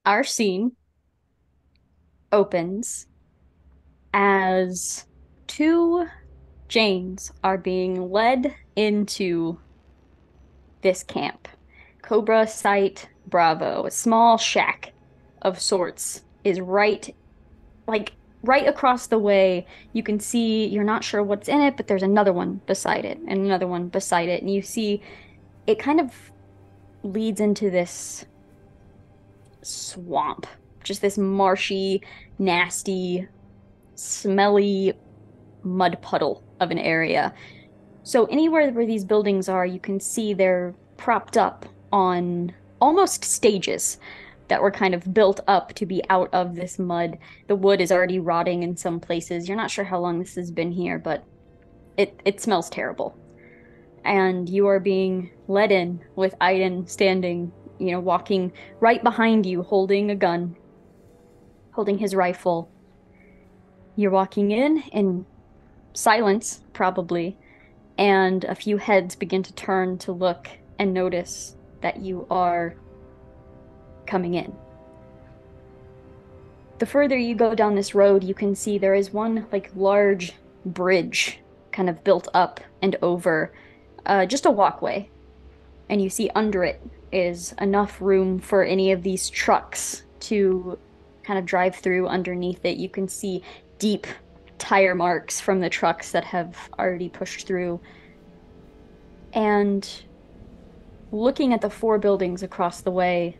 Our scene opens as two Janes are being led into this camp. Cobra Site Bravo, a small shack of sorts, is like right across the way. You can see you're not sure what's in it, but there's another one beside it and another one beside it. And you see it kind of leads into this swamp, just this marshy, nasty, smelly mud puddle of an area. So anywhere where these buildings are, you can see they're propped up on almost stages that were kind of built up to be out of this mud. The wood is already rotting in some places. You're not sure how long this has been here, but it smells terrible. And you are being led in with Aiden standing, walking right behind you, holding a gun, holding his rifle. You're walking in silence, probably, and a few heads begin to turn to look and notice that you are coming in. The further you go down this road, you can see there is one like large bridge kind of built up and over just a walkway. And you see under it is enough room for any of these trucks to kind of drive through underneath it. You can see deep tire marks from the trucks that have already pushed through. And looking at the four buildings across the way,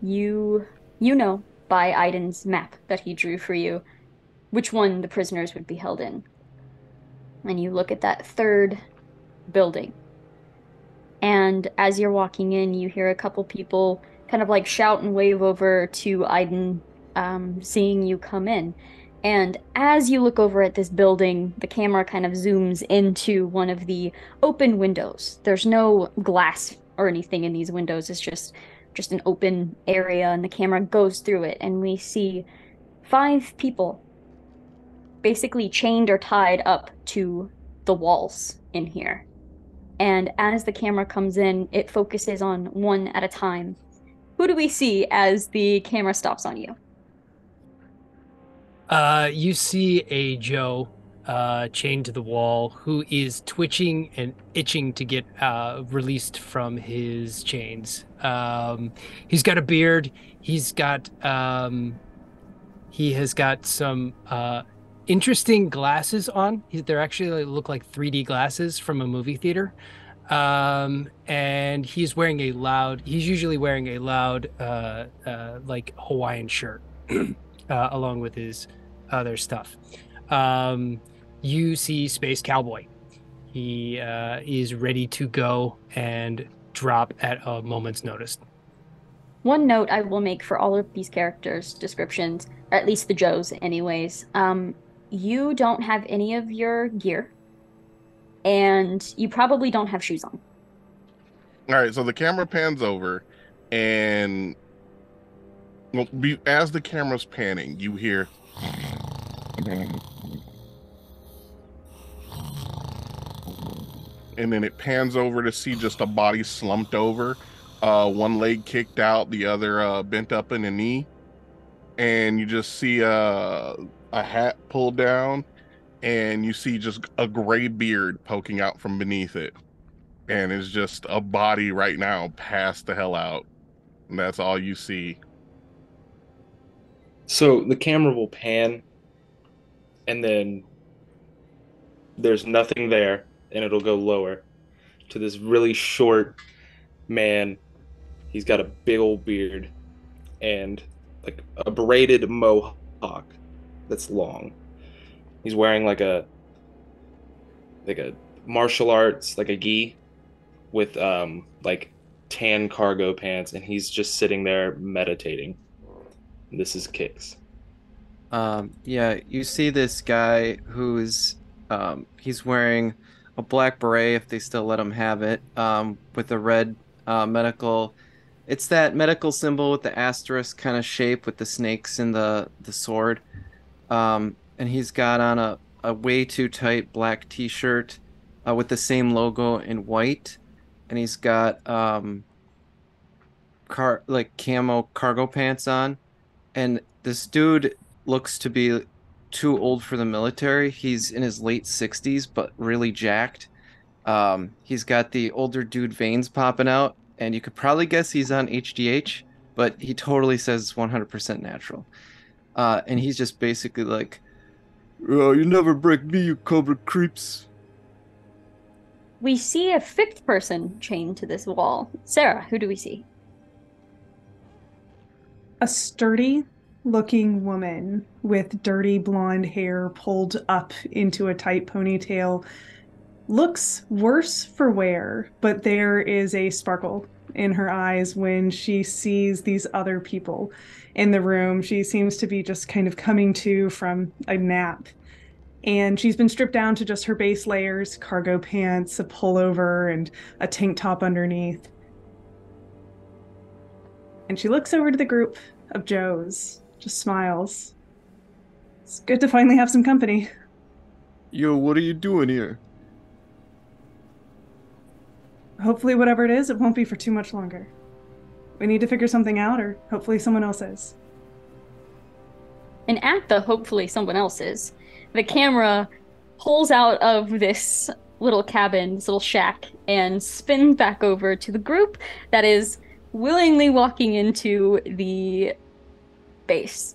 you know by Aiden's map that he drew for you which one the prisoners would be held in. And you look at that third building. And as you're walking in, you hear a couple people kind of like shout and wave over to Aiden, seeing you come in. And as you look over at this building, the camera kind of zooms into one of the open windows. There's no glass or anything in these windows. It's just an open area, and the camera goes through it, and we see five people basically chained or tied up to the walls in here. And as the camera comes in, it focuses on one at a time. Who do we see as the camera stops on you? You see a Joe chained to the wall who is twitching and itching to get released from his chains. He's got a beard. He's got he has got some interesting glasses on. They're actually look like 3D glasses from a movie theater. And he's usually wearing a loud like Hawaiian shirt along with his other stuff. Um, you see Space Cowboy. He is ready to go and drop at a moment's notice. One note I will make for all of these characters' descriptions, or at least the Joes, anyways. You don't have any of your gear, and you probably don't have shoes on. All right, so the camera pans over, and well, as the camera's panning, you hear, and then it pans over to see just a body slumped over, one leg kicked out, the other bent up in a knee, and you just see a hat pulled down, and you see just a gray beard poking out from beneath it, and it's just a body right now, passed the hell out, and that's all you see. So the camera will pan, and then there's nothing there, and it'll go lower to this really short man. He's got a big old beard and like a braided mohawk that's long. He's wearing like a martial arts, like a gi with like tan cargo pants, and he's just sitting there meditating. This is Kicks. Yeah, you see this guy who's he's wearing a black beret if they still let him have it, with a red medical. It's that medical symbol with the asterisk kind of shape with the snakes and the sword. And he's got on a way too tight black t-shirt with the same logo in white, and he's got camo cargo pants on, and this dude looks to be too old for the military. He's in his late 60s, but really jacked. He's got the older dude veins popping out, and you could probably guess he's on HGH, but he totally says it's 100% natural. And he's just basically like, "Oh, you never break me, you Cobra creeps." We see a fifth person chained to this wall. Sarah, who do we see? A sturdy looking woman with dirty blonde hair pulled up into a tight ponytail. Looks worse for wear, but there is a sparkle in her eyes when she sees these other people in the room. She seems to be just kind of coming to from a nap. And she's been stripped down to just her base layers, cargo pants, a pullover, and a tank top underneath. And she looks over to the group of Joes, just smiles. It's good to finally have some company. Yo, what are you doing here? Hopefully, whatever it is, it won't be for too much longer. We need to figure something out, or hopefully someone else is. And at the hopefully someone else is, the camera pulls out of this little cabin, this little shack, and spins back over to the group that is willingly walking into the base.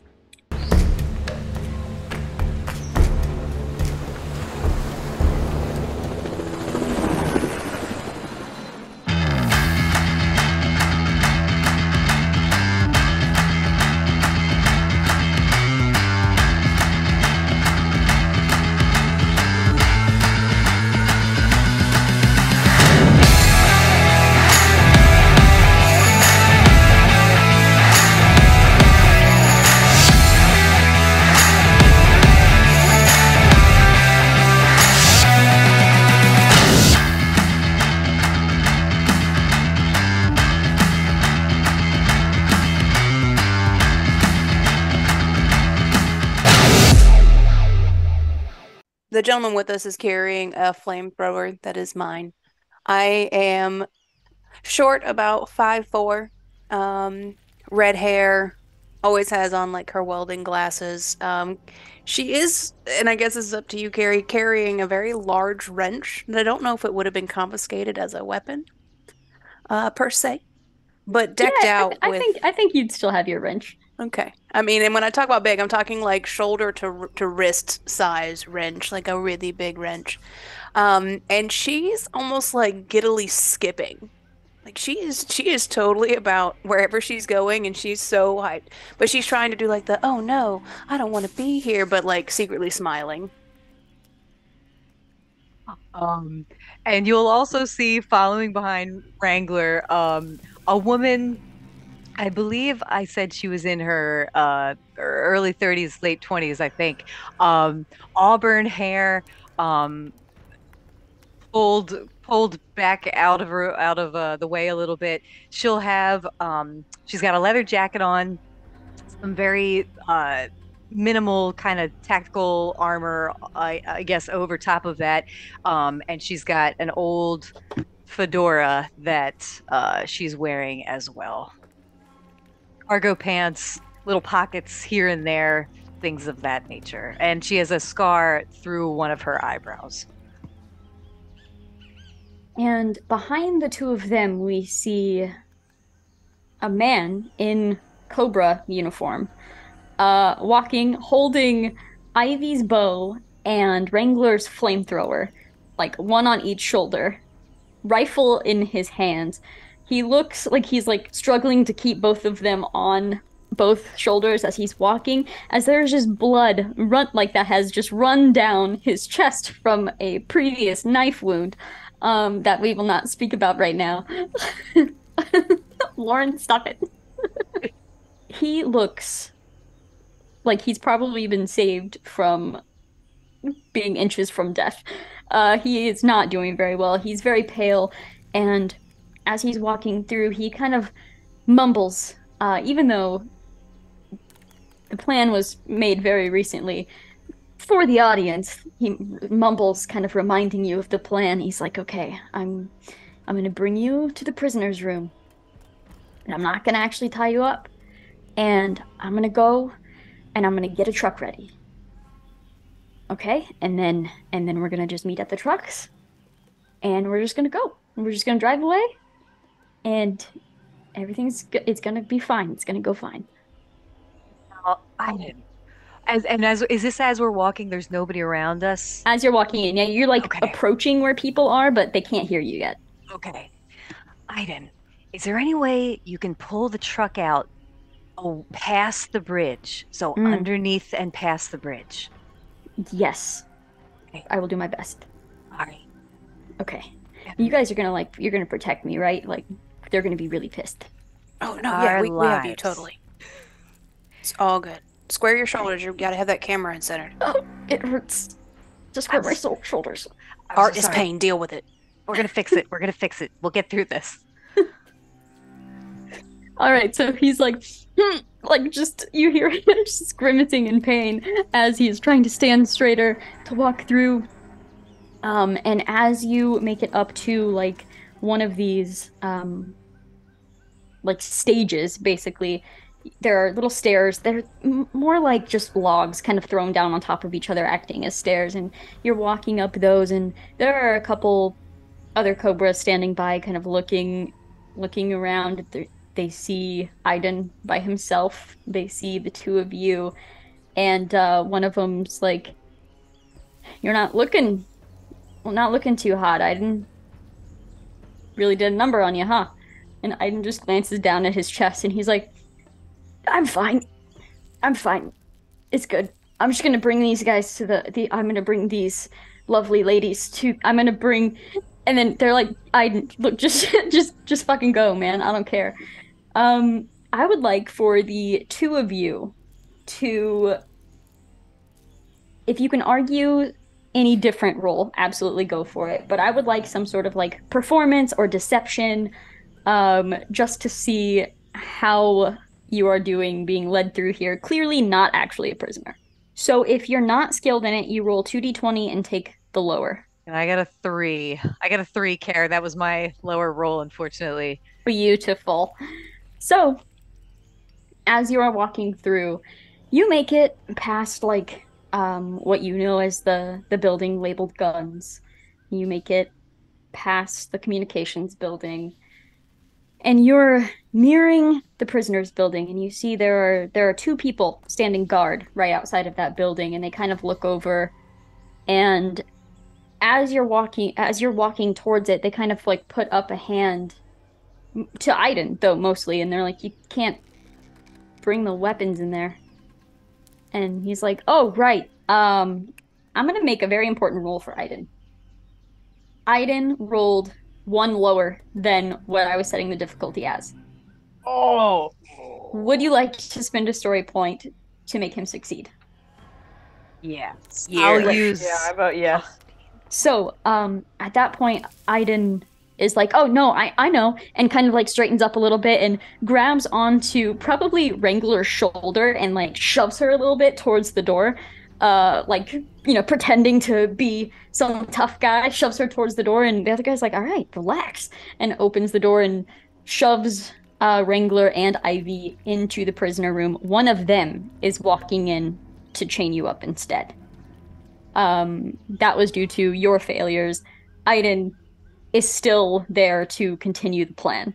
The gentleman with us is carrying a flamethrower that is mine. I am short, about 5'4", red hair, always has on like her welding glasses. She is, and I guess this is up to you, Carrie, carrying a very large wrench that I don't know if it would have been confiscated as a weapon, per se, but decked out I with. I think you'd still have your wrench. Okay. I mean, and when I talk about big, I'm talking like shoulder to wrist size wrench, like a really big wrench. And she's almost like giddily skipping. Like she is totally about wherever she's going and she's so hyped. But she's trying to do like the, "Oh no, I don't want to be here," but like secretly smiling. And you'll also see following behind Wrangler, a woman. I believe I said she was in her early 30s, late 20s, I think. Auburn hair, pulled back out of the way a little bit. She's got a leather jacket on, some very minimal kind of tactical armor, I guess, over top of that. And she's got an old fedora that she's wearing as well. Cargo pants, little pockets here and there, things of that nature. And she has a scar through one of her eyebrows. And behind the two of them, we see a man in Cobra uniform, walking, holding Ivy's bow and Wrangler's flamethrower, like one on each shoulder, rifle in his hands. He looks like he's like struggling to keep both of them on both shoulders as he's walking, as there's just blood that has just run down his chest from a previous knife wound that we will not speak about right now. Lauren, stop it. He looks like he's probably been saved from being inches from death. He is not doing very well. He's very pale, and as he's walking through, he kind of mumbles, even though the plan was made very recently. For the audience, he mumbles, kind of reminding you of the plan. He's like, "Okay, I'm going to bring you to the prisoner's room. and I'm not gonna actually tie you up. And I'm gonna go and I'm gonna get a truck ready. Okay? And then we're gonna just meet at the trucks and we're just gonna go. We're just gonna drive away and it's gonna be fine. It's gonna go fine. Oh, I didn't. As is this as we're walking, there's nobody around us? As you're walking in, yeah, you're like Okay. approaching where people are, but they can't hear you yet. Okay. Aiden, is there any way you can pull the truck out past the bridge? So underneath and past the bridge. Yes. Okay. I will do my best. All right. Okay. You guys are gonna you're gonna protect me, right? Like they're gonna be really pissed. Oh, no, yeah, we have you, lives. totally. It's all good. Square your shoulders. You gotta have that camera in center. Oh, it hurts. Just for my shoulders. Art is pain. Deal with it. We're gonna fix it. We're gonna fix it. We'll get through this. All right, so he's like just you hear him just grimacing in pain as he's trying to stand straighter to walk through. And as you make it up to like one of these like stages, basically, there are little stairs. They're more like just logs kind of thrown down on top of each other, acting as stairs. And you're walking up those, and there are a couple other cobras standing by, kind of looking around. They see Aiden by himself. They see the two of you, and one of them's like, "You're not looking too hot, Aiden. Really did a number on you, huh?" And Aiden just glances down at his chest, and he's like, I'm fine. It's good. I'm just gonna bring these guys to I'm gonna bring these lovely ladies to, and then they're like, look, just fucking go, man. I don't care. I would like for the two of you to, if you can argue any different role, absolutely go for it. But I would like some sort of like performance or deception, just to see how you are doing being led through here. Clearly not actually a prisoner. So if you're not skilled in it, you roll 2d20 and take the lower. And I got a 3. I got a 3, Care. That was my lower roll, unfortunately. Beautiful. So as you are walking through, you make it past like what you know as the building labeled guns. You make it past the communications building, and you're nearing the prisoners building, and you see there are two people standing guard right outside of that building, and they kind of look over, and as you're walking towards it, they kind of like put up a hand to Aiden, though, mostly, and they're like, you can't bring the weapons in there. And he's like, oh, right. I'm gonna make a very important roll for Aiden. Aiden rolled 1 lower than what I was setting the difficulty as. Oh! Would you like to spend a story point to make him succeed? Yes. Yeah. I'll use... Yeah, I vote yes. So, at that point, Aiden is like, oh, no, I know, and kind of like straightens up a little bit and grabs onto probably Wrangler's shoulder and like shoves her a little bit towards the door. Like, you know, pretending to be some tough guy, shoves her towards the door, and the other guy's like, all right, relax, and opens the door and shoves Wrangler and Ivy into the prisoner room. One of them is walking in to chain you up instead. That was due to your failures. Aiden is still there to continue the plan,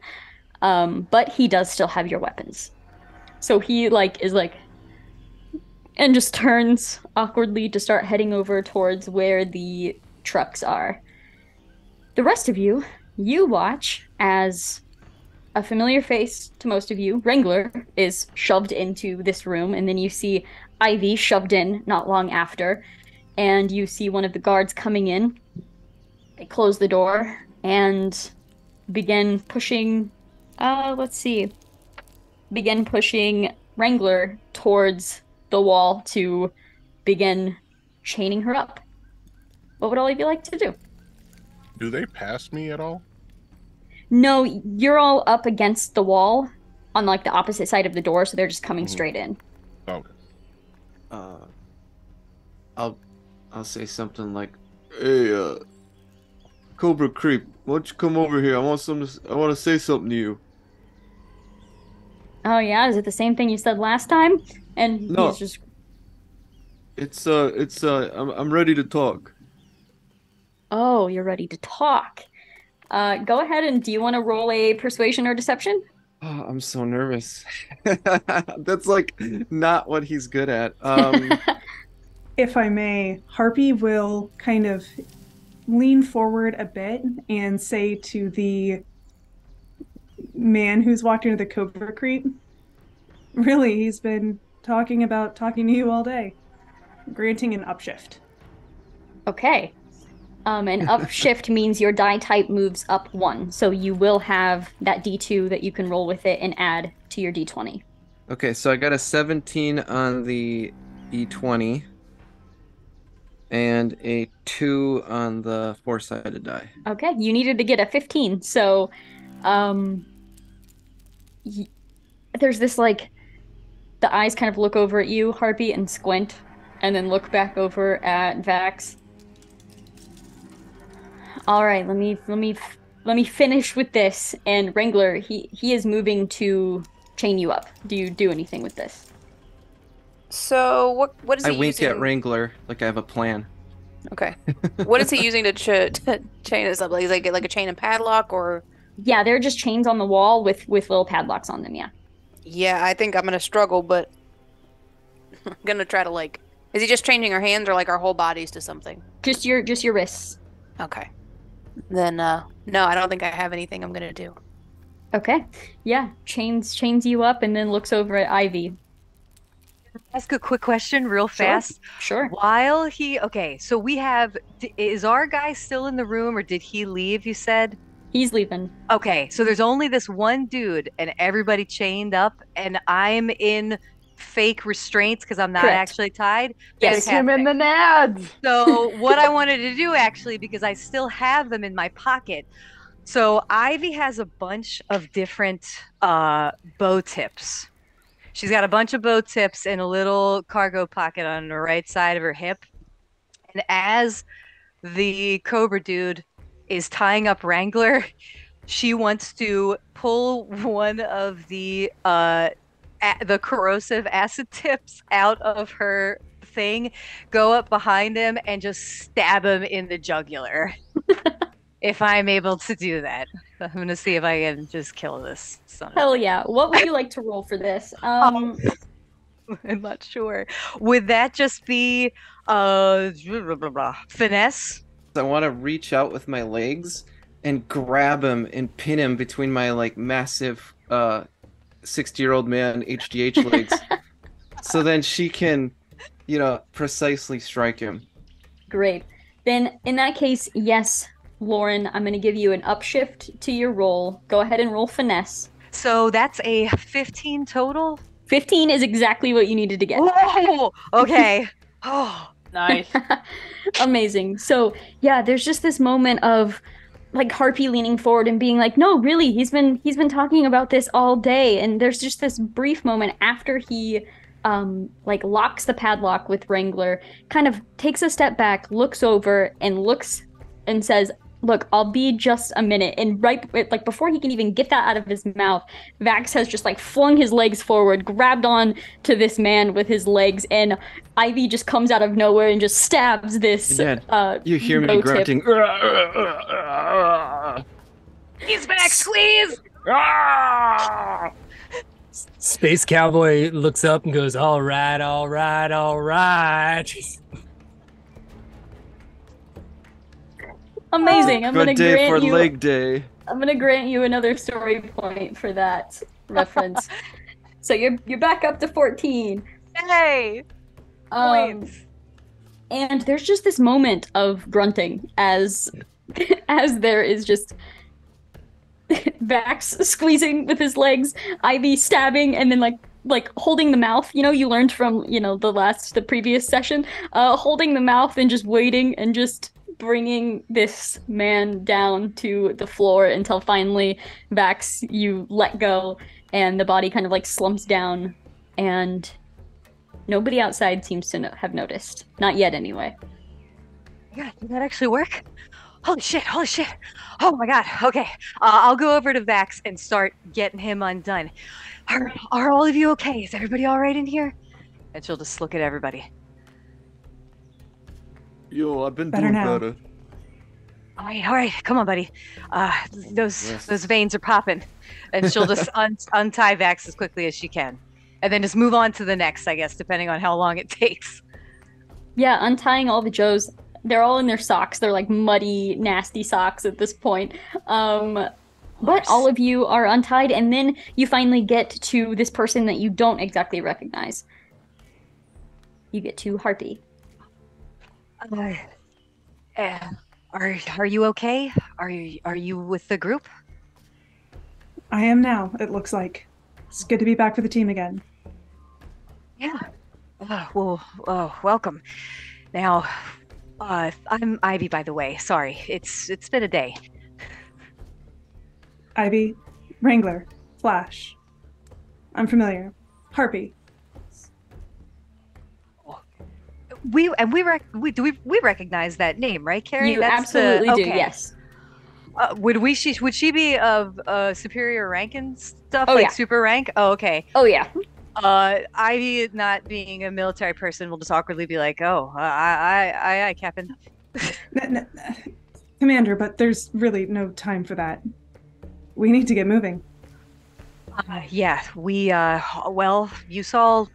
but he does still have your weapons. So he like is like, and just turns awkwardly to start heading over towards where the trucks are. The rest of you watch as a familiar face to most of you, Wrangler, is shoved into this room, and then you see Ivy shoved in not long after, and you see one of the guards coming in. They close the door and begin pushing, begin pushing Wrangler towards the wall to begin chaining her up. What would all of you like to do? Do they pass me at all? No, you're all up against the wall on like the opposite side of the door, so they're just coming straight in. Okay. I'll say something like, "Hey, Cobra Creep, why don't you come over here? I want to say something to you." Oh yeah, is it the same thing you said last time? And he's No, just, I'm ready to talk. oh, you're ready to talk. Go ahead and do you want to roll a persuasion or deception? Oh, I'm so nervous. That's like not what he's good at. If I may, Harpy will kind of lean forward a bit and say to the man who's walked into the Cobra Creek, really, he's been talking about talking to you all day, granting an upshift. Okay. An upshift means your die type moves up one, so you will have that D2 that you can roll with it and add to your D20. Okay, so I got a 17 on the E20 and a 2 on the four-sided die. Okay, you needed to get a 15, so um, there's this like the eyes kind of look over at you, Harpy, and squint, and then look back over at Vax. All right, let me finish with this. And Wrangler, he is moving to chain you up. Do you do anything with this? So what is I he wink using? at Wrangler like I have a plan. Okay. What is he using to chain us up? Like, is it like a chain and padlock or? Yeah, they're just chains on the wall with little padlocks on them. Yeah. Yeah, I think I'm gonna struggle, but I'm gonna try to like. Is he just changing our hands or like our whole bodies to something? Just your wrists. Okay. Then no, I don't think I have anything I'm gonna do. Okay. Yeah, chains you up and then looks over at Ivy. Ask a quick question real fast. Sure. Okay, so is our guy still in the room or did he leave, you said? He's leaving. Okay, so there's only this one dude and everybody chained up and I'm in fake restraints because I'm not Correct. actually tied. Yes. Stick him in the nads. So what I wanted to do actually, because I still have them in my pocket. So Ivy has a bunch of different bow tips. She's got a bunch of bow tips in a little cargo pocket on the right side of her hip. And as the Cobra dude is tying up Wrangler, she wants to pull one of the corrosive acid tips out of her thing, go up behind him, and just stab him in the jugular. If I'm able to do that, I'm gonna see if I can just kill this son. Hell yeah! What would you like to roll for this? I'm not sure. Would that just be finesse? I want to reach out with my legs and grab him and pin him between my like massive 60-year-old man HGH legs. So then she can, precisely strike him. Great. Then in that case, yes, Lauren, I'm going to give you an upshift to your roll. Go ahead and roll finesse. So that's a 15 total? 15 is exactly what you needed to get. Oh, okay. Oh, Nice. Amazing. So, yeah, there's just this moment of like Harpy leaning forward and being like, "No, really, he's been talking about this all day." And there's just this brief moment after he like locks the padlock with Wrangler, kind of takes a step back, looks over and says, "Look, I'll be just a minute." And right, like before he can even get that out of his mouth, Vax has just like flung his legs forward, grabbed on to this man with his legs, and Ivy just comes out of nowhere and just stabs this. Again, you hear me grunting. he's back, squeeze! Space Cowboy looks up and goes, "All right, all right, all right." Amazing. I'm Good gonna day grant for you. leg day. I'm gonna grant you another story point for that reference. So you're back up to 14. Yay! Points. And there's just this moment of grunting as there is just Vax squeezing with his legs, Ivy stabbing, and then like holding the mouth. You learned from the previous session, holding the mouth and just waiting and just bringing this man down to the floor until finally, Vax, you let go and the body kind of like slumps down, and nobody outside seems to have noticed. Not yet, anyway. Yeah, did that actually work? Holy shit, holy shit. Oh my god, okay. I'll go over to Vax and start getting him undone. Are all of you okay? Is everybody all right in here? And she'll just look at everybody. Yo, I've been Better doing now. better. All right, come on, buddy. Those veins are popping, and she'll just untie Vax as quickly as she can, and then just move on to the next, I guess, depending on how long it takes. Yeah, untying all the Joes. They're all in their socks. They're like muddy, nasty socks at this point. But all of you are untied, and then you finally get to this person that you don't exactly recognize. You get to Harpy. Are you okay? Are you with the group? I am now, it looks like. It's good to be back for the team again. Yeah. Welcome. Now, I'm Ivy, by the way. Sorry, it's been a day. Ivy, Wrangler, Flash. I'm familiar. Harpy. We recognize that name, right, Carrie? You absolutely do, okay. yes. Would she be of superior rank and stuff, Oh, like yeah. super rank? Oh, okay. Oh, yeah. Ivy, not being a military person, will just awkwardly be like, "Oh, I, Captain." Commander, but there's really no time for that. We need to get moving. Yeah, well, you saw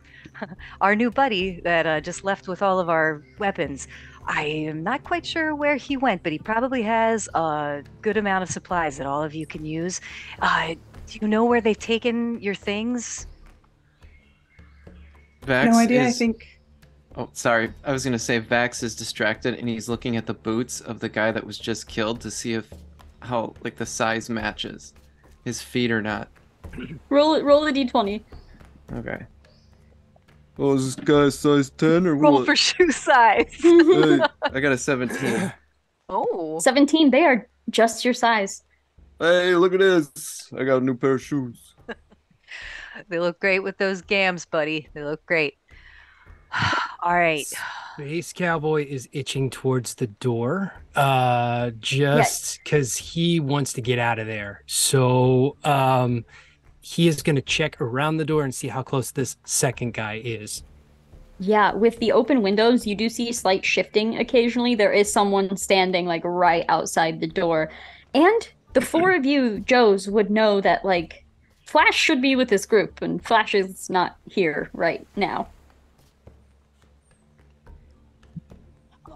our new buddy that just left with all of our weapons. I am not quite sure where he went, but he probably has a good amount of supplies that all of you can use. Do you know where they've taken your things? Vax No idea, is... I think. Oh, sorry. I was going to say Vax is distracted and he's looking at the boots of the guy that was just killed to see how like the size matches his feet or not. Roll a d20. Okay. Oh, is this guy size 10 or Roll what? for shoe size. Hey, I got a 17. Oh. 17, they are just your size. hey, look at this. I got a new pair of shoes. They look great with those gams, buddy. They look great. All right. Space Cowboy is itching towards the door, just because he wants to get out of there. So, he is going to check around the door and see how close this second guy is. Yeah, with the open windows, you do see slight shifting occasionally. There is someone standing like right outside the door. And the four of you, Joes, would know that like Flash should be with this group, and Flash is not here right now.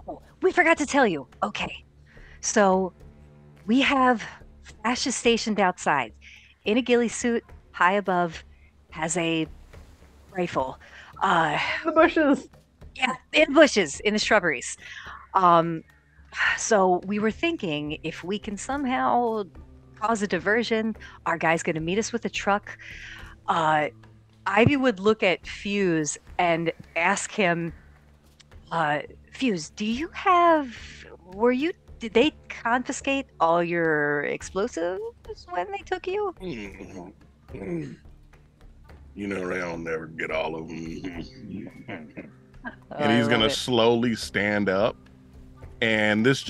Oh, we forgot to tell you. Okay. So we have Flash is stationed outside in a ghillie suit, high above, has a rifle. The bushes. Yeah, in bushes, in the shrubberies. So we were thinking if we can somehow cause a diversion, our guy's going to meet us with a truck. Ivy would look at Fuse and ask him, Fuse, did they confiscate all your explosives when they took you? You know, they'll never get all of them. And he's gonna slowly stand up, and this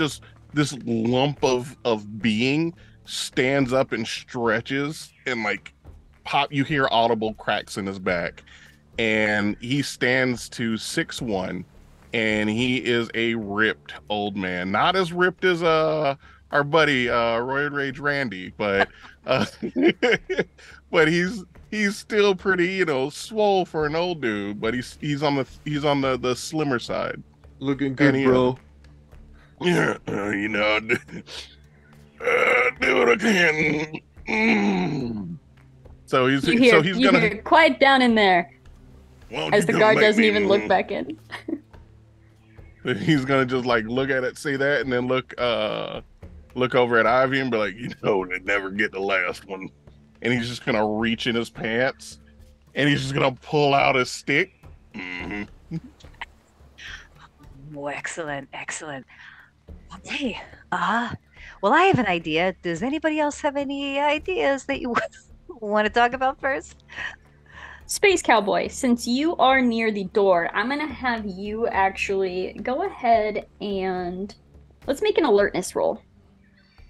lump of being stands up and stretches, and like pop, you hear audible cracks in his back, and he stands to 6'1", and he is a ripped old man. Not as ripped as our buddy Roy Rage Randy, but but he's still pretty, swole for an old dude, but he's on the slimmer side. Looking good, And bro. Yeah, do what I can. So he's gonna quiet down in there. Won't As you the come guard make doesn't me even move? look back in. He's gonna just like look at it, say that, and then look over at Ivy and be like, they never get the last one. And he's just gonna reach in his pants, and he's just gonna pull out his stick. Mm-hmm. Oh, excellent. Okay. Well, I have an idea. Does anybody else have any ideas that you want to talk about first? Space Cowboy, since you are near the door, I'm gonna have you actually go ahead and let's make an alertness roll.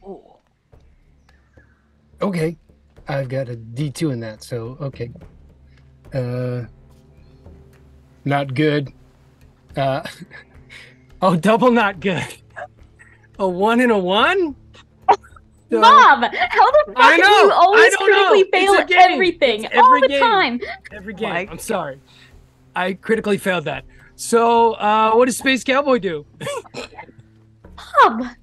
Oh. Okay. I've got a D2 in that, so okay. Not good. Uh, oh, double not good. A 1 and a 1? So, Mom, how the fuck I do know. you always I don't critically know. fail It's a game. everything It's every all the game. time? Every game. My I'm sorry. I critically failed that. So, what does Space Cowboy do? Mom,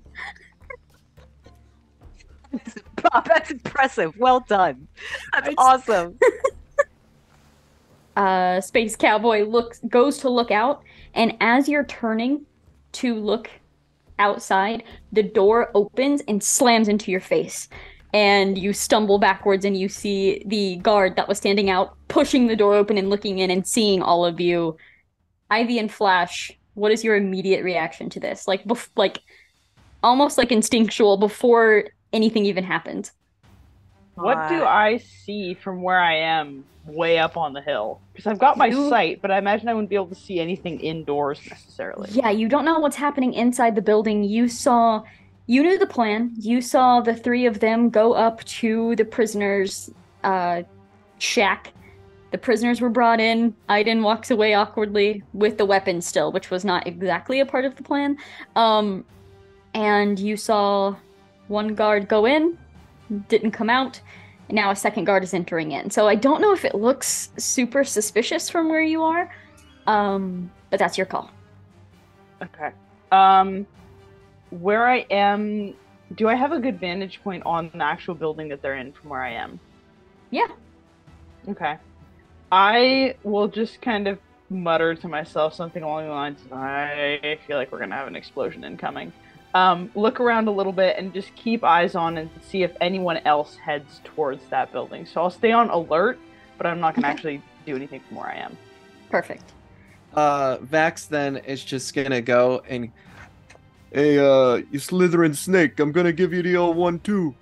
Bob, that's impressive. Well done. That's I- awesome. Space Cowboy goes to look out, and as you're turning to look outside, the door opens and slams into your face. And you stumble backwards and you see the guard that was standing out pushing the door open and looking in and seeing all of you. Ivy and Flash, what is your immediate reaction to this? Like almost like instinctual before anything even happened. What do I see from where I am way up on the hill? Because I've got my sight, but I imagine I wouldn't be able to see anything indoors necessarily. Yeah, you don't know what's happening inside the building. You knew the plan. You saw the three of them go up to the prisoners' shack. The prisoners were brought in. Aiden walks away awkwardly with the weapon still, which was not exactly a part of the plan. And you saw one guard go in, didn't come out, and now a second guard is entering in. So I don't know if it looks super suspicious from where you are, but that's your call. Okay. Where I am, do I have a good vantage point on the actual building that they're in from where I am? Yeah. Okay. I will just kind of mutter to myself something along the lines of, I feel like we're going to have an explosion incoming. Look around a little bit and just keep eyes on and see if anyone else heads towards that building. So I'll stay on alert, but I'm not going to actually do anything from where I am. Perfect. Vax then is just gonna go and Hey, you slithering snake, I'm gonna give you the old 1-2.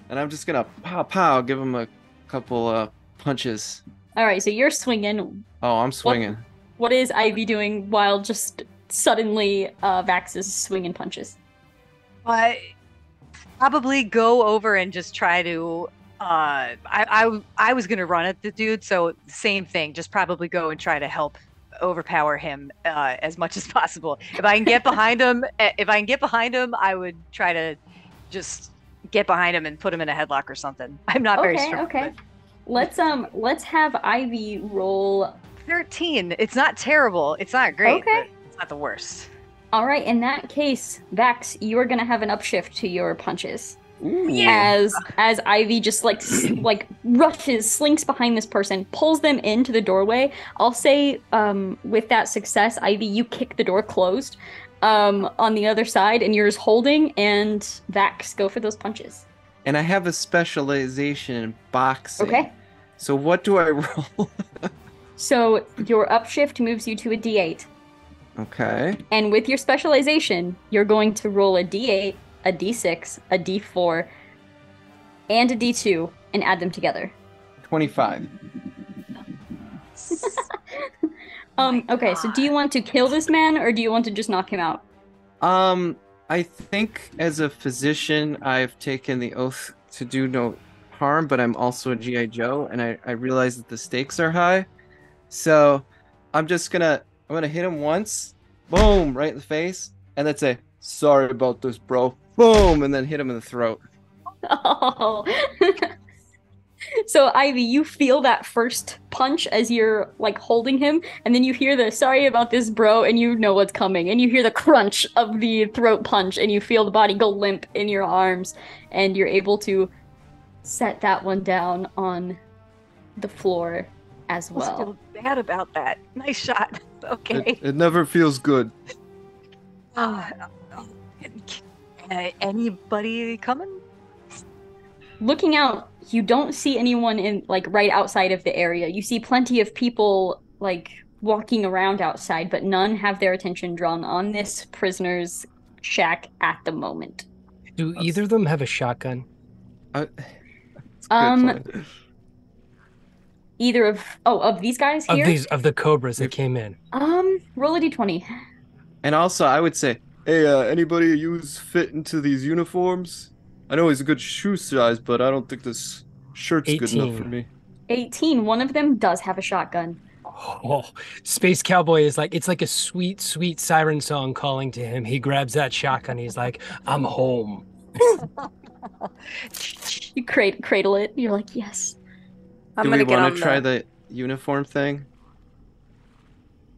and I'm just gonna pow give him a couple punches. All right, so you're swinging. Oh, I'm swinging. What is Ivy doing while just suddenly Vax is swinging punches? Probably go over and just try to. I was gonna run at the dude, so same thing. Just probably go and try to help overpower him as much as possible. If I can get behind him, I would try to just get behind him and put him in a headlock or something. I'm not very strong. Okay. Let's have Ivy roll. 13. It's not terrible. It's not great. Okay. But it's not the worst. All right, in that case, Vax, you are gonna have an upshift to your punches. Yeah. As Ivy just like slinks behind this person, pulls them into the doorway. I'll say, with that success, Ivy, you kick the door closed on the other side, and you're just holding, and Vax, go for those punches. And I have a specialization in boxing. Okay. So what do I roll? So your upshift moves you to a D8. Okay. And with your specialization, you're going to roll a D8, a D6, a D4, and a D2, and add them together. 25. Okay, so do you want to kill this man, or do you want to just knock him out? I think as a physician, I've taken the oath to do no harm, but I'm also a G.I. Joe, and I realize that the stakes are high. So I'm gonna hit him once, boom, right in the face, and then say, sorry about this, bro. Boom, and then hit him in the throat. Oh. So Ivy, you feel that first punch as you're like holding him, and then you hear the sorry about this, bro, and you know what's coming, and you hear the crunch of the throat punch, and you feel the body go limp in your arms, and you're able to set that one down on the floor as I well. feel bad about that. Nice shot. Okay. It never feels good. Anybody coming? Looking out, you don't see anyone in like right outside of the area. You see plenty of people like walking around outside, but none have their attention drawn on this prisoner's shack at the moment. Do either of them have a shotgun? Either of these guys here? Of the cobras that came in. Roll a d20. And also, I would say, Hey, anybody fit into these uniforms? I know he's a good shoe size, but I don't think this Shirt's good enough 18. for me. 18. One of them does have a shotgun. Oh, Space Cowboy is like, it's like a sweet, sweet siren song calling to him. He grabs that shotgun. He's like, I'm home. You cradle it. You're like, yes. I'm Do gonna we get want on to try the uniform thing?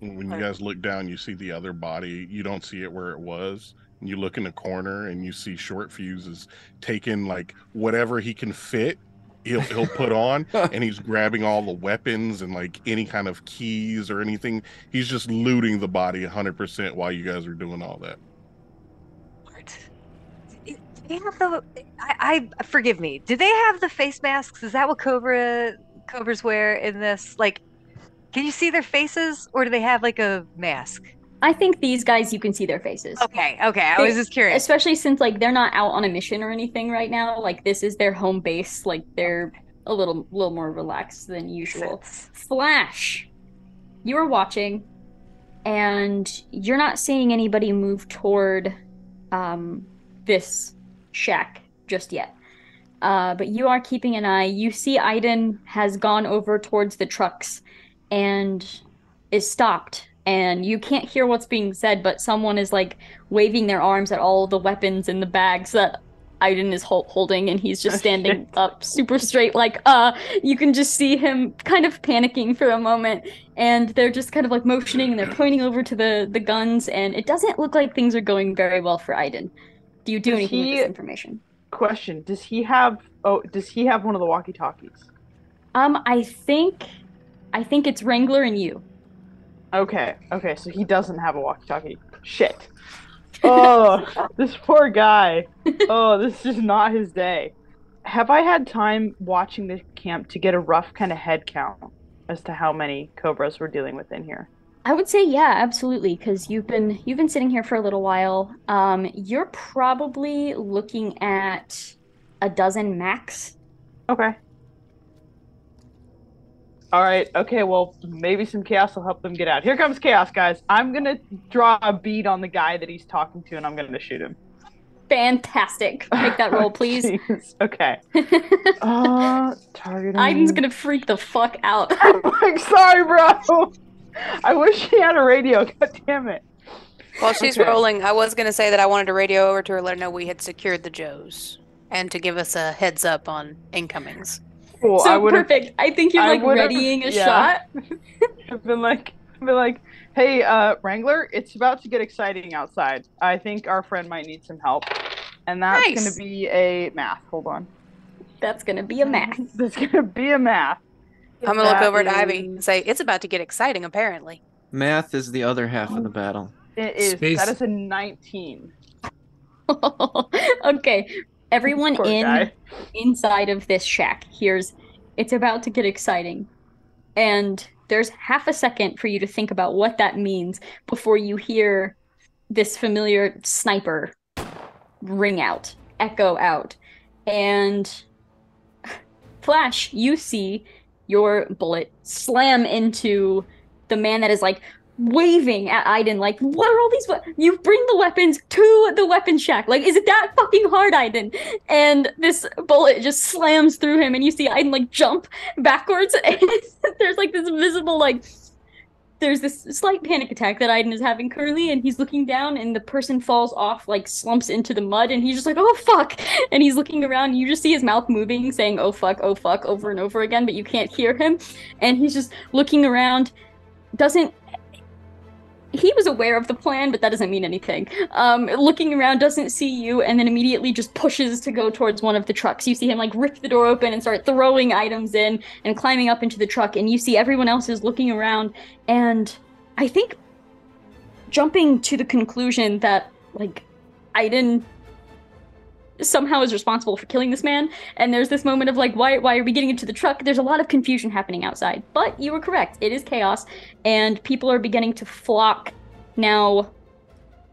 When you guys look down, you see the other body. You don't see it where it was. And you look in the corner and you see Short Fuse is taking like whatever he can fit. He'll put on, and he's grabbing all the weapons and like any kind of keys or anything. He's just looting the body 100% while you guys are doing all that. What? Do they have the? I forgive me. Do they have the face masks? Is that what cobras wear in this? Like, can you see their faces, or do they have like a mask? I think these guys, you can see their faces. Okay. I was just curious. Especially since like they're not out on a mission or anything right now. Like this is their home base. Like they're a little more relaxed than usual. Flash, you are watching, and you're not seeing anybody move toward this shack just yet. But you are keeping an eye. You see Aiden has gone over towards the trucks and is stopped. And you can't hear what's being said, but someone is like waving their arms at all the weapons in the bags that Aiden is holding, and he's just standing up super straight. Like, you can just see him kind of panicking for a moment, and they're just kind of like motioning and they're pointing over to the guns, and it doesn't look like things are going very well for Aiden. Do you do anything with this information? Question: does he have one of the walkie-talkies? I think it's Wrangler and you. Okay, so he doesn't have a walkie-talkie. Shit. Oh, this poor guy. Oh, this is not his day. Have I had time watching the camp to get a rough kind of head count as to how many cobras we're dealing with in here? I would say yeah, absolutely, because you've been sitting here for a little while. You're probably looking at a dozen max. Okay. All right. Okay. Well, maybe some chaos will help them get out. Here comes chaos, guys. I'm gonna draw a bead on the guy that he's talking to, and I'm gonna shoot him. Fantastic. Make that roll, please. Jeez. Okay. Targeting. Aiden's gonna freak the fuck out. I'm like, sorry, bro. I wish he had a radio. God damn it. While she's rolling, I was gonna say that I wanted to radio over to her, let her know we had secured the Joes, and to give us a heads up on incomings. Cool. So perfect. I think you're like readying a shot. I've been like, hey, Wrangler, it's about to get exciting outside. I think our friend might need some help. And that's going to be a math. Hold on. That's going to be a math. That's going to be a math. I'm going to look over at Ivy and say, it's about to get exciting, apparently. Math is the other half of the battle. It is. That is a 19. Okay. Everyone inside of this shack hears it's about to get exciting. And there's half a second for you to think about what that means before you hear this familiar sniper ring out, echo out. And Flash, you see your bullet slam into the man that is like waving at Aiden, like, what are all these? You bring the weapons to the weapon shack. Like, is it that fucking hard, Aiden? And this bullet just slams through him, and you see Aiden like jump backwards, and there's like this visible like. There's this slight panic attack that Aiden is having currently, and he's looking down, and the person falls off, like slumps into the mud, and he's just like, oh fuck! And he's looking around, and you just see his mouth moving, saying, oh fuck, over and over again, but you can't hear him. And he's just looking around, he was aware of the plan, but that doesn't mean anything. Looking around, doesn't see you, and then immediately just pushes to go towards one of the trucks. You see him like rip the door open and start throwing items in and climbing up into the truck, and you see everyone else is looking around, and I think jumping to the conclusion that like Aiden somehow is responsible for killing this man, and there's this moment of like, why are we getting into the truck? There's a lot of confusion happening outside, but you were correct. It is chaos, and people are beginning to flock now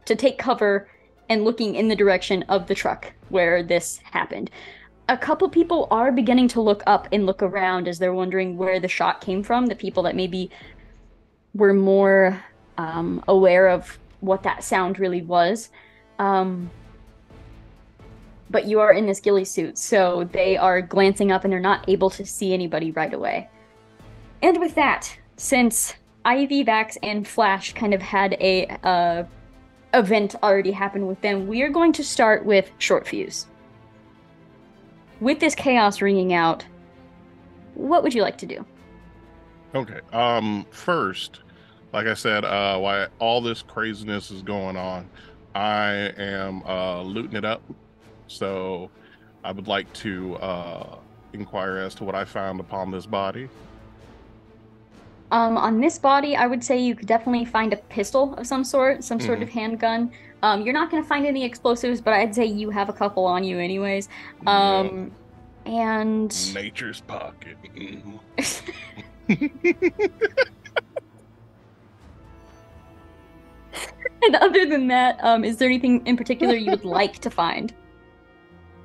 to take cover and looking in the direction of the truck where this happened. A couple people are beginning to look up and look around as they're wondering where the shot came from, the people that maybe were more aware of what that sound really was. but you are in this ghillie suit, so they are glancing up and they're not able to see anybody right away. And with that, since Ivy, Vax, and Flash kind of had a event already happen with them, we are going to start with Short Fuse. With this chaos ringing out, what would you like to do? Okay. First, like I said, while all this craziness is going on, I am looting it up. So I would like to inquire as to what I found upon this body. On this body, I would say you could definitely find a pistol of some sort of handgun. You're not going to find any explosives, but I'd say you have a couple on you anyways. And Nature's pocket. and other than that, is there anything in particular you would like to find?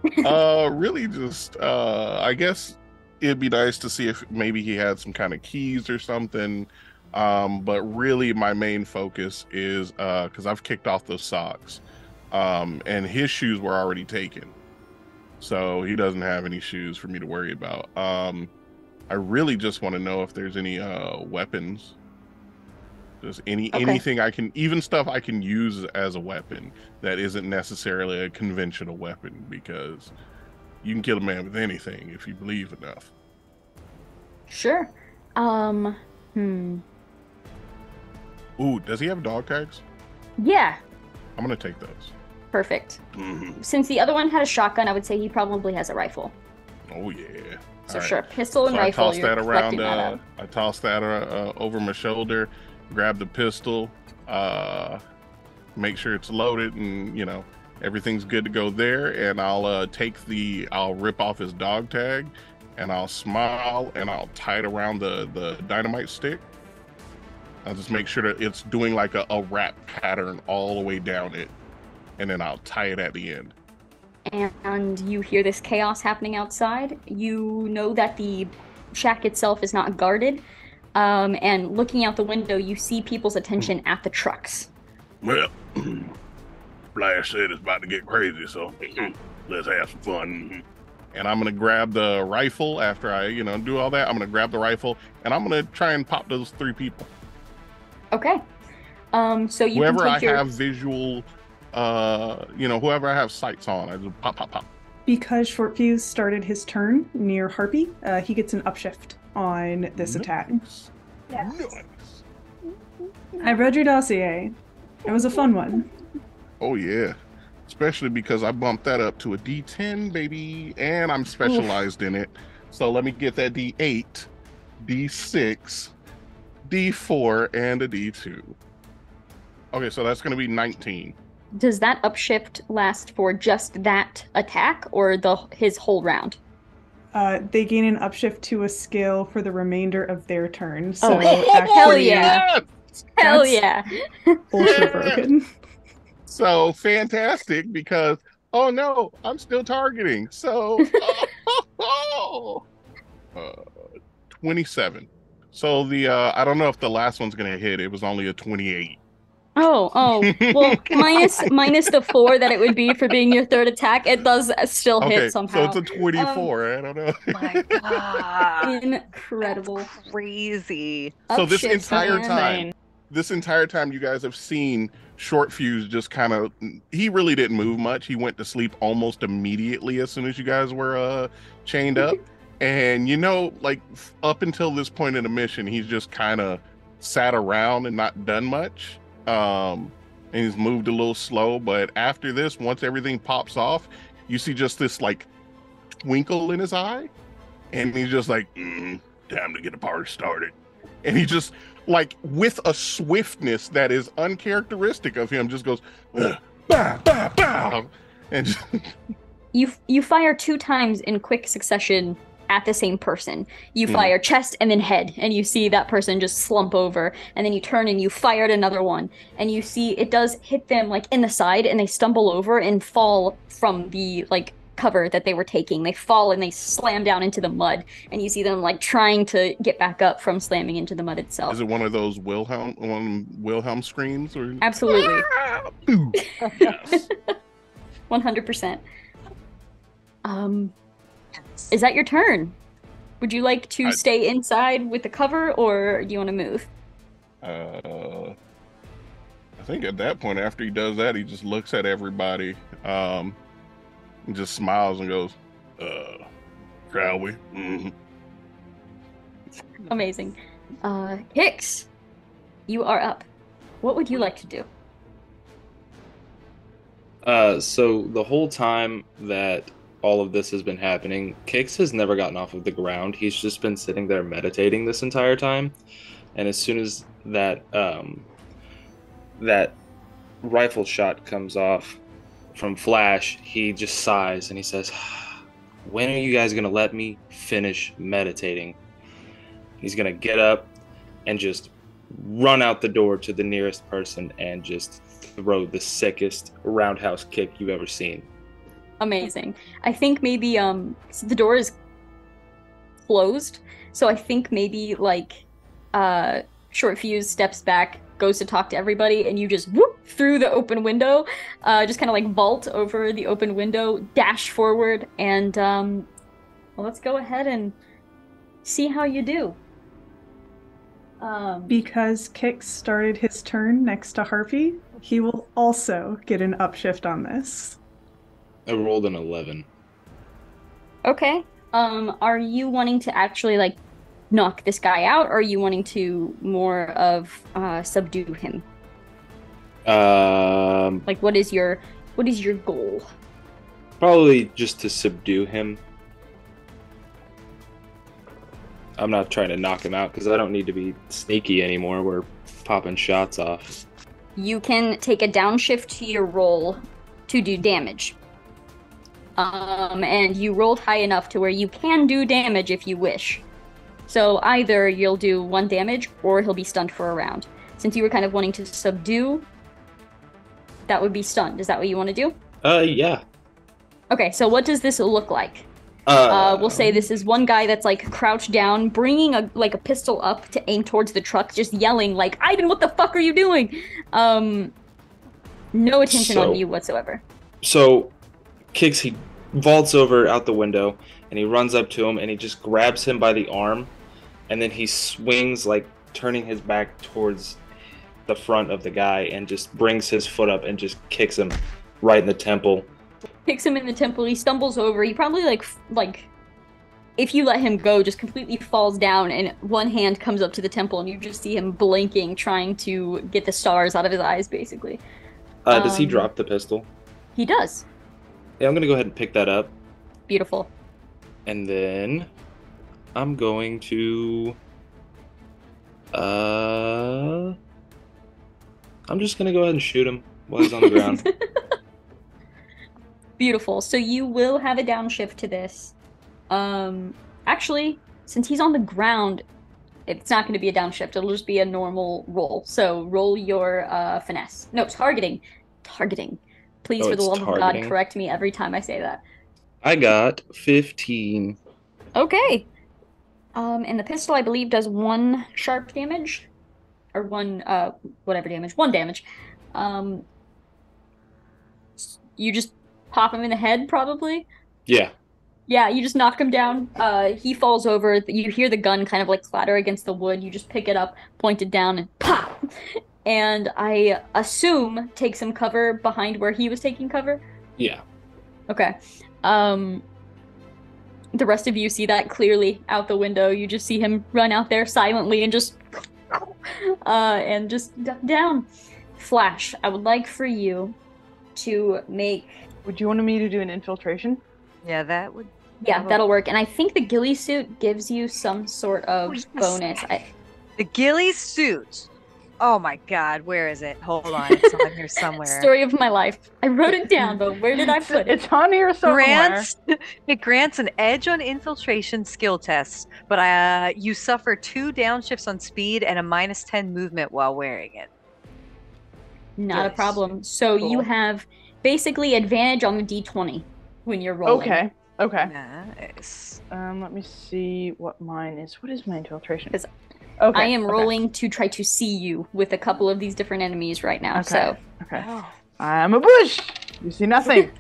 Really just, I guess it'd be nice to see if maybe he had some kind of keys or something. But really my main focus is, because I've kicked off those socks, and his shoes were already taken. So he doesn't have any shoes for me to worry about. I really just want to know if there's any weapons. Just anything I can, even stuff I can use as a weapon that isn't necessarily a conventional weapon, because you can kill a man with anything if you believe enough. Sure. Ooh, does he have dog tags? Yeah. I'm gonna take those. Perfect. Since the other one had a shotgun, I would say he probably has a rifle. Oh yeah. So sure, pistol and so rifle. I toss that around. I toss that over my shoulder, grab the pistol, make sure it's loaded, and everything's good to go there. And I'll rip off his dog tag, and I'll smile, and I'll tie it around the dynamite stick. I'll just make sure that it's doing like a wrap pattern all the way down it, and then I'll tie it at the end. And you hear this chaos happening outside. You know that the shack itself is not guarded. And looking out the window, you see people's attention at the trucks. Well, Flash said it's about to get crazy, so let's have some fun. And I'm going to grab the rifle after I, do all that. I'm going to grab the rifle, and I'm going to try and pop those 3 people. Okay. So you whoever can I take have visual... whoever I have sights on, I just pop. Because Short Fuse started his turn near Harpy, he gets an upshift on this attack. Yes. Nice. I read your dossier. It was a fun one. Oh yeah, especially because I bumped that up to a D10, baby, and I'm specialized in it. So let me get that D8, D6, D4, and a D2. Okay, so that's going to be 19. Does that upshift last for just that attack or his whole round? They gain an upshift to a skill for the remainder of their turn. So hell yeah! Hell yeah! Ultra broken. So fantastic, because oh no, I'm still targeting. So 27. So I don't know if the last one's gonna hit. It was only a 28. Oh, well, minus the 4 that it would be for being your third attack, it does still hit somehow. So it's a 24, I don't know. My God. Incredible. That's crazy. So this entire time you guys have seen Short Fuse just kind of, he really didn't move much. He went to sleep almost immediately as soon as you guys were chained up. And up until this point in the mission, he's just kind of sat around and not done much. And he's moved a little slow, but after this, once everything pops off, you see just this twinkle in his eye, and he's just like, time to get the party started. And he just with a swiftness that is uncharacteristic of him, just goes bow, bow, bow, and just... you fire 2 times in quick succession at the same person. You fire chest and then head, and you see that person just slump over, and then you turn and you fired another one, and you see it does hit them in the side, and they stumble over and fall from the cover that they were taking. They fall and they slam down into the mud, and you see them trying to get back up from slamming into the mud itself. Is it one of those Wilhelm screams? Or... Absolutely. Yes. 100%. Is that your turn? Would you like to stay inside with the cover, or do you want to move? I think at that point, after he does that, he just looks at everybody, and just smiles and goes, shall we? Mm-hmm. Amazing. Hicks, you are up. What would you like to do? So the whole time that all of this has been happening, Kix has never gotten off of the ground. He's just been sitting there meditating this entire time. And as soon as that that rifle shot comes off from Flash, he just sighs and he says, "When are you guys gonna let me finish meditating?" He's gonna get up and just run out the door to the nearest person and just throw the sickest roundhouse kick you've ever seen. Amazing. I think maybe so the door is closed, so I think maybe like Short Fuse steps back, goes to talk to everybody, and you just whoop through the open window, just kind of like vault over the open window, dash forward, and well, let's go ahead and see how you do. Because Kix started his turn next to Harpy, he will also get an upshift on this. I rolled an 11. Okay. Are you wanting to actually like knock this guy out, or are you wanting to more of subdue him? Like what is your goal? Probably just to subdue him. I'm not trying to knock him out because I don't need to be sneaky anymore. We're popping shots off. You can take a downshift to your roll to do damage. And you rolled high enough to where you can do damage if you wish. So either you'll do 1 damage or he'll be stunned for a round. Since you were kind of wanting to subdue, that would be stunned. Is that what you want to do? Yeah. Okay, so what does this look like? We'll say this is one guy that's like crouched down, bringing a pistol up to aim towards the truck, just yelling like, "Ivan, what the fuck are you doing?" No attention on you whatsoever. So, Kix, he vaults over out the window, and he runs up to him, and he just grabs him by the arm, and then he swings, like, turning his back towards the front of the guy, and just brings his foot up and just kicks him right in the temple. Kicks him in the temple, he stumbles over, he probably like if you let him go, just completely falls down, and one hand comes up to the temple, and you just see him blinking, trying to get the stars out of his eyes, basically. Does he drop the pistol? He does. Yeah, I'm gonna go ahead and pick that up. Beautiful. And then I'm going to I'm just gonna go ahead and shoot him while he's on the ground. Beautiful. So you will have a downshift to this. Actually, since he's on the ground, it's not going to be a downshift. It'll just be a normal roll. So roll your finesse. No, targeting. Targeting. Please, for the love of God, correct me every time I say that. I got 15. Okay. And the pistol, I believe, does 1 sharp damage. Or 1, whatever damage. 1 damage. You just pop him in the head, probably? Yeah. Yeah, you just knock him down. He falls over. You hear the gun kind of like clatter against the wood. You just pick it up, point it down, and pop! And I assume take some cover behind where he was taking cover? Yeah. Okay. The rest of you see that clearly out the window. You just see him run out there silently and just duck down. Flash, I would like for you to make... Would you want me to do an infiltration? Yeah, that would... Yeah, that'll work. And I think the ghillie suit gives you some sort of bonus. The ghillie suit. Oh my god, where is it? Hold on, it's on here somewhere. Story of my life. I wrote it down, but where did I put it? It's on here somewhere. It grants an edge on infiltration skill tests, but you suffer 2 downshifts on speed and a -10 movement while wearing it. Not a problem. So you have basically advantage on the d20 when you're rolling. Okay. Nice. Let me see what mine is. What is my infiltration? I am rolling to try to see you with a couple of these different enemies right now. Okay. I'm a bush. You see nothing.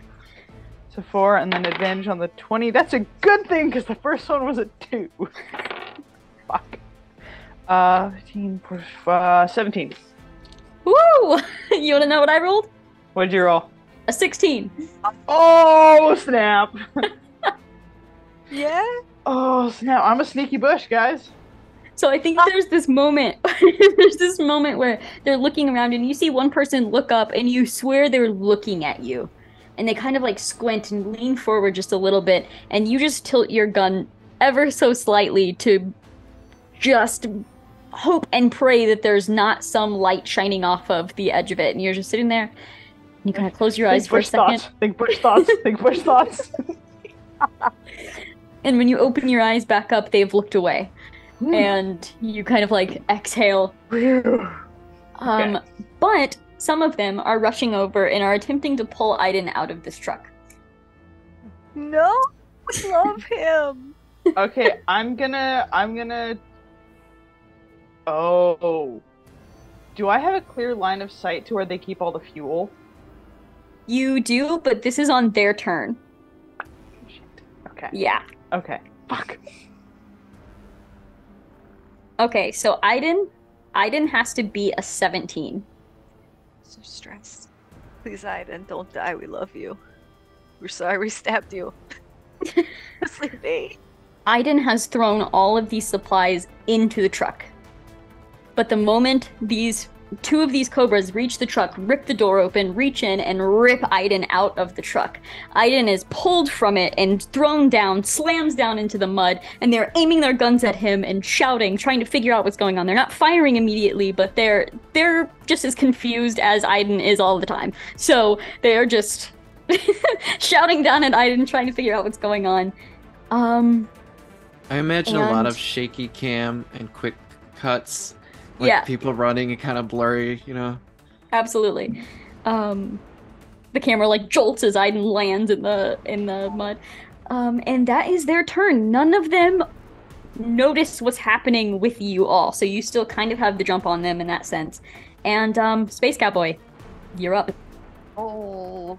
So 4, and then advantage on the 20. That's a good thing, because the first one was a 2. Fuck. 15 plus 17. Woo! You want to know what I rolled? What'd you roll? A 16. Oh, snap. Yeah? Oh, snap. I'm a sneaky bush, guys. So I think there's this moment where they're looking around and you see one person look up and you swear they're looking at you. And they kind of like squint and lean forward just a little bit, and you just tilt your gun ever so slightly to just hope and pray that there's not some light shining off of the edge of it. And you're just sitting there, and you kind of close your eyes for a second. Think bush thoughts. Think bush thoughts. And when you open your eyes back up, they've looked away. Hmm. And you kind of like exhale. Okay. But some of them are rushing over and are attempting to pull Aiden out of this truck. No, we love him. Okay, I'm gonna. Oh. Do I have a clear line of sight to where they keep all the fuel? You do, but this is on their turn. Shit. Okay. Yeah. Okay. Fuck. Okay, so Aiden has to be a 17. So stressed. Please, Aiden, don't die. We love you. We're sorry we stabbed you. Sleepy. Aiden has thrown all of these supplies into the truck. But the moment two of these cobras reach the truck, rip the door open, reach in, and rip Aiden out of the truck, Aiden is pulled from it and thrown down, slams down into the mud, and they're aiming their guns at him and shouting, trying to figure out what's going on. They're not firing immediately, but they're just as confused as Aiden is all the time. So they are just shouting down at Aiden, trying to figure out what's going on. I imagine a lot of shaky cam and quick cuts. Like people running and kind of blurry, you know? Absolutely. The camera like jolts as Aiden lands in the mud. And that is their turn. None of them notice what's happening with you all, so you still kind of have the jump on them in that sense. And Space Cowboy, you're up. Oh.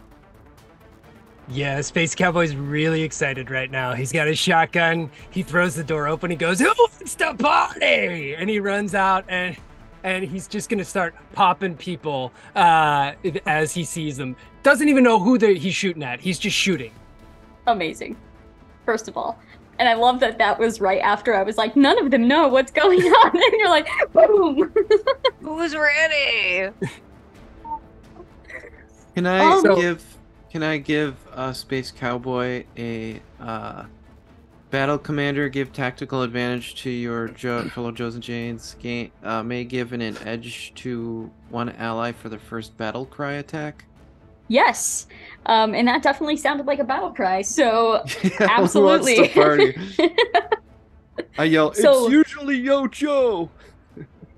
Yeah, Space Cowboy's really excited right now. He's got his shotgun. He throws the door open. He goes, "Who wants to party?" And he runs out, and he's just gonna start popping people as he sees them. Doesn't even know who he's shooting at. He's just shooting. Amazing, first of all. And I love that was right after I was like, none of them know what's going on. And you're like, boom. Who's ready? Can I give Space Cowboy a battle commander? Give tactical advantage to your fellow Joes and Janes. May give an edge to one ally for the first battle cry attack. Yes, and that definitely sounded like a battle cry. So Yeah, absolutely. Who wants to party? I yell, "It's usually Yo Joe."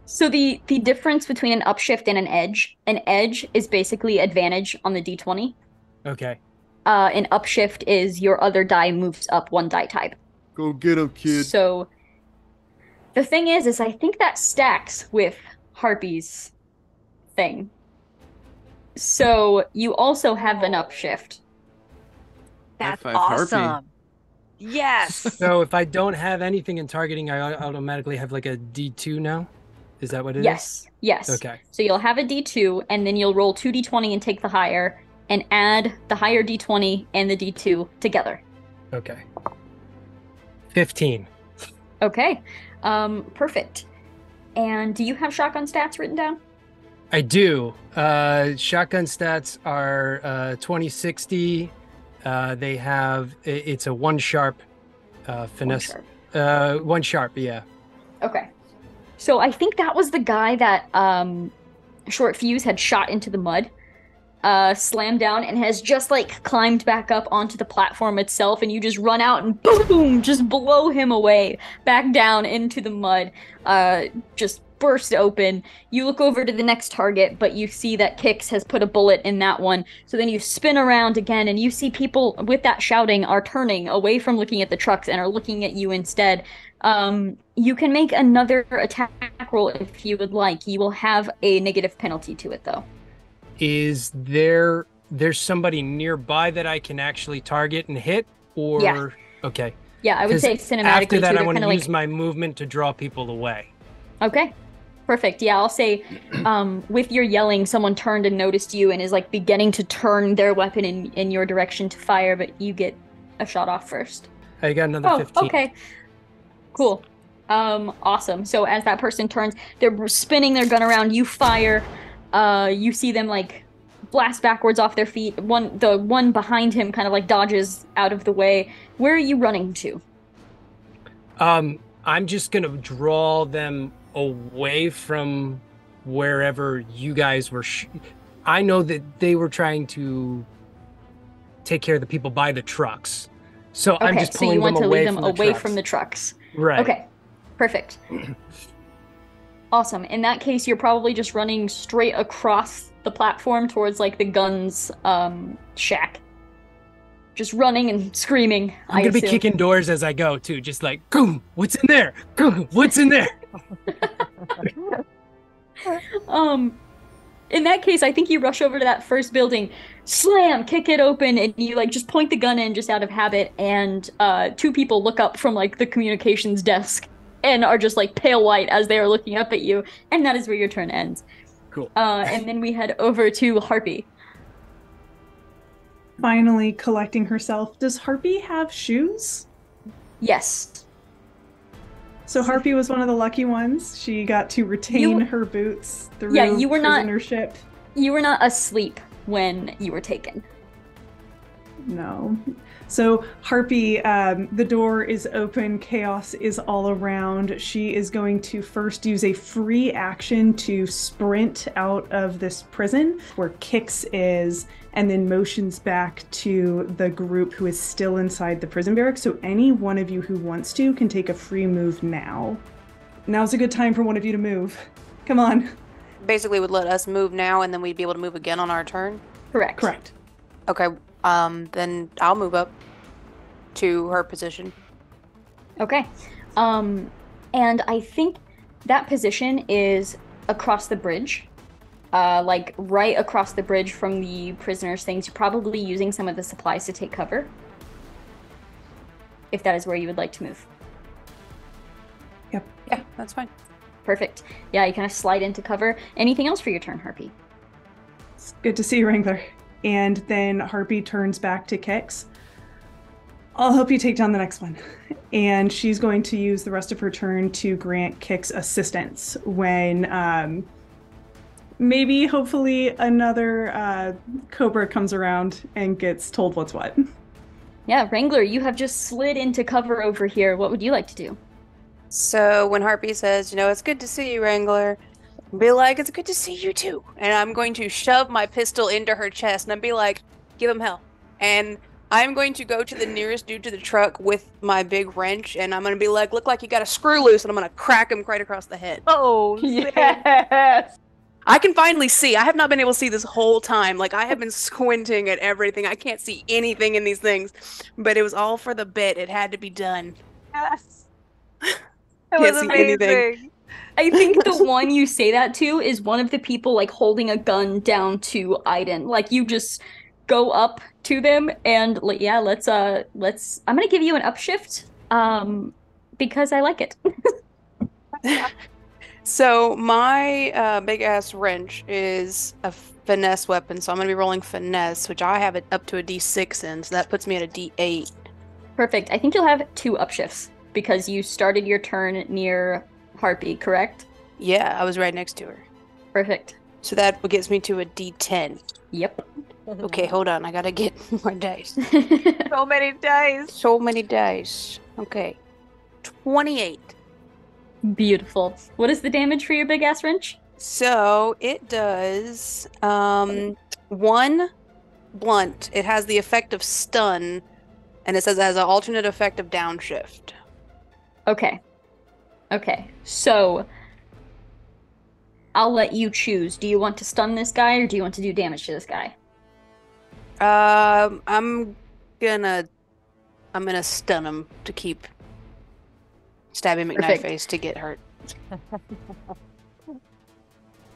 So the difference between an upshift and an edge is basically advantage on the d20. Okay. An upshift is your other die moves up one die type. Go get him, kid. So the thing is I think that stacks with Harpy's thing. So you also have an upshift. That's High five, awesome. Harpy. Yes. So if I don't have anything in targeting, I automatically have like a D2 now? Is that what it is? Yes. Okay. So you'll have a D2, and then you'll roll 2d20 and take the higher, and add the higher d20 and the d2 together. Okay. 15. Okay. Perfect. And do you have shotgun stats written down? I do. Shotgun stats are 2060. They have it's a 1 sharp finesse. 1 sharp, yeah. Okay. So I think that was the guy that Short Fuse had shot into the mud, slammed down, and has just like climbed back up onto the platform itself, and you just run out and boom, just blow him away back down into the mud, just burst open. You look over to the next target, but you see that Kix has put a bullet in that one. So then you spin around again, and you see people with that shouting are turning away from looking at the trucks and are looking at you instead. You can make another attack roll if you would like. You will have a negative penalty to it, though. Is there there's somebody nearby that I can actually target and hit, or Yeah. okay. Yeah, I would 'Cause say cinematically after that, too. I They're want kind to of use like my movement to draw people away. okay, perfect. Yeah, I'll say with your yelling, someone turned and noticed you and is like beginning to turn their weapon in your direction to fire, but you get a shot off first. I got another Oh, 15. okay. Cool. Awesome. So as that person turns, they're spinning their gun around, you fire, you see them like blast backwards off their feet. The one behind him kind of like dodges out of the way. Where are you running to? I'm just gonna draw them away from wherever you guys were. I know that they were trying to take care of the people by the trucks, so I'm Okay, just so you pulling want them to away lead them from the away trucks. from the trucks. Right. Okay, perfect. Awesome. In that case, you're probably just running straight across the platform towards like the guns shack. Just running and screaming, I'm I gonna be assume. kicking doors as I go too, just like, "Goom, what's in there? Goom, what's in there?" In that case, I think you rush over to that first building, slam, kick it open, and you like just point the gun in just out of habit, and two people look up from like the communications desk and are just like pale white as they are looking up at you, and that is where your turn ends. Cool. And then we head over to Harpy. Finally collecting herself. Does Harpy have shoes? Yes. So Harpy was one of the lucky ones. She got to retain her boots through you were not prisonership. You were not asleep when you were taken. No. So Harpy, the door is open. Chaos is all around. She is going to first use a free action to sprint out of this prison where Kix is, and then motions back to the group who is still inside the prison barracks. So any one of you who wants to can take a free move now. Now's a good time for one of you to move. Come on. Basically would let us move now and then we'd be able to move again on our turn. Correct. Correct. Okay, then I'll move up to her position. Okay. And I think that position is across the bridge. Like right across the bridge from the prisoners' things. You're probably using some of the supplies to take cover. If that is where you would like to move. Yep. Yeah, that's fine. Perfect. Yeah, you kind of slide into cover. Anything else for your turn, Harpy? It's good to see you, Wrangler. And then Harpy turns back to Kix. I'll help you take down the next one. And she's going to use the rest of her turn to grant Kix assistance when maybe, hopefully, another Cobra comes around and gets told what's what. Yeah, Wrangler, you have just slid into cover over here. What would you like to do? So when Harpy says, it's good to see you, Wrangler, be like, it's good to see you too. And I'm going to shove my pistol into her chest and I'd be like, give him hell. And I'm going to go to the nearest dude to the truck with my big wrench and I'm going to be like, look like you got a screw loose, and I'm going to crack him right across the head. Oh, Yes. I can finally see. I have not been able to see this whole time. Like, I have been squinting at everything. I can't see anything in these things. But it was all for the bit. It had to be done. yes. It Can't was see anything. amazing. I think the one you say that to is one of the people like holding a gun down to Aiden. Like you just go up to them and like, yeah, let's I'm gonna give you an upshift because I like it. So my big ass wrench is a finesse weapon, so I'm gonna be rolling finesse, which I have it up to a D6 in, so that puts me at a D8. Perfect. I think you'll have 2 upshifts because you started your turn near Harpy, correct? Yeah, I was right next to her. Perfect. So that gets me to a D10. Yep. Okay, hold on, I gotta get more dice. So many dice. So many dice. Okay. 28. Beautiful. What is the damage for your big ass wrench? So it does 1 blunt. It has the effect of stun, and it says it has an alternate effect of downshift. Okay. Okay. So I'll let you choose. Do you want to stun this guy or do you want to do damage to this guy? I'm gonna stun him to keep stabbing McKnife Perfect. face to get hurt.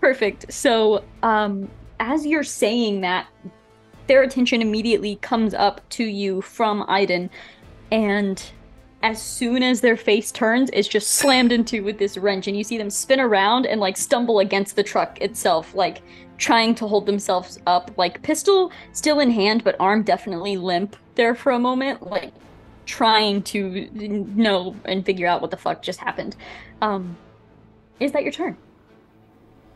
Perfect. So, as you're saying that, their attention immediately comes up to you from Aiden, and as soon as their face turns, it's just slammed into with this wrench, and you see them spin around and like stumble against the truck itself, like trying to hold themselves up, like pistol still in hand, but arm definitely limp there for a moment, like trying to know and figure out what the fuck just happened. Is that your turn?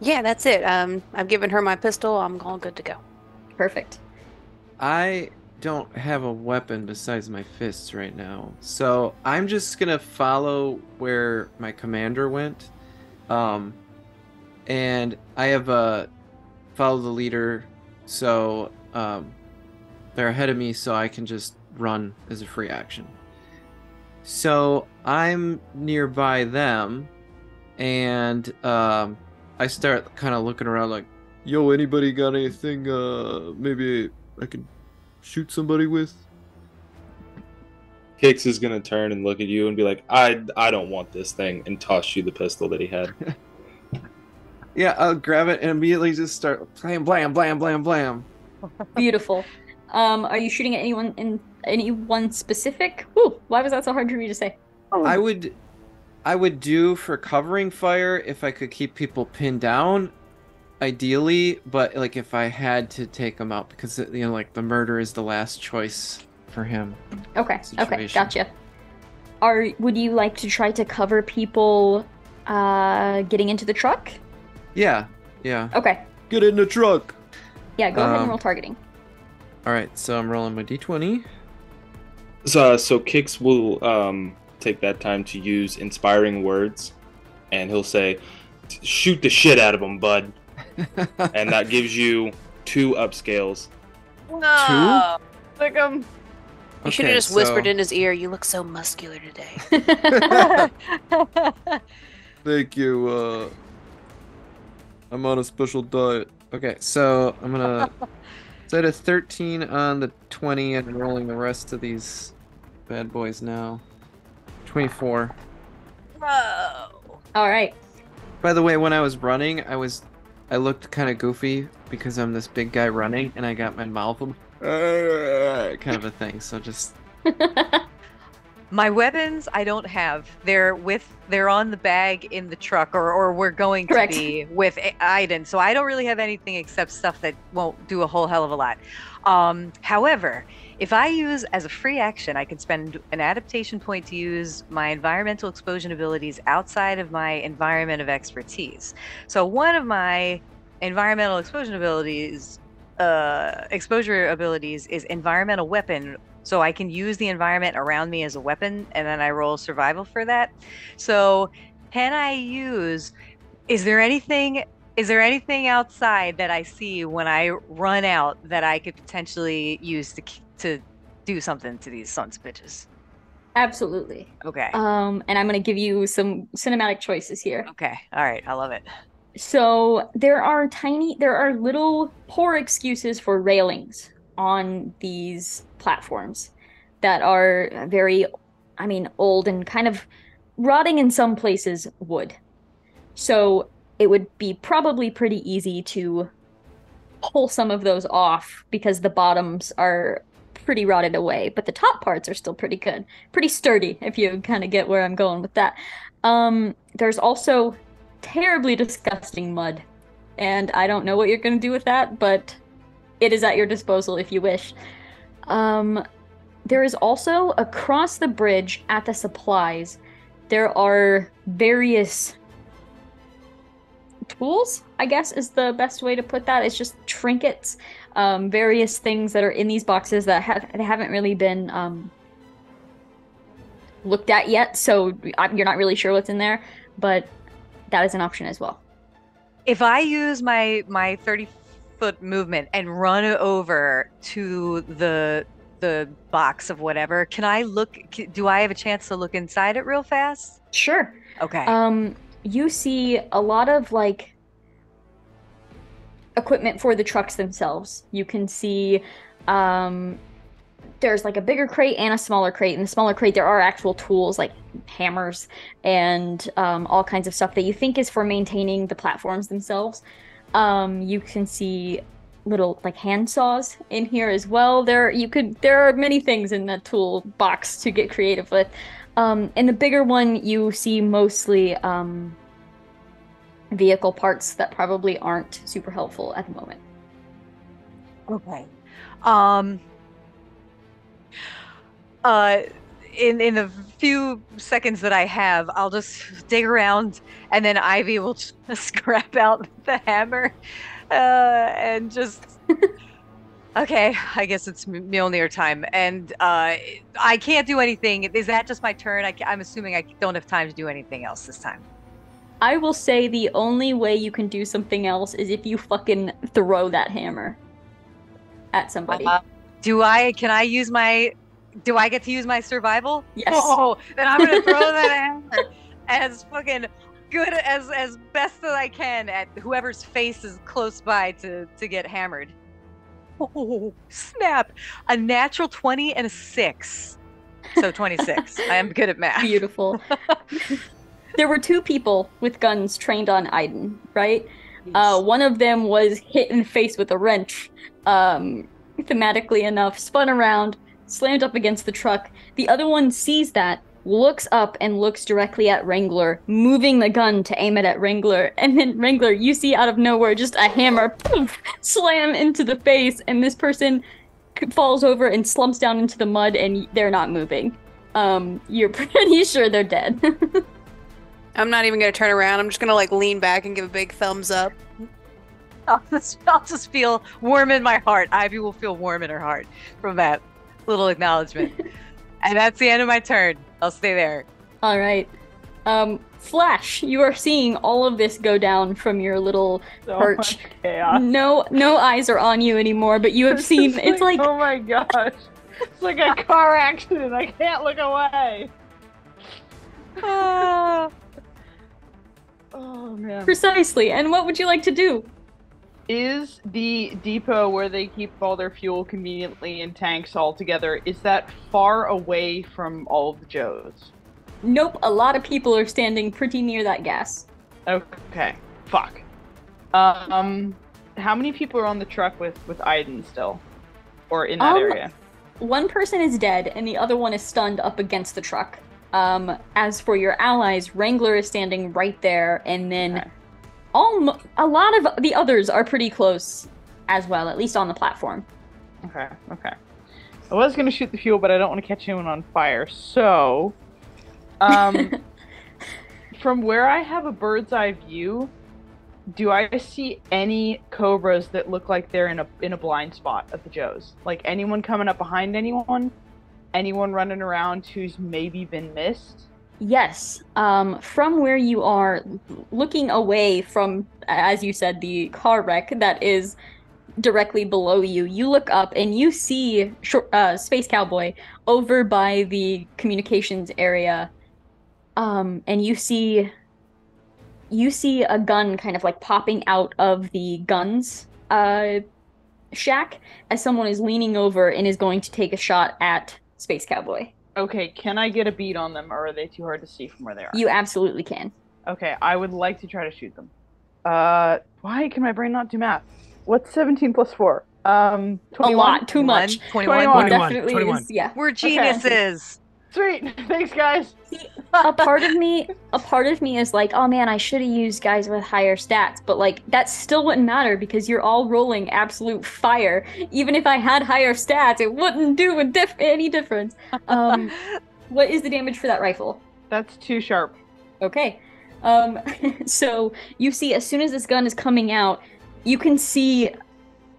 Yeah, that's it. I've given her my pistol. I'm all good to go. Perfect. I don't have a weapon besides my fists right now, so I'm just gonna follow where my commander went. And I have follow the leader, so they're ahead of me, so I can just run as a free action. So I'm nearby them, and I start kind of looking around like, Yo, anybody got anything maybe I can shoot somebody with? Kix is gonna turn and look at you and be like, I don't want this thing, and toss you the pistol that he had. yeah, I'll grab it and immediately just start blam, blam, blam, blam, blam. Beautiful. Are you shooting at anyone specific? Ooh, why was that so hard for me to say? I would do for covering fire if I could keep people pinned down, ideally, but like if I had to take them out, because like the murder is the last choice for him. Okay, situation. gotcha. Would you like to try to cover people getting into the truck? Yeah. Okay. Get in the truck. Yeah, go ahead and roll targeting. All right, so I'm rolling my d20. So Kix will take that time to use inspiring words, and he'll say, "Shoot the shit out of them, bud," and that gives you 2 upscales. No. Like You should have just whispered in his ear, "You look so muscular today." Thank you. I'm on a special diet. Okay, so I'm gonna set a 13 on the 20 and rolling the rest of these bad boys now. 24. Whoa. All right. By the way, when I was running, I looked kind of goofy because I'm this big guy running, and I got my mouth kind of a thing. So just My weapons I don't have. They're on the bag in the truck, or we're going to Correct. be with Aiden. So I don't really have anything except stuff that won't do a whole hell of a lot. However, if I use as a free action, I can spend an adaptation point to use my environmental explosion abilities outside of my environment of expertise. So one of my environmental explosion abilities, exposure abilities, is environmental weapon. So I can use the environment around me as a weapon, and then I roll survival for that. So can I use? Is there anything outside that I see when I run out that I could potentially use to do something to these sons of bitches? Absolutely. Okay. And I'm gonna give you some cinematic choices here. Okay. All right. I love it. So there are little poor excuses for railings on these platforms that are very, old and kind of rotting in some places wood. So it would be probably pretty easy to pull some of those off because the bottoms are pretty rotted away, but the top parts are still pretty good, pretty sturdy, if you kind of get where I'm going with that. There's also terribly disgusting mud, and I don't know what you're going to do with that, but it is at your disposal if you wish. There is also, across the bridge at the supplies, there are various tools, I guess is the best way to put that. It's just trinkets, various things that are in these boxes that haven't really been looked at yet, so you're not really sure what's in there, but that is an option as well. If I use my 30-foot movement and run over to the box of whatever, can I look? Do I have a chance to look inside it real fast? Sure. Okay. You see a lot of like equipment for the trucks themselves. You can see there's like a bigger crate and a smaller crate. In the smaller crate, there are actual tools like hammers and all kinds of stuff that you think is for maintaining the platforms themselves. You can see little like hand saws in here as well. There are many things in the tool box to get creative with. In the bigger one, you see mostly vehicle parts that probably aren't super helpful at the moment. Okay. In the few seconds that I have, I'll just dig around, and then Ivy will just grab out the hammer, and just. Okay, I guess it's Mjolnir time, and I can't do anything. Is that just my turn? I'm assuming I don't have time to do anything else this time. I will say the only way you can do something else is if you fucking throw that hammer at somebody. Do I get to use my survival? Yes. Oh, then I'm gonna throw that hammer as fucking good as best that I can at whoever's face is close by to get hammered. Oh, snap. A natural 20 and a 6. So 26. I am good at math. Beautiful. There were 2 people with guns trained on Aiden, right? Yes. One of them was hit in the face with a wrench, thematically enough, spun around, slammed up against the truck. The other one sees that, looks up and looks directly at Wrangler, moving the gun to aim it at Wrangler. And then Wrangler, you see out of nowhere just a hammer poof, slam into the face, and this person falls over and slumps down into the mud, and they're not moving. You're pretty sure they're dead. I'm not even gonna turn around. I'm just gonna like lean back and give a big thumbs up. I'll just feel warm in my heart. Ivy will feel warm in her heart from that little acknowledgement. And that's the end of my turn. I'll stay there. All right. Flash, you are seeing all of this go down from your little perch. No eyes are on you anymore, but you have seen it's like oh my gosh. It's like a car accident. I can't look away. Oh man. Precisely. And what would you like to do? Is the depot where they keep all their fuel conveniently in tanks all together, is that far away from all of the Joes? Nope, a lot of people are standing pretty near that gas. Okay, fuck. How many people are on the truck with Aiden still? Or in that area? One person is dead, and the other one is stunned up against the truck. As for your allies, Wrangler is standing right there, and then... Okay. A lot of the others are pretty close as well, at least on the platform. Okay. I was going to shoot the fuel, but I don't want to catch anyone on fire. So, from where I have a bird's eye view, do I see any cobras that look like they're in a blind spot of the Joes? Like anyone coming up behind anyone? Anyone running around who's maybe been missed? Yes. From where you are, looking away from, as you said, the car wreck that is directly below you, you look up and you see Space Cowboy over by the communications area, and you see a gun kind of like popping out of the guns shack as someone is leaning over and is going to take a shot at Space Cowboy. Okay, can I get a beat on them, or are they too hard to see from where they are? You absolutely can. Okay, I would like to try to shoot them. Why can my brain not do math? What's 17 plus 4? 21? A lot, too much. 21. Definitely 21. is, yeah. We're geniuses. Sweet, thanks guys. A part of me is like, oh man, I should have used guys with higher stats, but like that still wouldn't matter because you're all rolling absolute fire. Even if I had higher stats, it wouldn't do any difference. What is the damage for that rifle? That's 2 sharp. Okay. So you see, as soon as this gun is coming out, you can see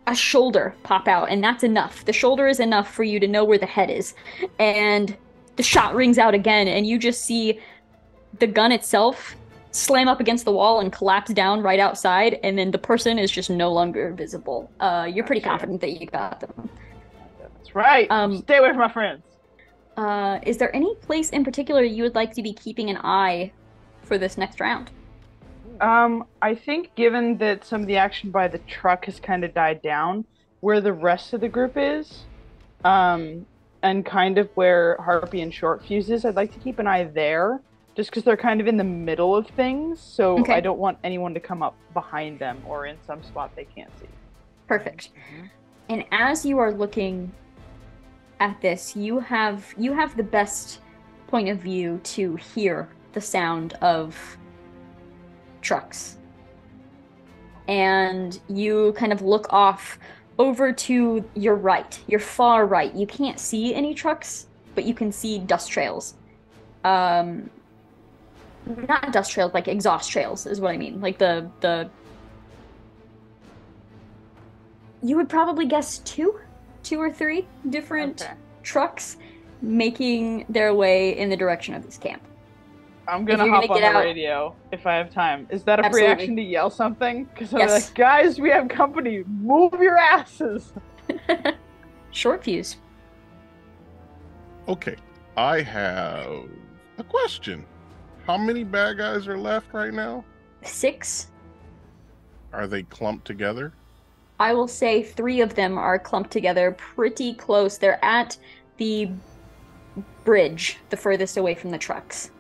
a shoulder pop out, and that's enough. The shoulder is enough for you to know where the head is, and the shot rings out again, and you just see the gun itself slam up against the wall and collapse down right outside, and then the person is just no longer visible. You're pretty confident that you got them. That's right. Stay away from my friends. Is there any place in particular you would like to be keeping an eye for this next round? I think given that some of the action by the truck has kind of died down, where the rest of the group is, and kind of where Harpy and Short Fuse is, I'd like to keep an eye there, just because they're kind of in the middle of things, so okay. I don't want anyone to come up behind them or in some spot they can't see. Perfect. And as you are looking at this, you have the best point of view to hear the sound of trucks. And you kind of look off over to your right, your far right. You can't see any trucks, but you can see dust trails. Not dust trails, like exhaust trails is what I mean. Like the you would probably guess two or three different trucks making their way in the direction of this camp. I'm gonna hop on the radio if I have time. Is that a free action to yell something? Because I'm like, guys, we have company. Move your asses. Short fuse. Okay, I have a question. How many bad guys are left right now? 6. Are they clumped together? I will say 3 of them are clumped together pretty close. They're at the bridge, the furthest away from the trucks.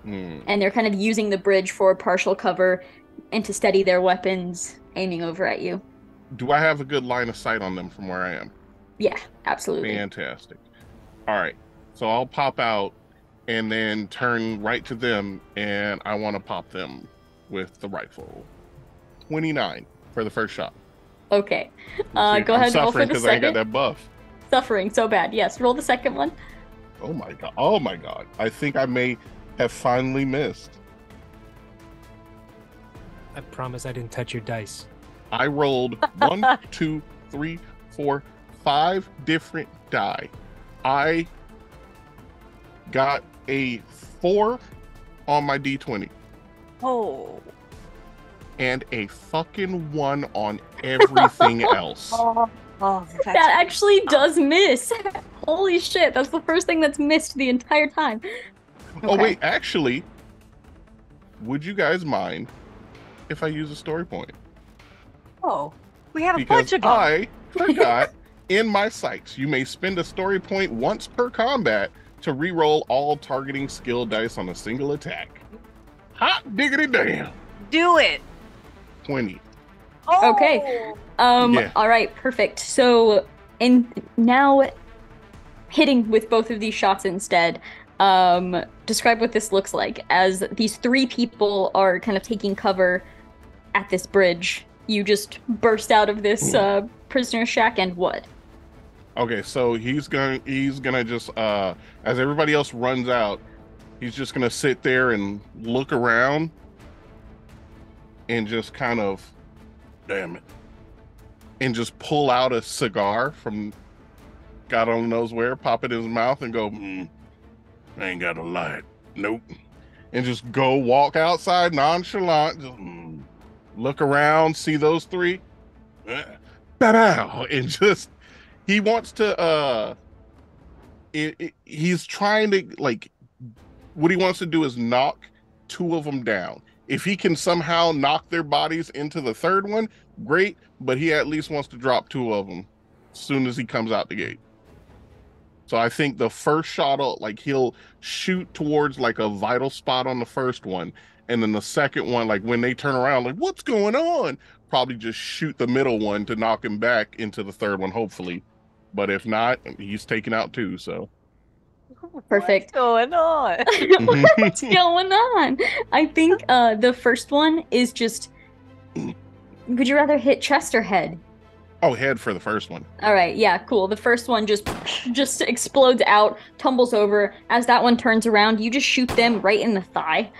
And they're kind of using the bridge for partial cover and to steady their weapons, aiming over at you. Do I have a good line of sight on them from where I am? Yeah, absolutely. Fantastic. All right, so I'll pop out and then turn right to them, and I want to pop them with the rifle. 29 for the first shot. Okay. Go ahead and roll for the because second. I ain't got that buff. Suffering so bad. Yes, roll the second one. Oh my god. Oh my god. I think I may have finally missed. I promise I didn't touch your dice. I rolled 1, 2, 3, 4, 5 different die. I got a 4 on my D20. Oh. And a fucking 1 on everything else. That actually does miss. Holy shit, that's the first thing that's missed the entire time. Okay. Oh wait, actually, would you guys mind if I use a story point? Oh, we had a Because bunch of them. I forgot in my sights, you may spend a story point once per combat to re-roll all targeting skill dice on a single attack. Hot diggity damn. Do it. 20. Oh. Okay. Yeah. All right, perfect. So, now hitting with both of these shots instead. Describe what this looks like as these 3 people are kind of taking cover at this bridge. You just burst out of this prisoner shack and what? Okay, so he's gonna just as everybody else runs out, he's just gonna sit there and look around and just kind of, damn it, and just pull out a cigar from God only knows where, pop it in his mouth and go, I ain't got a light. Nope. And just go walk outside nonchalant, just look around, see those 3, and just, he wants to, he's trying to, like, what he wants to do is knock 2 of them down. If he can somehow knock their bodies into the 3rd one, great, but he at least wants to drop 2 of them as soon as he comes out the gate. So I think the first shot, like, he'll shoot towards like a vital spot on the first one, and then the second one, like when they turn around, like, what's going on? Probably just shoot the middle one to knock him back into the 3rd one, hopefully. But if not, he's taken out 2. So perfect. What's going on? What's going on? I think the first one is just. Would you rather hit chest or head? Oh, head for the first one. All right, yeah, cool. The first one just explodes out, tumbles over. As that one turns around, you just shoot them right in the thigh,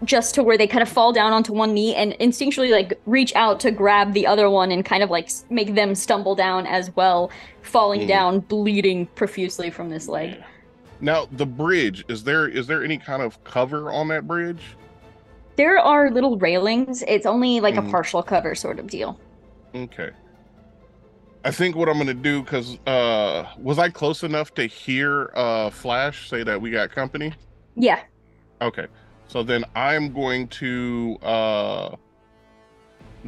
just to where they kind of fall down onto one knee and instinctually like reach out to grab the other one and kind of like make them stumble down as well, falling down, bleeding profusely from this leg. Now, the bridge, is there any kind of cover on that bridge? There are little railings. It's only like a partial cover sort of deal. Okay. I think what I'm going to do, because was I close enough to hear Flash say that we got company? Yeah. Okay. So then I'm going to...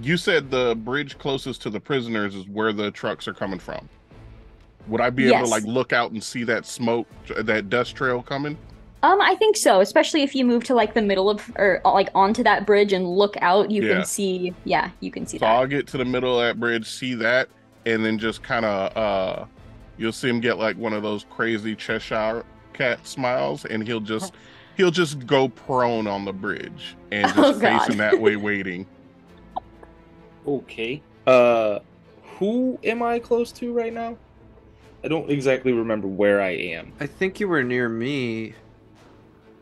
you said the bridge closest to the prisoners is where the trucks are coming from. Would I be able to like look out and see that smoke, that dust trail coming? I think so, especially if you move to like the middle of or like onto that bridge and look out, you can Yeah. see, yeah, you can see So that. I'll get to the middle of that bridge, see that, and then just kind of you'll see him get like one of those crazy Cheshire cat smiles, and he'll just go prone on the bridge and just Oh God. facing that way, waiting. Okay. Who am I close to right now? I don't exactly remember where I am. I think you were near me.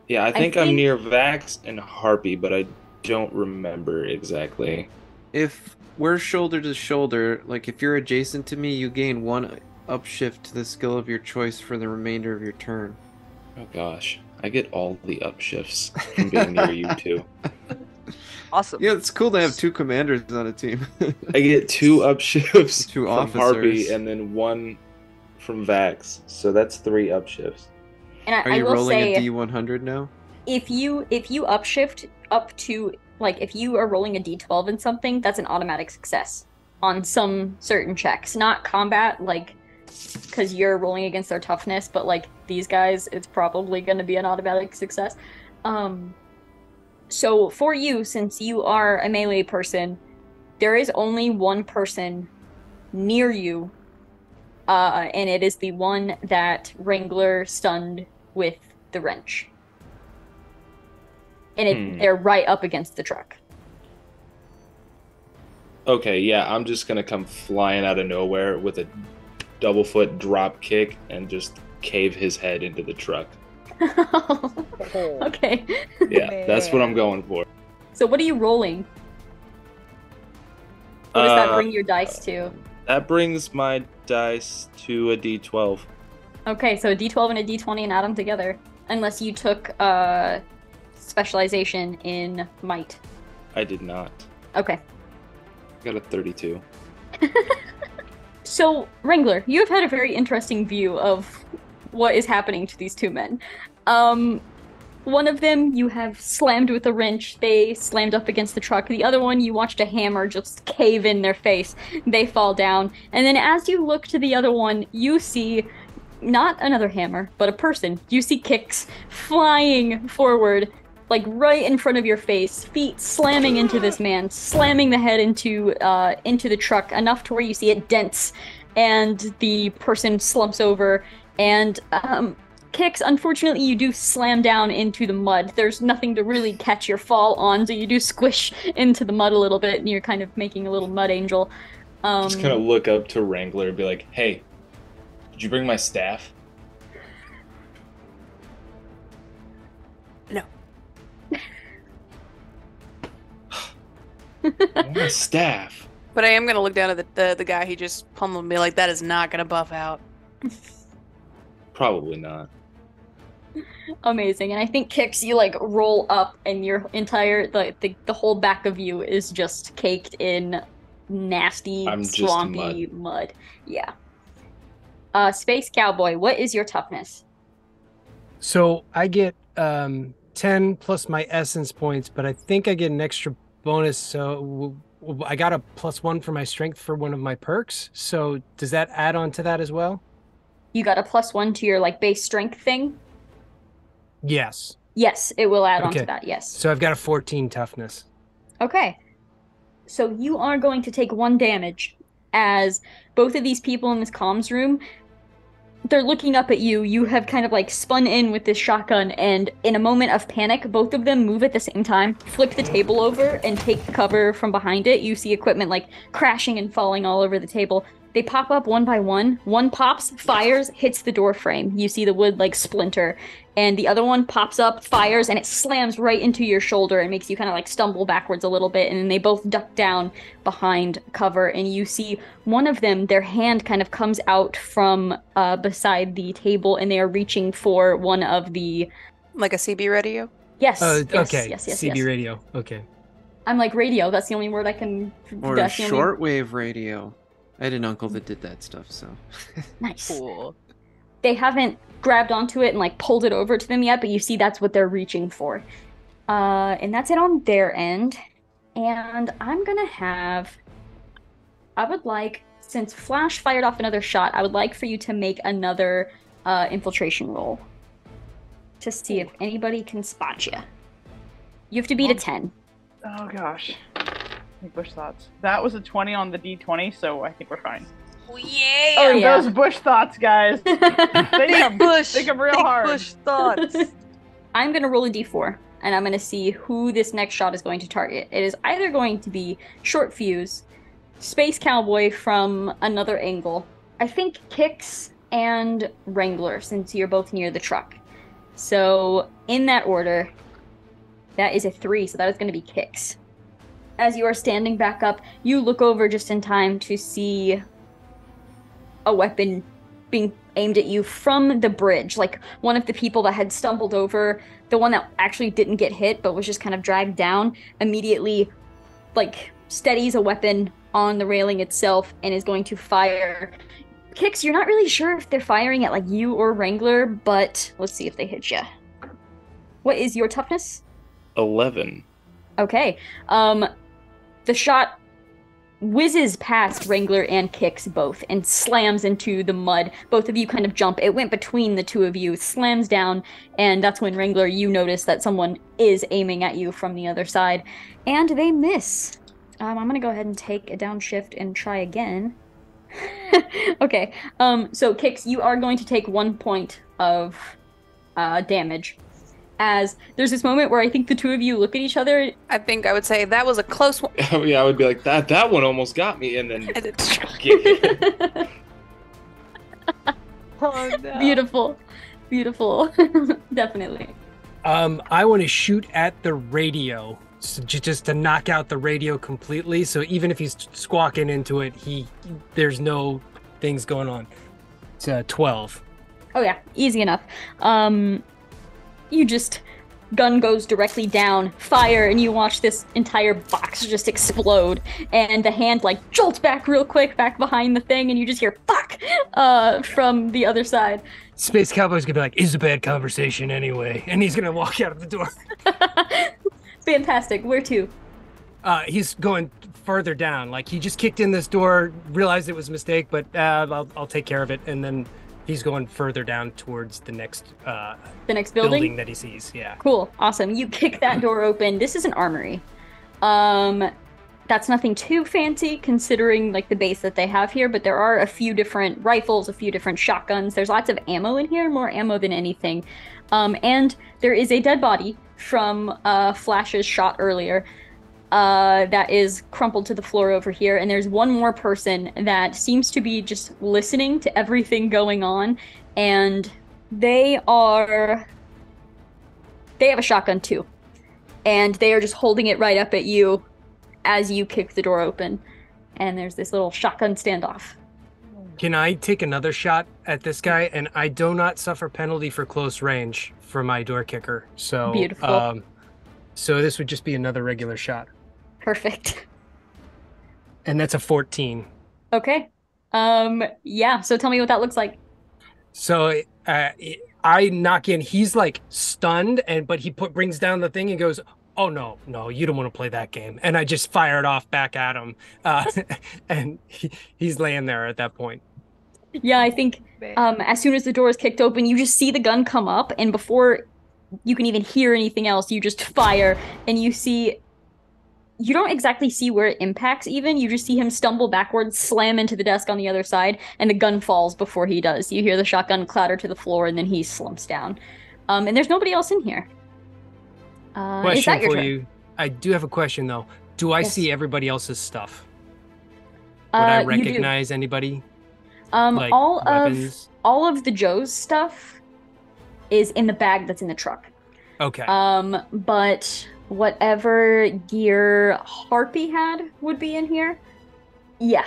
Yeah, I think I'm think- near Vax and Harpy, but I don't remember exactly. If we're shoulder to shoulder, like if you're adjacent to me, you gain 1 upshift to the skill of your choice for the remainder of your turn. Oh gosh, I get all the upshifts from being near you two. Awesome. Yeah, it's cool to have 2 commanders on a team. I get 2 upshifts 2 from Harpy officers. and then 1 from Vax, so that's 3 upshifts. And Are I you will rolling say, a D100 now? if you upshift up to like if you are rolling a d12 in something, that's an automatic success on some certain checks. Not combat, like because you're rolling against their toughness, but like these guys, it's probably going to be an automatic success. So for you, since you are a melee person, there is only one person near you, and it is the one that Wrangler stunned with the wrench. And they're right up against the truck. Okay, yeah, I'm just gonna come flying out of nowhere with a double foot drop kick and just cave his head into the truck. Okay. Yeah, that's what I'm going for. So what are you rolling? What does that bring your dice to? That brings my dice to a D12. Okay, so a d12 and a d20 and add them together. Unless you took specialization in might. I did not. Okay. I got a 32. So, Wrangler, you have had a very interesting view of what is happening to these 2 men. One of them you have slammed with a wrench. They slammed up against the truck. The other one you watched a hammer just cave in their face. They fall down. And then as you look to the other one, you see not another hammer, but a person. You see kicks flying forward, like right in front of your face, feet slamming into this man, slamming the head into the truck enough to where you see it dents, and the person slumps over. And kicks, unfortunately, you do slam down into the mud. There's nothing to really catch your fall on, so you do squish into the mud a little bit, and you're kind of making a little mud angel. Just kind of look up to Wrangler and be like, "Hey, did you bring my staff?" No. I want a staff. But I am gonna look down at the guy he just pummeled and be like, that is not gonna buff out. Probably not. Amazing. And I think kicks, you like roll up and your entire the whole back of you is just caked in nasty, swampy mud. Yeah. Space Cowboy, what is your toughness? So I get 10 plus my essence points, but I think I get an extra bonus. So I got a +1 for my strength for one of my perks. So does that add on to that as well? You got a +1 to your like base strength thing? Yes. Yes, it will add on Okay. to that, yes. So I've got a 14 toughness. Okay. So you are going to take 1 damage as both of these people in this comms room, they're looking up at you. You have kind of like spun in with this shotgun, and in a moment of panic, both of them move at the same time, flip the table over, and take cover from behind it. You see equipment like crashing and falling all over the table. They pop up one by one. One pops, fires, hits the door frame. You see the wood like splinter. And the other one pops up, fires, and it slams right into your shoulder and makes you kind of like stumble backwards a little bit. And then they both duck down behind cover. And you see one of them, their hand kind of comes out from beside the table, and they are reaching for one of the... Like a CB radio? Yes. Okay. Yes. CB radio. Okay. I'm like radio. That's the only word I can... Or that's the only- shortwave radio. I had an uncle that did that stuff, so. Nice. Cool. They haven't grabbed onto it and like pulled it over to them yet, but you see that's what they're reaching for. And that's it on their end. And I'm gonna have... I would like, since Flash fired off another shot, I would like for you to make another infiltration roll. to see if anybody can spot you. You have to beat a 10. Oh gosh. Bush thoughts. That was a 20 on the D20, so I think we're fine. Oh, yeah. Oh, yeah. Those bush thoughts, guys. Think them real hard. Bush thoughts. I'm going to roll a d4, and I'm going to see who this next shot is going to target. It is either going to be Short Fuse, Space Cowboy from another angle, I think Kix, and Wrangler, since you're both near the truck. So, in that order, that is a 3, so that is going to be Kix. As you are standing back up, you look over just in time to see a weapon being aimed at you from the bridge. Like, one of the people that had stumbled over, the one that actually didn't get hit but was just kind of dragged down, immediately, like, steadies a weapon on the railing itself and is going to fire. Kix, you're not really sure if they're firing at, like, you or Wrangler, but let's see if they hit you. What is your toughness? 11. Okay. The shot whizzes past Wrangler and Kix both and slams into the mud. Both of you kind of jump. It went between the two of you, slams down, and that's when Wrangler, you notice that someone is aiming at you from the other side, and they miss. I'm gonna go ahead and take a downshift and try again. Okay, so Kix, you are going to take 1 point of damage. As there's this moment where I think the two of you look at each other. I think I would say that was a close one. Yeah, I would be like, that one almost got me, and then Oh, no. Beautiful. Definitely. I want to shoot at the radio, so just to knock out the radio completely. So even if he's squawking into it, there's no things going on. It's 12. Oh yeah, easy enough. You just, gun goes directly down, fire, and you watch this entire box just explode, and the hand, like, jolts back real quick, back behind the thing, and you just hear, fuck, from the other side. Space Cowboy's gonna be like, it's a bad conversation anyway, and he's gonna walk out of the door. Fantastic, where to? He's going further down, like, he just kicked in this door, realized it was a mistake, but I'll take care of it, and then he's going further down towards the next building that he sees. Yeah. Cool. Awesome. You kick that door open. This is an armory. That's nothing too fancy considering like the base that they have here, but there are a few different rifles, a few different shotguns. There's lots of ammo in here, more ammo than anything. And there is a dead body from Flash's shot earlier. That is crumpled to the floor over here, and there's one more person that seems to be just listening to everything going on, and they have a shotgun too, and they are just holding it right up at you as you kick the door open, and there's this little shotgun standoff. Can I take another shot at this guy? And I do not suffer penalty for close range for my door kicker, so beautiful. So this would just be another regular shot. Perfect. And that's a 14. Okay. Yeah, so tell me what that looks like. So I knock in, he's like stunned, but he brings down the thing and goes, oh no, you don't want to play that game. And I just fire it off back at him. And he's laying there at that point. Yeah, I think as soon as the door is kicked open, you just see the gun come up, and before you can even hear anything else, you just fire, and you don't exactly see where it impacts even. You just see him stumble backwards, slam into the desk on the other side, and the gun falls before he does. You hear the shotgun clatter to the floor, and then he slumps down. And there's nobody else in here. Is that your turn? You. I do have a question, though. Do I see everybody else's stuff? Would I recognize anybody? Like all weapons? of the Joe's stuff is in the bag that's in the truck. Okay. But whatever gear Harpy had would be in here. Yeah.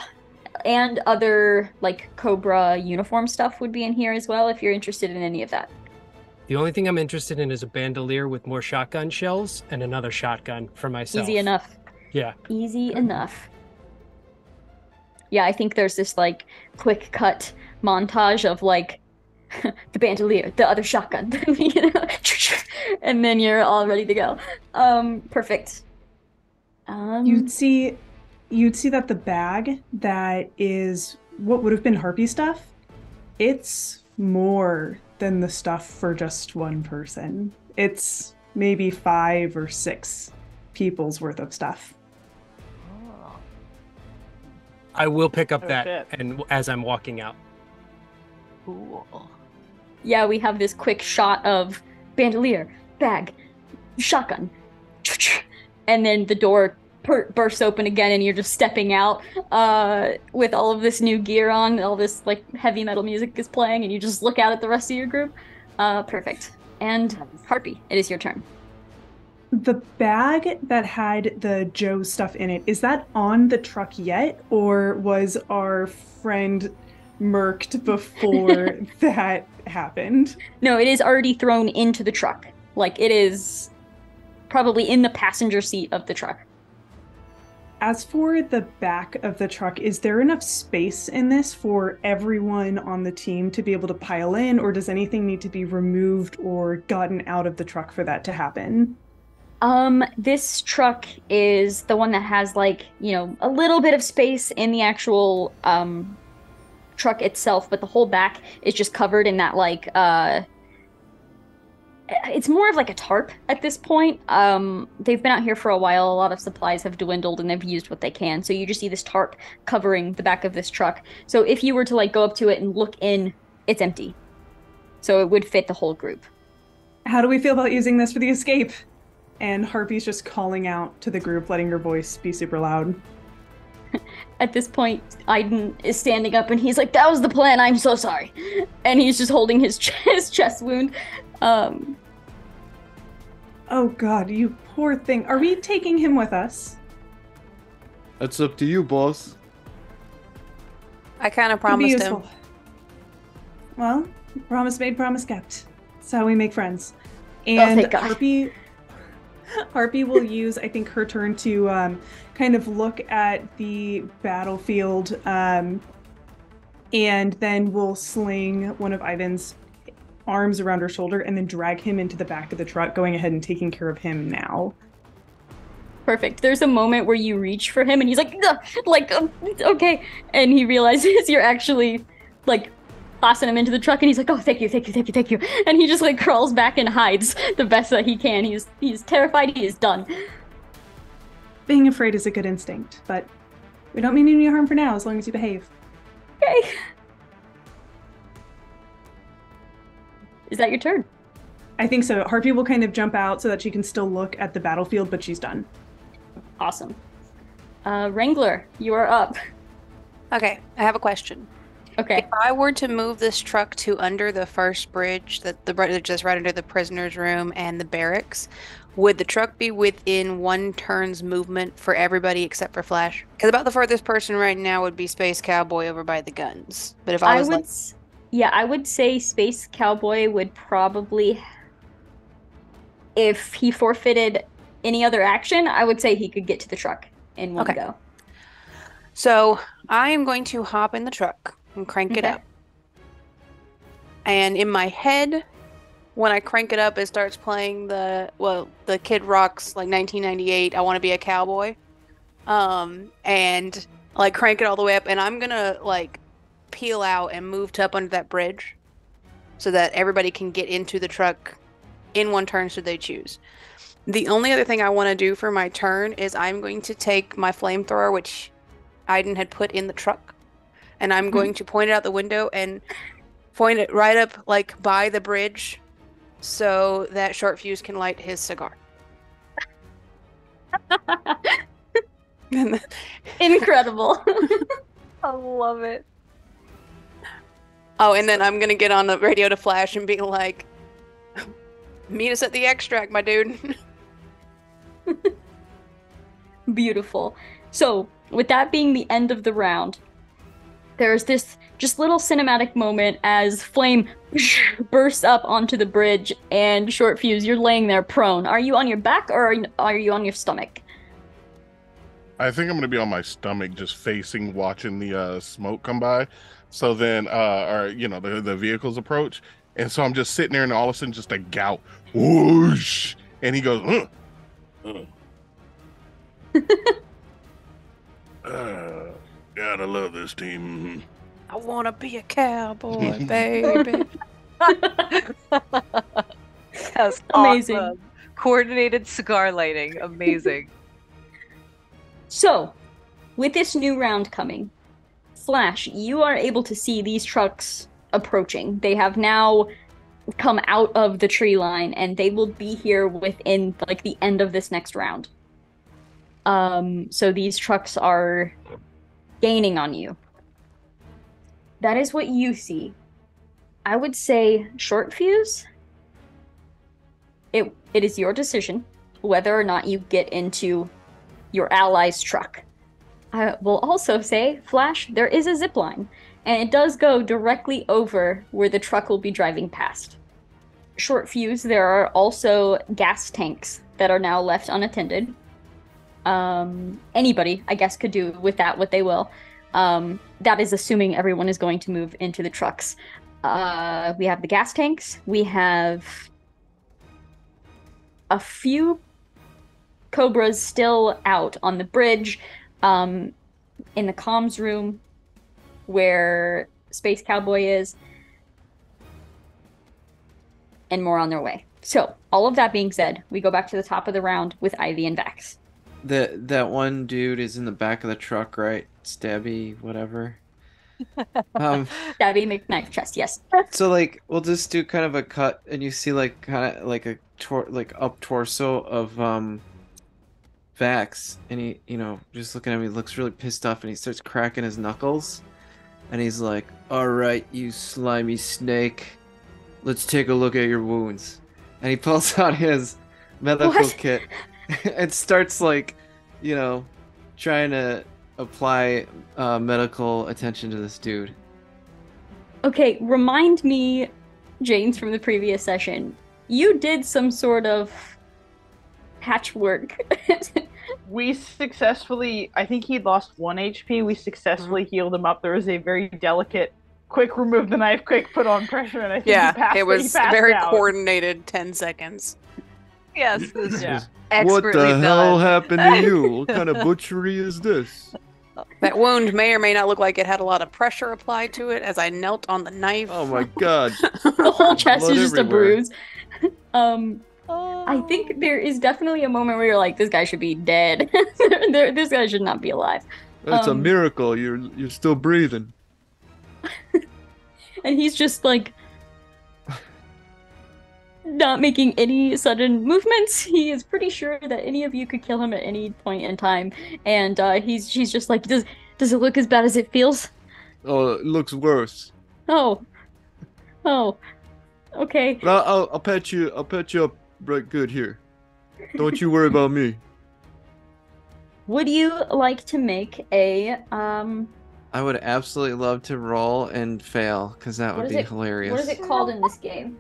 And other, like, Cobra uniform stuff would be in here as well, if you're interested in any of that. The only thing I'm interested in is a bandolier with more shotgun shells and another shotgun for myself. Easy enough. Yeah. Easy enough. Yeah, I think there's this, like, quick cut montage of, like, the bandolier, the other shotgun, you know? And then you're all ready to go. Perfect. You'd see that the bag that is what would have been Harpy stuff, it's more than the stuff for just one person. It's maybe 5 or 6 people's worth of stuff. I will pick up Oh, that shit. and as I'm walking out. Cool. Yeah, we have this quick shot of bandolier, bag, shotgun. And then the door bursts open again and you're just stepping out with all of this new gear on, all this like heavy metal music is playing, and you just look out at the rest of your group. Perfect. And Harpy, it is your turn. The bag that had the Joe stuff in it, is that on the truck yet? Or was our friend murked before that happened? No, it is already thrown into the truck. Like, it is probably in the passenger seat of the truck. As for the back of the truck, is there enough space in this for everyone on the team to be able to pile in, or does anything need to be removed or gotten out of the truck for that to happen? This truck is the one that has like, you know, a little bit of space in the actual truck itself, but the whole back is just covered in that like it's more of like a tarp at this point. They've been out here for a while. A lot of supplies have dwindled and they've used what they can. So you just see this tarp covering the back of this truck. So if you were to like go up to it and look in, it's empty. So it would fit the whole group. How do we feel about using this for the escape? And Harpy's just calling out to the group, letting her voice be super loud. At this point, Aiden is standing up and he's like, "That was the plan, I'm so sorry." And he's just holding his chest wound. Oh god, you poor thing. Are we taking him with us? That's up to you, boss. I kind of Could be promised him. useful. Well, promise made, promise kept. That's how we make friends. And thank God. Harpy will use, I think, her turn to kind of look at the battlefield, and then will sling one of Ivan's arms around her shoulder and then drag him into the back of the truck, going ahead and taking care of him now. Perfect. There's a moment where you reach for him and he's like, "Ugh," like, okay. And he realizes you're actually like tossing him into the truck and he's like, "Oh, thank you, thank you, thank you, thank you." And he just like crawls back and hides the best that he can. He's terrified. He is done. Being afraid is a good instinct, but we don't mean any harm for now as long as you behave. Okay. Is that your turn? I think so. Harpy will kind of jump out so that she can still look at the battlefield, but she's done. Awesome. Wrangler, you are up. Okay, I have a question. Okay. If I were to move this truck to under the first bridge, that the bridge just right under the prisoner's room and the barracks, would the truck be within one turn's movement for everybody except for Flash? Because about the furthest person right now would be Space Cowboy over by the guns. But if I was I would say Space Cowboy would probably, if he forfeited any other action, I would say he could get to the truck in one go. So I am going to hop in the truck and crank it up. And in my head, when I crank it up, it starts playing the Kid Rock's like 1998, I Want to Be a Cowboy. And like crank it all the way up, and I'm gonna like peel out and move to up under that bridge so that everybody can get into the truck in one turn should they choose. The only other thing I want to do for my turn is I'm going to take my flamethrower, which Aiden had put in the truck, and I'm going to point it out the window and point it right up like by the bridge so that Short Fuse can light his cigar. Incredible. I love it. Oh, and then I'm gonna get on the radio to Flash and be like, "Meet us at the extract, my dude." Beautiful. So, with that being the end of the round, there's this just little cinematic moment as Flame bursts up onto the bridge, and Short Fuse, you're laying there prone. Are you on your back or are you on your stomach? I think I'm going to be on my stomach, just facing, watching the smoke come by. So then, the vehicles approach. And so I'm just sitting there, and all of a sudden, just a gout. Whoosh! And he goes, gotta love this team. I want to be a cowboy, baby. That's Amazing. awesome. Coordinated cigar lighting. Amazing. So, with this new round coming, Flash, you are able to see these trucks approaching. They have now come out of the tree line, and they will be here within like the end of this next round. So these trucks are gaining on you. That is what you see. I would say short fuse. It is your decision whether or not you get into your ally's truck. I will also say, Flash, there is a zip line, and it does go directly over where the truck will be driving past. Short fuse, there are also gas tanks that are now left unattended. Anybody, I guess, could do with that what they will. That is assuming everyone is going to move into the trucks. We have the gas tanks. We have a few Cobras still out on the bridge, in the comms room where Space Cowboy is, and more on their way. So, all of that being said, we go back to the top of the round with Ivy and Vax. That one dude is in the back of the truck, right? Stabby, whatever. Stabby McKnife chest, yes. So like we'll just do kind of a cut, and you see like kind of like a up torso of Vax, and he, just looking at me, looks really pissed off, and he starts cracking his knuckles, and he's like, "All right, you slimy snake, let's take a look at your wounds," and he pulls out his medical kit and starts like, trying to apply medical attention to this dude. Okay, remind me, James, from the previous session, you did some sort of patchwork. We successfully, I think he'd lost 1 HP. We successfully healed him up. There was a very delicate, quick remove the knife, quick put on pressure, and I think it was he passed very out. coordinated 10 seconds. Yes. Yeah. What Expertly the hell done. happened to you? What kind of butchery is this? That wound may or may not look like it had a lot of pressure applied to it as I knelt on the knife. Oh my god. The whole chest Blood is just everywhere. a bruise. I think there is definitely a moment where you're like, this guy should be dead. This guy should not be alive. That's a miracle. You're still breathing. And he's just like not making any sudden movements. He is pretty sure that any of you could kill him at any point in time. And he's just like, does it look as bad as it feels? Oh, it looks worse. Oh. Okay. But I'll patch you up right good here. Don't you worry about me. Would you like to make a I would absolutely love to roll and fail, because that would be hilarious. What is it called in this game?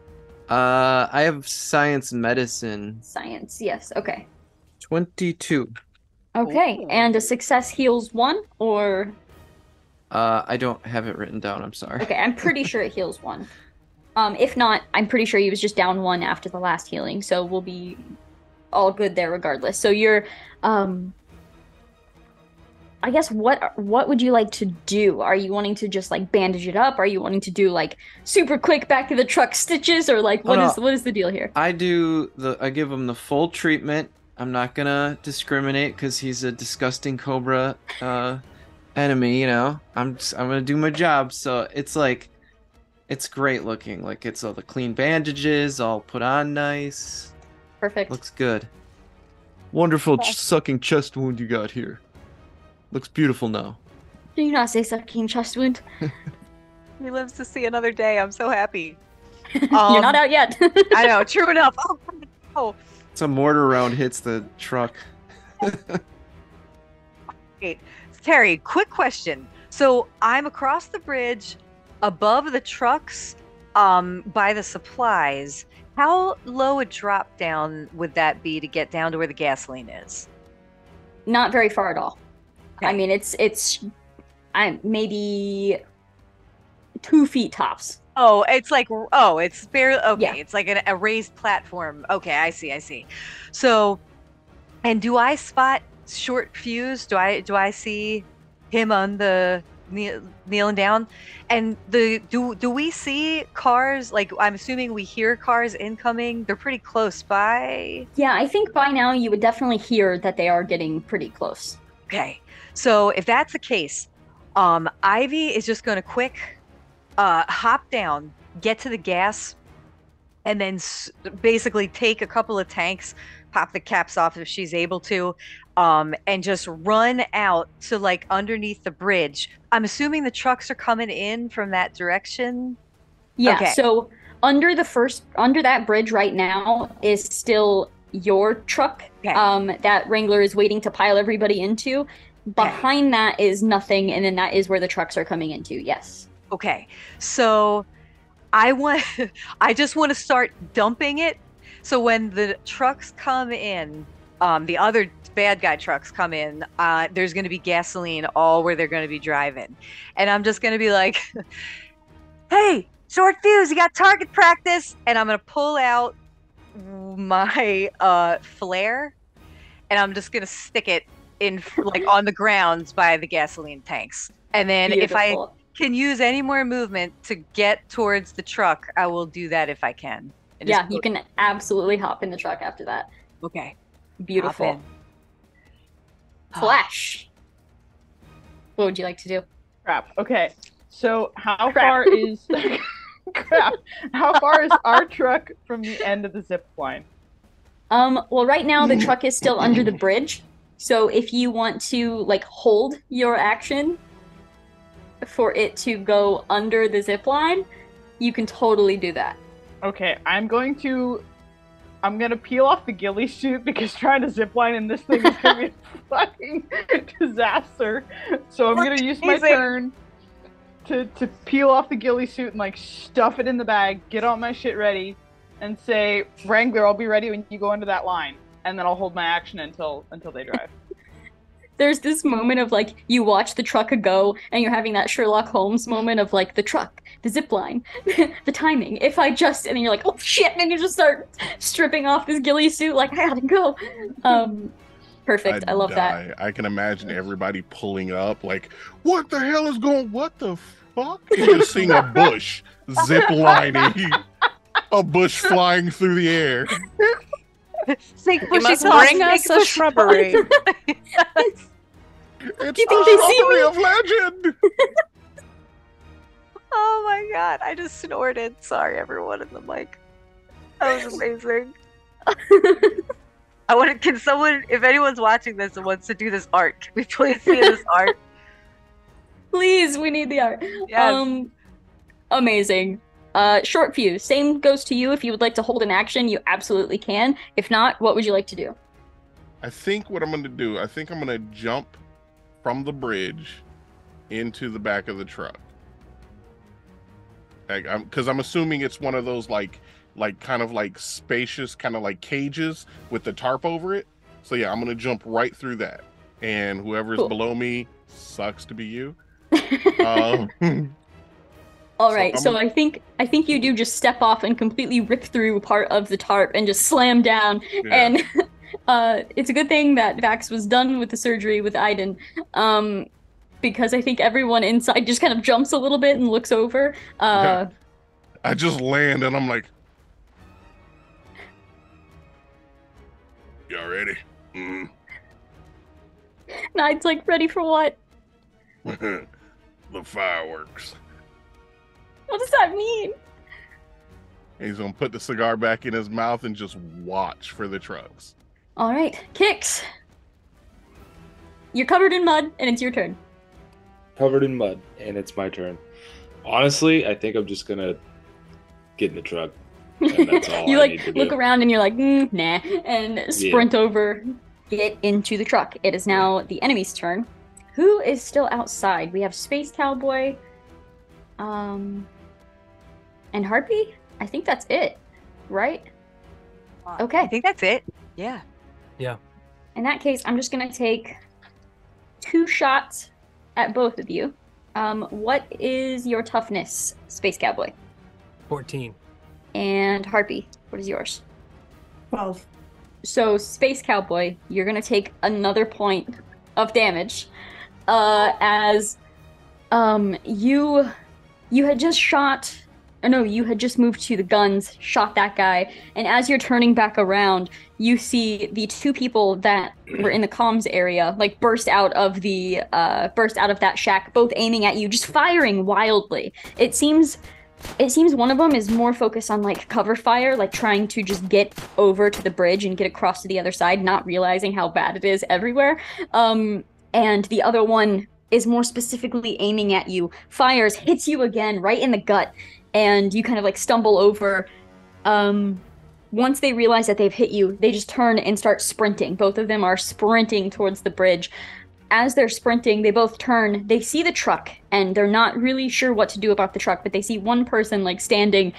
I have science medicine. Science, yes. Okay. 22. Okay, and a success heals 1, or... I don't have it written down, I'm sorry. Okay, I'm pretty sure it heals 1. If not, I'm pretty sure he was just down 1 after the last healing, so we'll be all good there regardless. So you're, I guess what would you like to do? Are you wanting to just like bandage it up? Are you wanting to do like super quick back to the truck stitches, or like what is the deal here? I give him the full treatment. I'm not gonna discriminate because he's a disgusting cobra enemy, I'm gonna do my job. So it's like, it's great looking. Like it's all the clean bandages, all put on nice. Perfect. Looks good. Wonderful sucking chest wound you got here. Looks beautiful now. Do you not say sucking chest wound? He lives to see another day. I'm so happy. You're not out yet. I know, true enough. Oh. It's a mortar round hits the truck. Great. Terry, quick question. So I'm across the bridge above the trucks by the supplies. How low a drop down would that be to get down to where the gasoline is? Not very far at all. Okay. I mean, it's maybe 2 feet tops. Oh, it's barely, okay. Yeah. It's like a raised platform. Okay, I see. So, and do I spot short fuse? Do I see him on the kneeling down. And do we see cars? Like, I'm assuming we hear cars incoming. They're pretty close by. Yeah, I think by now you would definitely hear that they are getting pretty close. Okay. So if that's the case, Ivy is just going to quick hop down, get to the gas, and then basically take a couple of tanks, pop the caps off if she's able to, and just run out to like underneath the bridge. I'm assuming the trucks are coming in from that direction. Yeah, Okay. so under that bridge right now is still your truck. Okay. That Wrangler is waiting to pile everybody into. Behind that is nothing, and then that is where the trucks are coming into. Yes. Okay. So I just want to start dumping it. So when the trucks come in, the other bad guy trucks come in, there's going to be gasoline all where they're going to be driving. And I'm just going to be like, hey, short fuse, you got target practice. And I'm going to pull out my flare, and I'm just going to stick it in like on the ground by the gasoline tanks. And then if I can use any more movement to get towards the truck, I will do that if I can. Yeah, you can absolutely hop in the truck after that. Okay. Beautiful. Flash. What would you like to do? Crap. Okay. So how far is crap? How far is our truck from the end of the zip line? Well, right now the truck is still under the bridge. So if you want to like hold your action for it to go under the zip line, you can totally do that. Okay, I'm gonna peel off the ghillie suit because trying to zipline in this thing is gonna be a fucking disaster. So I'm gonna use my turn to peel off the ghillie suit and like stuff it in the bag, get all my shit ready, and say, Wrangler, I'll be ready when you go under that line. And then I'll hold my action until they drive. There's this moment of like you watch the truck go and you're having that Sherlock Holmes moment of like the truck, the zip line, the timing. If I just and then you're like, oh shit, and you just start stripping off this ghillie suit like I gotta go. Perfect. I love that. I can imagine everybody pulling up like, what the hell is going? What the fuck? And you're seeing a bush zip lining, a bush flying through the air. You must bring us a shrubbery. It's Do you think they see me? of legend. Oh my god, I just snorted. Sorry, everyone in the mic. That was amazing. Can someone, if anyone's watching this and wants to do this art, can we please see this art? Please, we need the art. Yes. Amazing. Short fuse. Same goes to you. If you would like to hold an action, you absolutely can. If not, what would you like to do? I think what I'm going to do, I think I'm going to jump from the bridge into the back of the truck. Because I'm assuming it's one of those like kind of like spacious kind of like cages with the tarp over it. So yeah, I'm going to jump right through that. And whoever's below me sucks to be you. All right, so I think you do just step off and completely rip through part of the tarp and just slam down. Yeah. And it's a good thing that Vax was done with the surgery with Aiden, because I think everyone inside just kind of jumps a little bit and looks over. Yeah. I just land and I'm like, y'all ready? Nide's like, ready for what? The fireworks. What does that mean? And he's gonna put the cigar back in his mouth and just watch for the trucks. All right, Kix. You're covered in mud, and it's your turn. Covered in mud, and it's my turn. Honestly, I think I'm just gonna get in the truck. And that's all You I like need to look do. around and you're like, nah, and sprint over, get into the truck. It is now the enemy's turn. Who is still outside? We have Space Cowboy, and Harpy. I think that's it, right? Okay. I think that's it. Yeah. Yeah. In that case, I'm just gonna take 2 shots at both of you. What is your toughness, Space Cowboy? 14. And Harpy, what is yours? 12. So, Space Cowboy, you're gonna take another point of damage as You had just shot, or no, you had just moved to the guns, shot that guy, and as you're turning back around, you see the two people that were in the comms area like burst out of that shack, both aiming at you, just firing wildly. It seems one of them is more focused on like cover fire, like trying to just get over to the bridge and get across to the other side, not realizing how bad it is everywhere. And the other one is more specifically aiming at you, fires, hits you again right in the gut, and you kind of like stumble over. Once they realize that they've hit you, they just turn and start sprinting. Both of them are sprinting towards the bridge. As they're sprinting, they both turn, they see the truck, and they're not really sure what to do about the truck, but they see one person like standing,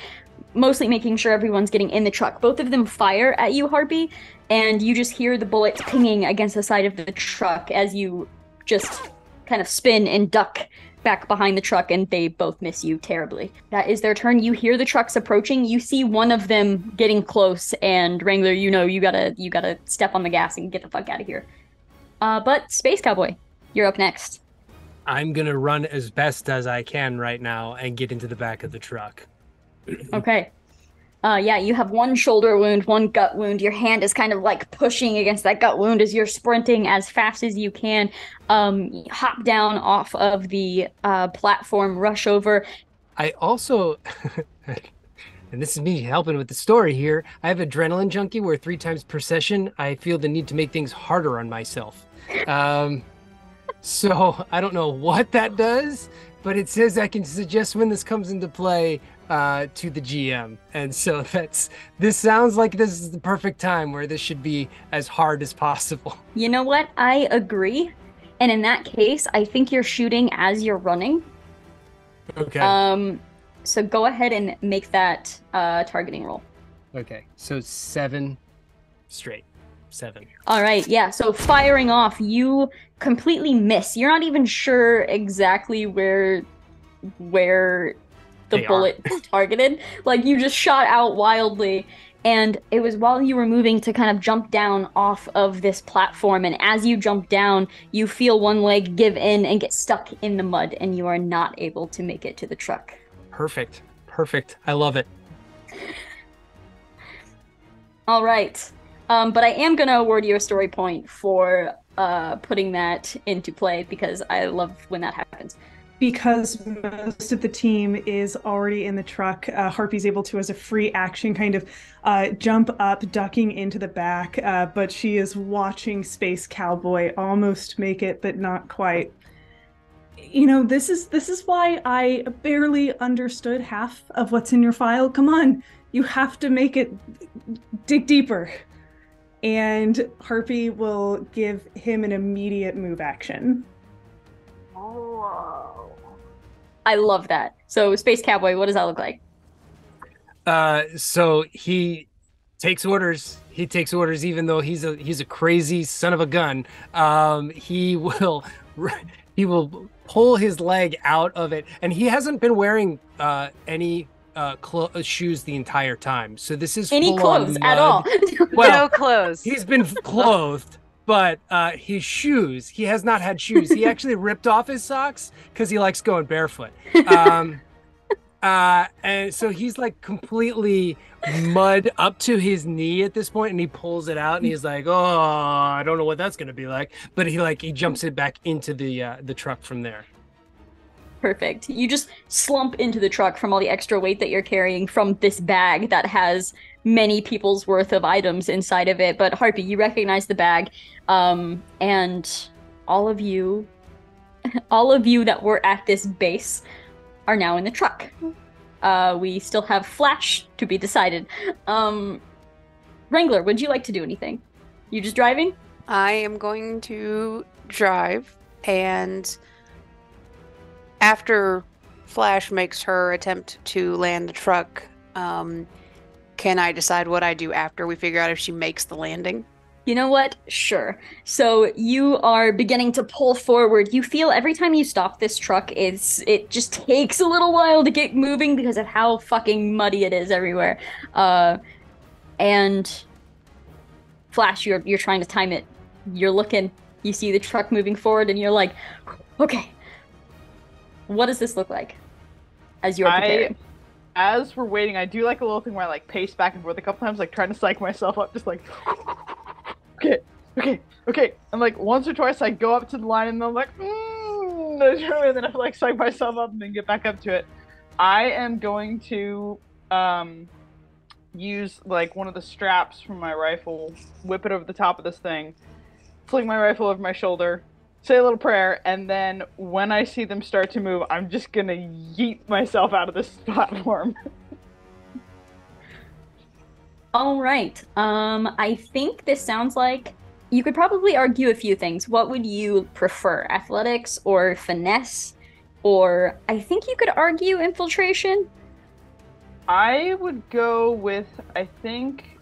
mostly making sure everyone's getting in the truck. Both of them fire at you, Harpy, and you just hear the bullets pinging against the side of the truck as you just kind of spin and duck back behind the truck, and they both miss you terribly. That is their turn. You hear the trucks approaching. You see one of them getting close, and Wrangler, you know you gotta step on the gas and get the fuck out of here. But Space Cowboy, you're up next. I'm gonna run as best as I can right now and get into the back of the truck. Okay. Yeah, you have one shoulder wound, one gut wound. Your hand is kind of like pushing against that gut wound as you're sprinting as fast as you can. Hop down off of the platform, rush over. I also, and this is me helping with the story here, I have Adrenaline Junkie where 3 times per session I feel the need to make things harder on myself. So I don't know what that does, but it says I can suggest when this comes into play to the GM. And so this sounds like this is the perfect time where this should be as hard as possible. You know what? I agree. And in that case, I think you're shooting as you're running. Okay. So go ahead and make that targeting roll. Okay. So 7 straight. 7. All right, yeah. So firing off, you completely miss. You're not even sure exactly where the bullet targeted. Like you just shot out wildly, and it was while you were moving to kind of jump down off of this platform, and as you jump down, you feel one leg give in and get stuck in the mud, and you are not able to make it to the truck. Perfect. I love it. All right. But I am going to award you a story point for putting that into play because I love when that happens. Because most of the team is already in the truck, Harpy's able to, as a free action, kind of jump up, ducking into the back, but she is watching Space Cowboy almost make it, but not quite. You know, this is why I barely understood half of what's in your file. Come on, you have to make it dig deeper. And Harpy will give him an immediate move action. Oh. I love that. So Space Cowboy, what does that look like? So he takes orders. He takes orders even though he's a crazy son of a gun. He will pull his leg out of it, and he hasn't been wearing any shoes the entire time. So this is any clothes at all. Well, no clothes. He's been clothed, but his shoes, he has not had shoes. He actually ripped off his socks because he likes going barefoot. And so he's like completely mud up to his knee at this point, and he pulls it out and he's like, oh, I don't know what that's gonna be like. But he jumps it back into the truck from there. Perfect. You just slump into the truck from all the extra weight that you're carrying from this bag that has many people's worth of items inside of it. But Harpy, you recognize the bag, and all of you that were at this base are now in the truck. We still have Flash to be decided. Wrangler, would you like to do anything? You just driving? I am going to drive, and after Flash makes her attempt to land the truck, can I decide what I do after we figure out if she makes the landing? You know what? Sure. So you are beginning to pull forward. You feel every time you stop this truck, it just takes a little while to get moving because of how fucking muddy it is everywhere. And Flash, you're trying to time it. You're looking, you see the truck moving forward, and you're like, okay, what does this look like as you're preparing? As we're waiting, I do like a little thing where I like pace back and forth a couple times, like trying to psych myself up, just like, okay. And like once or twice I go up to the line and then I'm like, and then I like psych myself up and then get back up to it. I am going to use like one of the straps from my rifle, whip it over the top of this thing, fling my rifle over my shoulder, say a little prayer, and then when I see them start to move, I'm just gonna yeet myself out of this platform. All right. I think this sounds like you could probably argue a few things. What would you prefer, athletics or finesse? Or I think you could argue infiltration. I would go with, I think,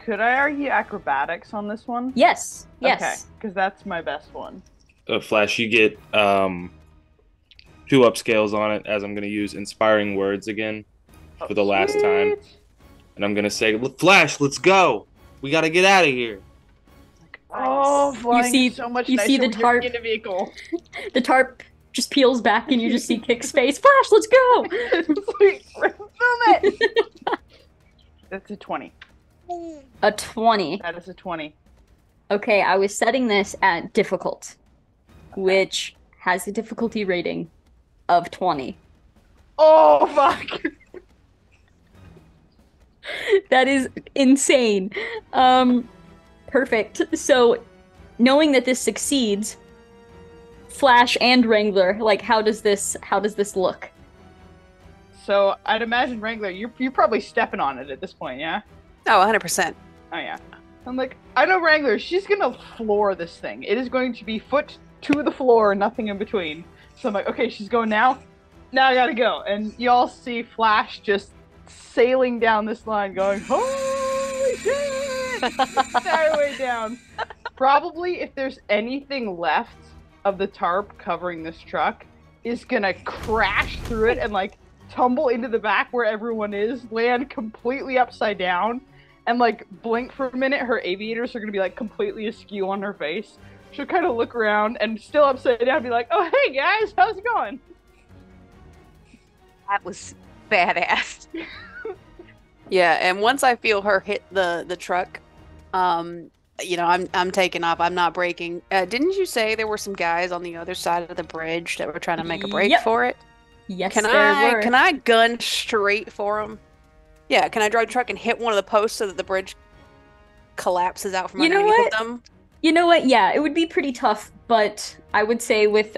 could I argue acrobatics on this one? Yes. Okay, because that's my best one. Flash, you get 2 upscales on it, as I'm going to use inspiring words again for the last time. And I'm going to say, Flash, let's go. We got to get out of here. Oh, flying is so much you nicer see the when tarp you're in a vehicle. The tarp just peels back and you just see Kick's face. Flash, let's go! Sweet, film it! That's a 20. A 20. That is a 20. Okay, I was setting this at difficult, which has a difficulty rating of 20. Oh, fuck! That is insane. Perfect. So, knowing that this succeeds, Flash and Wrangler, like, how does this look? So, I'd imagine Wrangler, you're probably stepping on it at this point, yeah? Oh, 100%. Oh, yeah. I'm like, I know Wrangler, she's gonna floor this thing. It is going to be foot to the floor, nothing in between. So I'm like, okay, she's going now. Now I gotta go. And you all see Flash just sailing down this line going, holy shit! Entire way down. Probably, if there's anything left of the tarp covering this truck, is gonna crash through it and like tumble into the back where everyone is, land completely upside down, and like blink for a minute. Her aviators are gonna be like completely askew on her face. She'll kind of look around and still upside down be like, oh hey guys, how's it going? That was badass. Yeah, and once I feel her hit the truck, you know, I'm taking off. I'm not braking. Didn't you say there were some guys on the other side of the bridge that were trying to make a break for it? Yes, Can there were. Can I gun straight for them? Yeah, can I drive the truck and hit one of the posts so that the bridge collapses out from underneath them? You know what? Yeah, it would be pretty tough, but I would say with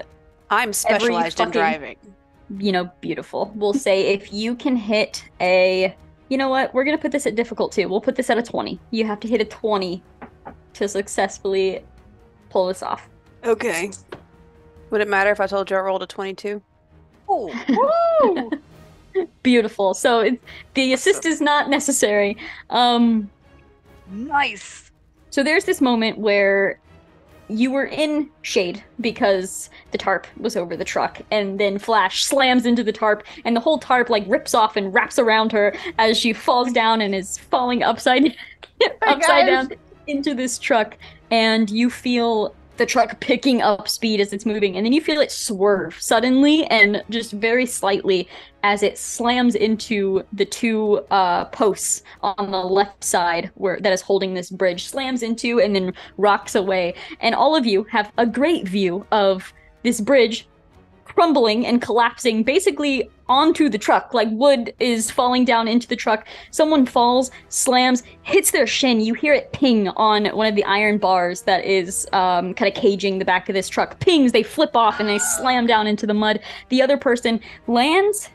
I'm specialized in driving. You know, beautiful. We'll say if you can hit a... You know what? We're going to put this at difficult too. We'll put this at a 20. You have to hit a 20 to successfully pull this off. Okay. Would it matter if I told you I rolled a 22? Oh, woo! Beautiful. So the assist is not necessary. Nice. So there's this moment where you were in shade because the tarp was over the truck, and then Flash slams into the tarp, and the whole tarp like rips off and wraps around her as she falls down and is falling upside down into this truck, and you feel the truck picking up speed as it's moving, and then you feel it swerve suddenly and just very slightly as it slams into the 2 posts on the left side that is holding this bridge, slams into and then rocks away. And all of you have a great view of this bridge crumbling and collapsing basically onto the truck. Like wood is falling down into the truck. Someone falls, slams, hits their shin. You hear it ping on one of the iron bars that is kind of caging the back of this truck. Pings, they flip off and they slam down into the mud. The other person lands.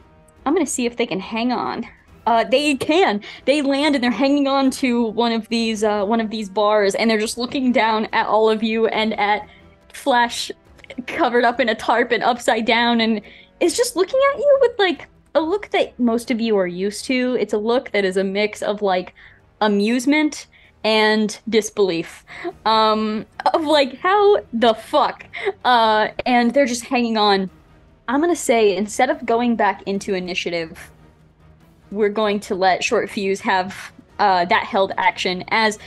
I'm going to see if they can hang on. They can. They land and they're hanging on to one of these bars, and they're just looking down at all of you and at Flash covered up in a tarp and upside down, and is just looking at you with like a look that most of you are used to. It's a look that is a mix of like amusement and disbelief, of like, how the fuck, and they're just hanging on. I'm gonna say, instead of going back into initiative, we're going to let Short Fuse have that held action. As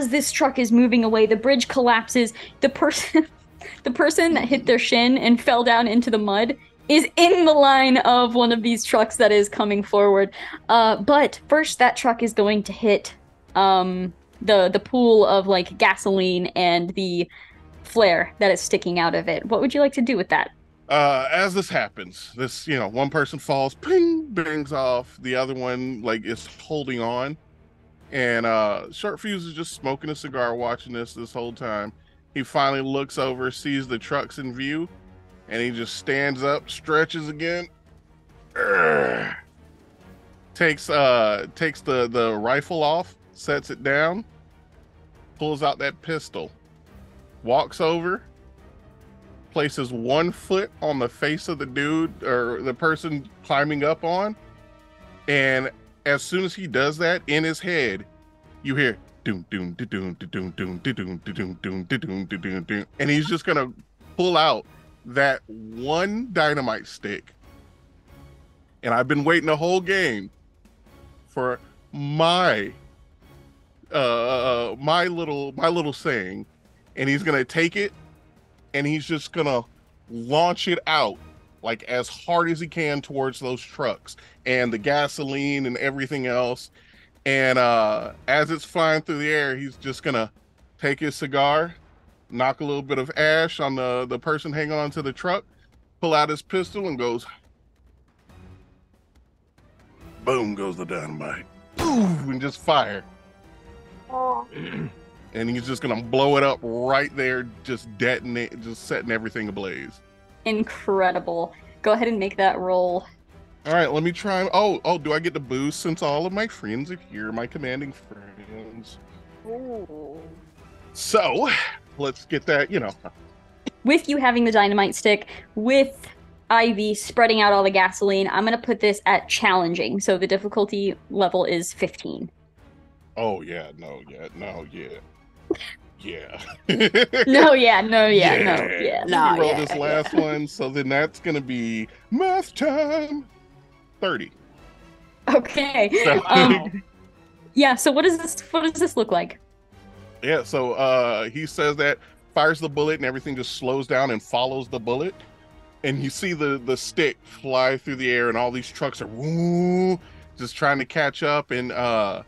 this truck is moving away, the bridge collapses. The person The person that hit their shin and fell down into the mud is in the line of one of these trucks that is coming forward. But first, that truck is going to hit the pool of like gasoline and the flare that is sticking out of it. What would you like to do with that? As this happens, this, one person falls, ping, bangs off. The other one, like, is holding on. And Short Fuse is just smoking a cigar, watching this whole time. He finally looks over, sees the trucks in view, and he just stands up, stretches again. Urgh. Takes the rifle off, sets it down, pulls out that pistol, walks over, places one foot on the face of the dude or the person climbing up on, and as soon as he does that, in his head, you hear doom doom doom doom doom doom doom doom doom doom doom doom, and he's just gonna pull out that one dynamite stick. And I've been waiting the whole game for my little saying, and he's gonna take it and he's just gonna launch it out like as hard as he can towards those trucks and the gasoline and everything else. And as it's flying through the air, he's just gonna take his cigar, knock a little bit of ash on the person hanging onto the truck, pull out his pistol, and goes, boom goes the dynamite. Boom, and just fire. And he's just gonna blow it up right there, just detonate, just setting everything ablaze. Incredible. Go ahead and make that roll. All right, let me try. Oh, do I get the boost since all of my friends are here, my commanding friends? Ooh. So, let's get that, With you having the dynamite stick, with Ivy spreading out all the gasoline, I'm going to put this at challenging. So the difficulty level is 15. Oh, yeah, no, yeah. Yeah. No, yeah. Let me roll this yeah. last one, so then that's going to be math time. 30. Okay. So, yeah, so what does this look like? yeah, so he says that, fires the bullet, and everything just slows down and follows the bullet. And you see the stick fly through the air, and all these trucks are woo, just trying to catch up. And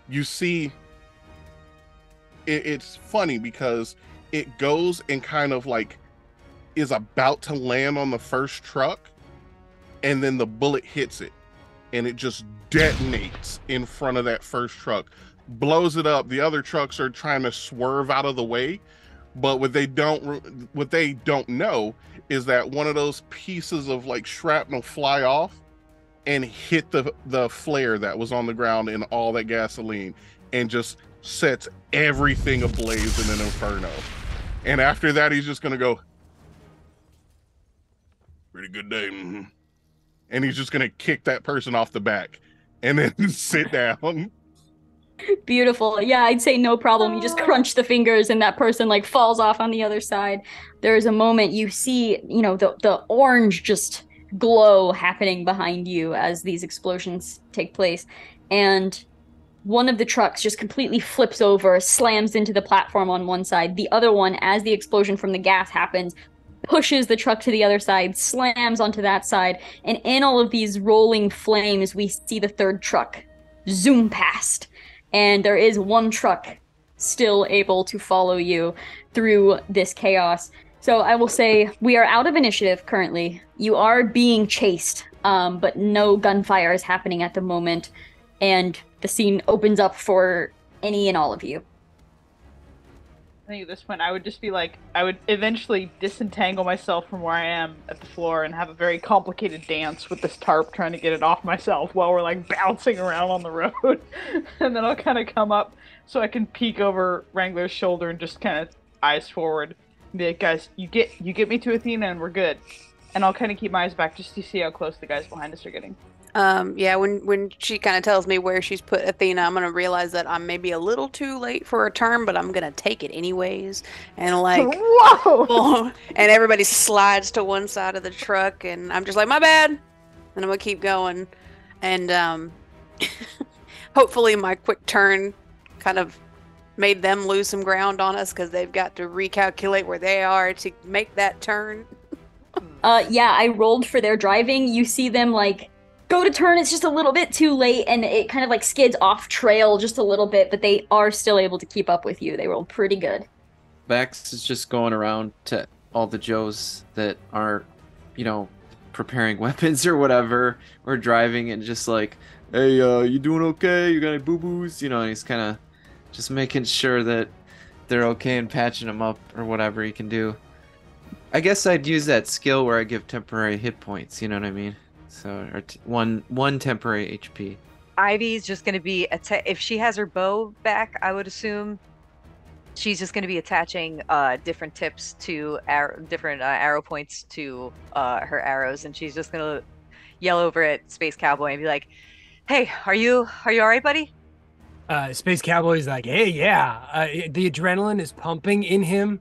you see, it's funny because it goes and kind of like is about to land on the first truck, and then the bullet hits it, and it just detonates in front of that first truck, blows it up. The other trucks are trying to swerve out of the way, but what they don't know is that one of those pieces of like shrapnel fly off and hit the flare that was on the ground and all that gasoline, and just sets everything ablaze in an inferno. And after that, he's just gonna go, pretty good day. Mm-hmm. And he's just gonna kick that person off the back and then sit down. Beautiful. Yeah, I'd say no problem. You just crunch the fingers and that person like falls off on the other side. There's a moment you see, the orange just glow happening behind you as these explosions take place. And one of the trucks just completely flips over, slams into the platform on one side. The other one, as the explosion from the gas happens, pushes the truck to the other side, slams onto that side. And in all of these rolling flames, we see the third truck zoom past. And there is one truck still able to follow you through this chaos. So I will say we are out of initiative currently. You are being chased, but no gunfire is happening at the moment. And the scene opens up for any and all of you. I think at this point I would just be like, I would eventually disentangle myself from where I am at the floor and have a very complicated dance with this tarp trying to get it off myself while we're like bouncing around on the road. And then I'll kind of come up so I can peek over Wrangler's shoulder and just kind of eyes forward and be like, guys, you get me to Athena and we're good. And I'll kind of keep my eyes back just to see how close the guys behind us are getting. Yeah, when she kind of tells me where she's put Athena, I'm gonna realize that I'm maybe a little too late for a turn, but I'm gonna take it anyways. And like, whoa! And everybody slides to one side of the truck, and I'm just like, my bad. And I'm gonna keep going, and hopefully my quick turn kind of made them lose some ground on us because they've got to recalculate where they are to make that turn? Yeah, I rolled for their driving. You see them like go to turn, it's just a little bit too late, and it kind of like skids off trail just a little bit, but they are still able to keep up with you. They rolled pretty good. Vax is just going around to all the Joes that are, preparing weapons or whatever, or driving, and just like, hey, you doing okay? You got any boo-boos? And he's kind of just making sure that they're okay and patching them up or whatever he can do. I guess I'd use that skill where I give temporary hit points, you know what I mean? So, or one temporary HP. Ivy's just going to be, if she has her bow back, I would assume she's just going to be attaching different tips to different arrow points to her arrows, and she's just going to yell over at Space Cowboy and be like, "Hey, are you all right, buddy?" Space Cowboy's like, "Hey, yeah." The adrenaline is pumping in him.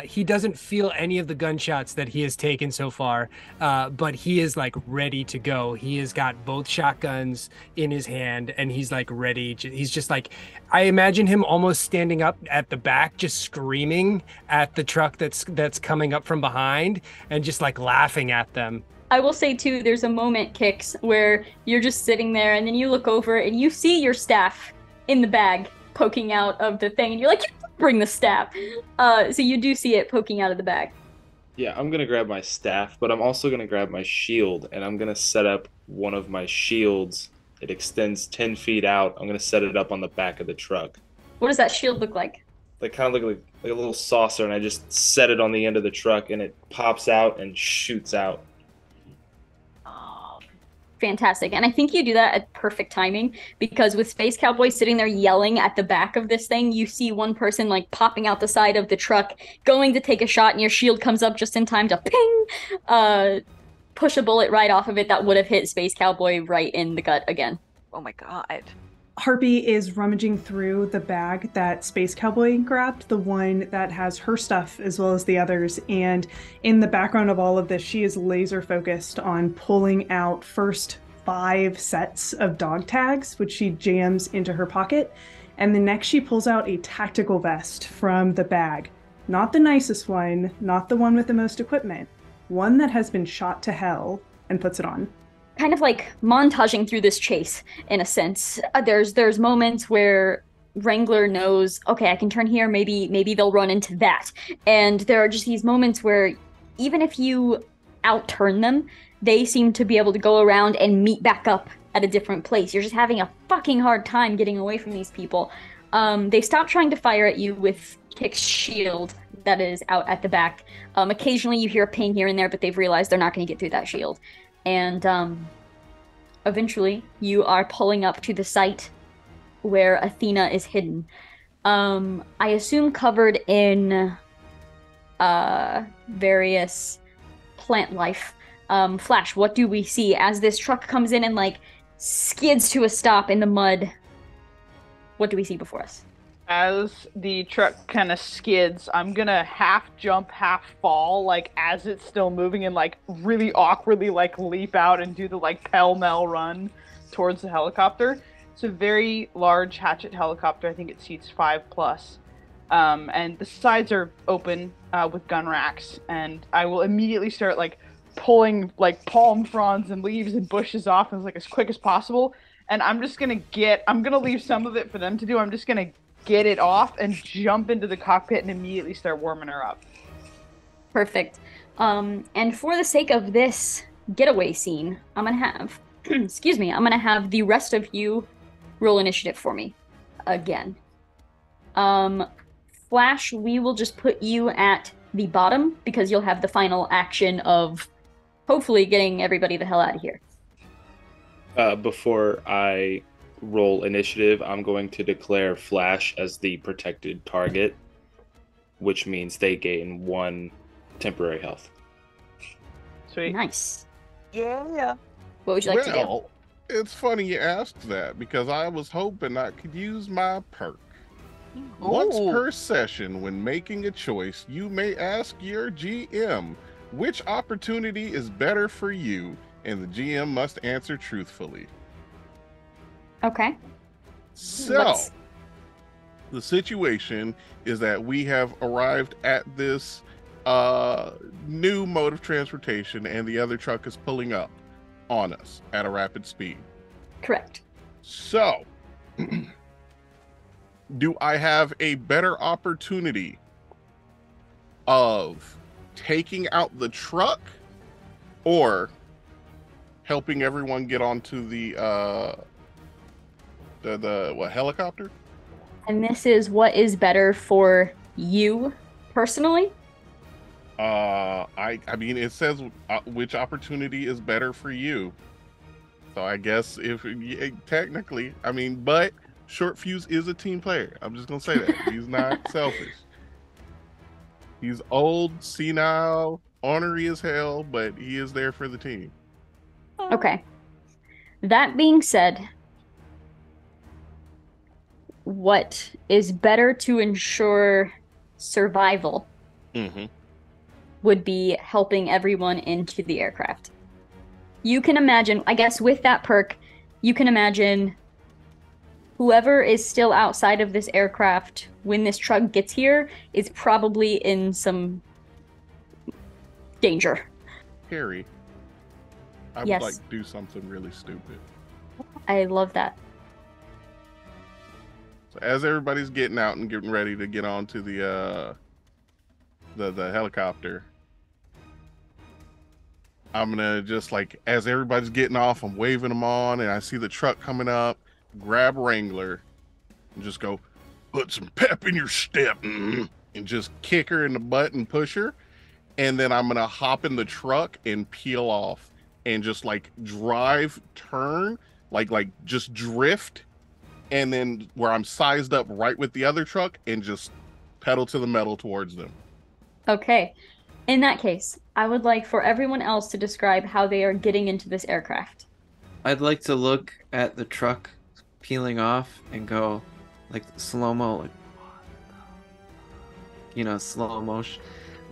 He doesn't feel any of the gunshots that he has taken so far, but he is like ready to go. He has got both shotguns in his hand, and he's like ready. He's just like, I imagine him almost standing up at the back, just screaming at the truck that's coming up from behind, and just like laughing at them. I will say too, there's a moment, Kix, where you're just sitting there, and then you look over and you see your staff in the bag poking out of the thing, and you're like, bring the staff. So you do see it poking out of the bag. Yeah, I'm gonna grab my staff, but I'm also gonna grab my shield, and I'm gonna set up one of my shields. It extends 10 feet out. I'm gonna set it up on the back of the truck. What does that shield look like? They kind of look like a little saucer, and I just set it on the end of the truck, and it pops out and shoots out. Fantastic. And I think you do that at perfect timing, because with Space Cowboy sitting there yelling at the back of this thing, you see one person like popping out the side of the truck, going to take a shot, and your shield comes up just in time to ping, push a bullet right off of it that would have hit Space Cowboy right in the gut again. Oh my God. Harpy is rummaging through the bag that Space Cowboy grabbed, the one that has her stuff as well as the others. And in the background of all of this, she is laser focused on pulling out first 5 sets of dog tags, which she jams into her pocket. And the next she pulls out a tactical vest from the bag. Not the nicest one, not the one with the most equipment. One that has been shot to hell, and puts it on. Kind of like montaging through this chase, in a sense. There's moments where Wrangler knows, okay, I can turn here, maybe they'll run into that. And there are just these moments where even if you outturn them, they seem to be able to go around and meet back up at a different place. You're just having a fucking hard time getting away from these people. They stop trying to fire at you with Kick's shield that is out at the back. Occasionally you hear a ping here and there, but they've realized they're not going to get through that shield. And eventually you are pulling up to the site where Athena is hidden. I assume covered in various plant life. Flash, what do we see as this truck comes in and like skids to a stop in the mud? What do we see before us? As the truck kind of skids, I'm gonna half jump, half fall, like as it's still moving, and like really awkwardly like leap out and do the like pell-mell run towards the helicopter. It's a very large hatchet helicopter. I think it seats 5+. And the sides are open with gun racks, and I will immediately start like pulling like palm fronds and leaves and bushes off as quick as possible. And I'm gonna leave some of it for them to do. I'm just gonna get it off and jump into the cockpit and immediately start warming her up. Perfect. And for the sake of this getaway scene, I'm gonna have I'm gonna have the rest of you roll initiative for me again. Flash, we will just put you at the bottom because you'll have the final action of hopefully getting everybody the hell out of here. Before I roll initiative, I'm going to declare Flash as the protected target, which means they gain 1 temporary health. Sweet. Nice. Yeah. What would you like to do? Well, it's funny you asked that because I was hoping I could use my perk. Once per session, when making a choice, you may ask your GM which opportunity is better for you, and the GM must answer truthfully. Okay. So, The situation is that we have arrived at this new mode of transportation, and the other truck is pulling up on us at a rapid speed. Correct. So, do I have a better opportunity of taking out the truck or helping everyone get onto the helicopter? And this is what is better for you personally? I mean, it says which opportunity is better for you. So I guess technically, I mean, but Short Fuse is a team player. I'm just gonna say that. He's not selfish. He's old, senile, ornery as hell, but he is there for the team. Okay. That being said, what is better to ensure survival would be helping everyone into the aircraft. You can imagine, I guess with that perk, you can imagine whoever is still outside of this aircraft when this truck gets here is probably in some danger. Harry, I Yes. would like to do something really stupid. I love that. So as everybody's getting out and getting ready to get onto the helicopter, I'm gonna just like, as everybody's getting off, I'm waving them on, and I see the truck coming up, grab Wrangler, and just go, put some pep in your step, and just kick her in the butt and push her, and then I'm gonna hop in the truck and peel off, and just like turn, like just drift, and then where I'm sized up right with the other truck, and just pedal to the metal towards them. Okay. In that case, I would like for everyone else to describe how they are getting into this aircraft. I'd like to look at the truck peeling off and go like slow-mo, like, you know, slow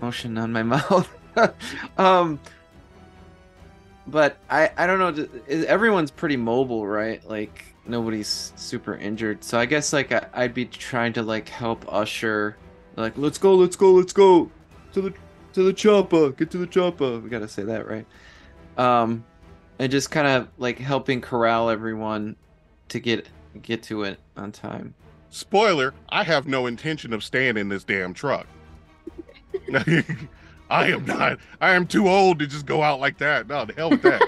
motion on my mouth. But I don't know, everyone's pretty mobile, right? Like nobody's super injured. So I guess like I'd be trying to like help usher, like, let's go to the chopper, get to the chopper. We gotta say that, right? And just kind of like helping corral everyone to get to it on time. Spoiler, I have no intention of staying in this damn truck. I am not. I am too old to just go out like that. No, the hell with that.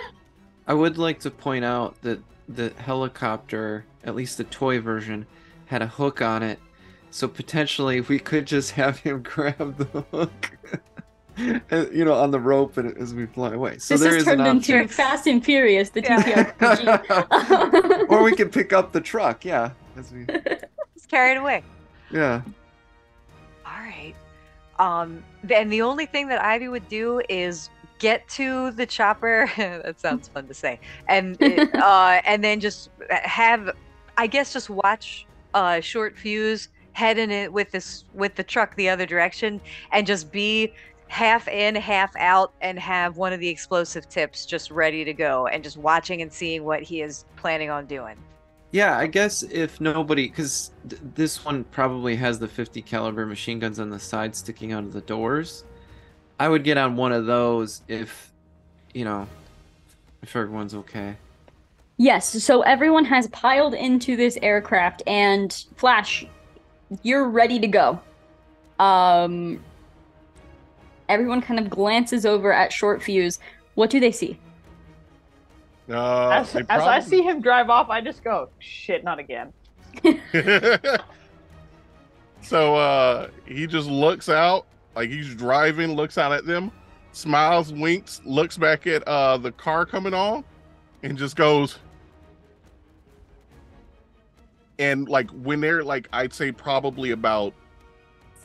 I would like to point out that the helicopter, at least the toy version, had a hook on it. So potentially we could just have him grab the hook, you know, on the rope as we fly away. So this there has is an turned into option. Fast and Furious, the TTRPG. Or we could pick up the truck, yeah. Just carry it away. Yeah. All right. Then the only thing that Ivy would do is get to the chopper. That sounds fun to say. And then just just watch Short Fuse head in it with the truck the other direction, and just be half in, half out, and have one of the explosive tips just ready to go, and just watching and seeing what he is planning on doing. Yeah, I guess if nobody, because this one probably has the 50 caliber machine guns on the side sticking out of the doors. I would get on one of those if everyone's okay. Yes, so everyone has piled into this aircraft, and Flash, you're ready to go. Everyone kind of glances over at Short Fuse. What do they see? As I see him drive off, I just go, shit, not again. So he just looks out, like he's driving, looks out at them, smiles, winks, looks back at the car coming on, and just goes. And like when they're like, I'd say probably about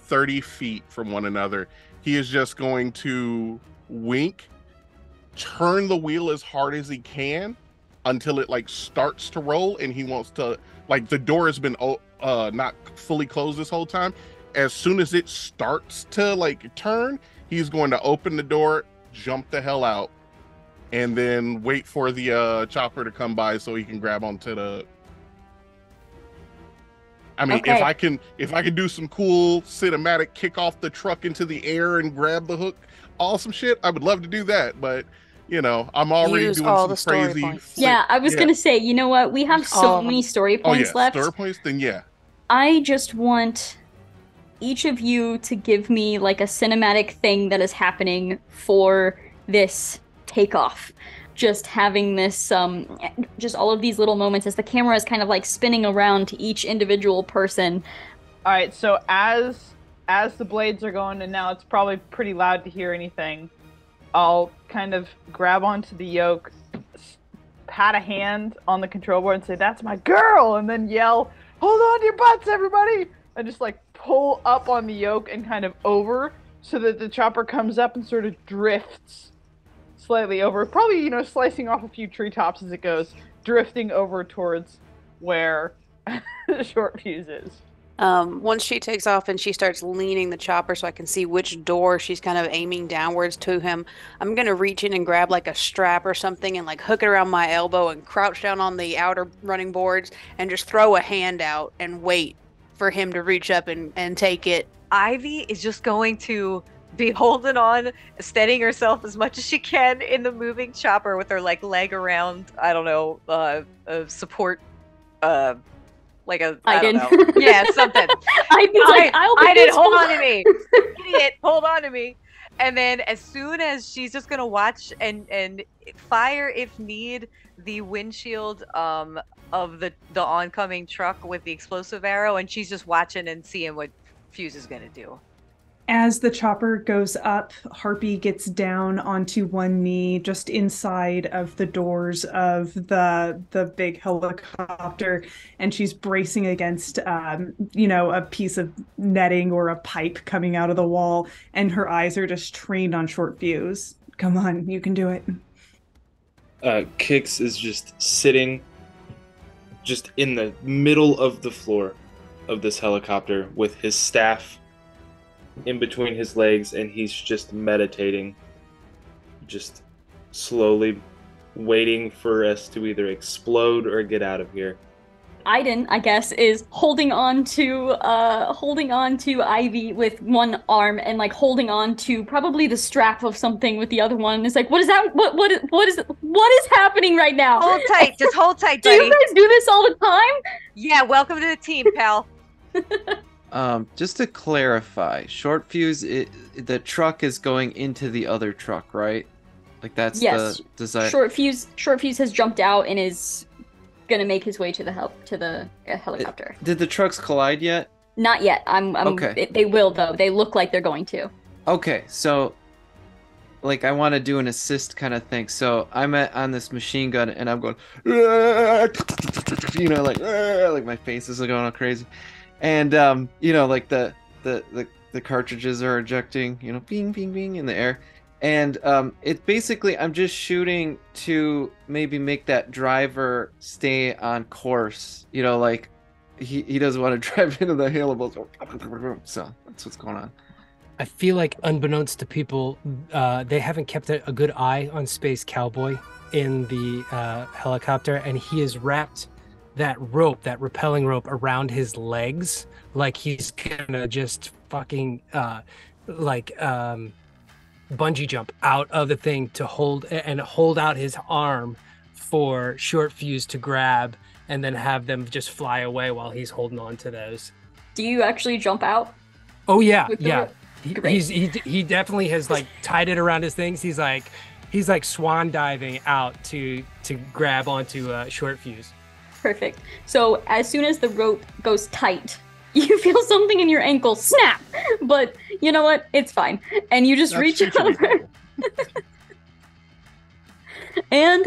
30 feet from one another, he is just going to wink, turn the wheel as hard as he can until it like starts to roll, and he wants to, like, the door has been not fully closed this whole time. As soon as it starts to like turn, he's going to open the door, jump the hell out, and then wait for the chopper to come by so he can grab onto the. I mean, Okay. if I can do some cool cinematic kick off the truck into the air and grab the hook, awesome shit, I would love to do that. But you know, I'm already Use doing all some the story crazy points. Yeah, I was gonna say, you know what? We have Use all so of many them. story Oh points yeah, left. story points. Then yeah. I just want each of you to give me like a cinematic thing that is happening for this takeoff. Just having this, just all of these little moments as the camera is kind of like spinning around to each individual person. All right, so as the blades are going, and now it's probably pretty loud to hear anything, I'll kind of grab onto the yoke, pat a hand on the control board and say, "That's my girl," and then yell, "Hold on to your butts, everybody!" And just like pull up on the yoke and kind of over so that the chopper comes up and sort of drifts slightly over, probably, you know, slicing off a few treetops as it goes, drifting over towards where the short fuse is. Once she takes off and she starts leaning the chopper so I can see which door she's kind of aiming downwards to him, I'm gonna reach in and grab like a strap or something and like hook it around my elbow and crouch down on the outer running boards and just throw a hand out and wait for him to reach up and take it. Ivy is just going to be holding on, steadying herself as much as she can in the moving chopper with her like leg around, I don't know, a support, like a, I don't know. Yeah, something. I did hold on to me. Idiot, hold on to me. And then as soon as she's just gonna watch and fire if need the windshield of the oncoming truck with the explosive arrow, and she's just watching and seeing what Fuse is gonna do. As the chopper goes up, Harpy gets down onto one knee just inside of the doors of the big helicopter, and she's bracing against you know, a piece of netting or a pipe coming out of the wall, and her eyes are just trained on Short Fuse. Come on, you can do it. Kix is just sitting just in the middle of the floor of this helicopter with his staff in between his legs, and he's just meditating, just slowly waiting for us to either explode or get out of here. Aiden, I guess, is holding on to Ivy with one arm and like holding on to probably the strap of something with the other one. It's like, what is that? What is happening right now? Hold tight, just hold tight, Do buddy. you guys do this all the time? Yeah, welcome to the team, pal. Just to clarify, Short Fuse, the truck is going into the other truck, right? Like that's Yes. the design. Short Fuse has jumped out and is gonna make his way to the helicopter. Did the trucks collide yet? Not yet. Okay. They will though. They look like they're going to. Okay, so like I want to do an assist kind of thing. So I'm on this machine gun and I'm going, you know, like my face is going all crazy. And you know, like the cartridges are ejecting, you know, bing bing bing in the air. And it basically, I'm just shooting to maybe make that driver stay on course. You know, like he doesn't want to drive into the halo. So that's what's going on. I feel like, unbeknownst to people, they haven't kept a good eye on Space Cowboy in the helicopter, and he has wrapped that rope, that rappelling rope, around his legs, like he's gonna just fucking bungee jump out of the thing to hold out his arm for Short Fuse to grab, and then have them just fly away while he's holding on to those. Do you actually jump out? Oh yeah, With the yeah. rope? He definitely has like tied it around his things. He's like swan diving out to grab onto Short Fuse. Perfect. So as soon as the rope goes tight, you feel something in your ankle snap, but you know what? It's fine. And you just reach over. And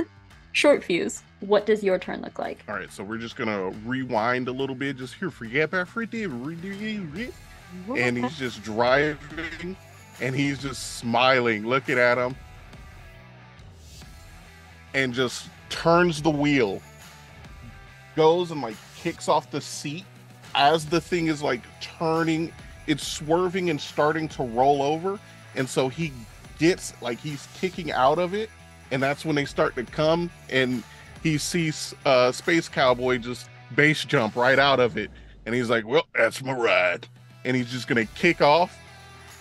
Short Fuse, what does your turn look like? All right, so we're just gonna rewind a little bit, just here, forget about and he's just driving, and he's just smiling, looking at him, and just turns the wheel, goes and like kicks off the seat as the thing is like turning, it's swerving and starting to roll over, and so he gets like, he's kicking out of it, and that's when they start to come, and he sees Space Cowboy just base jump right out of it And he's like, well, that's my ride. And he's just going to kick off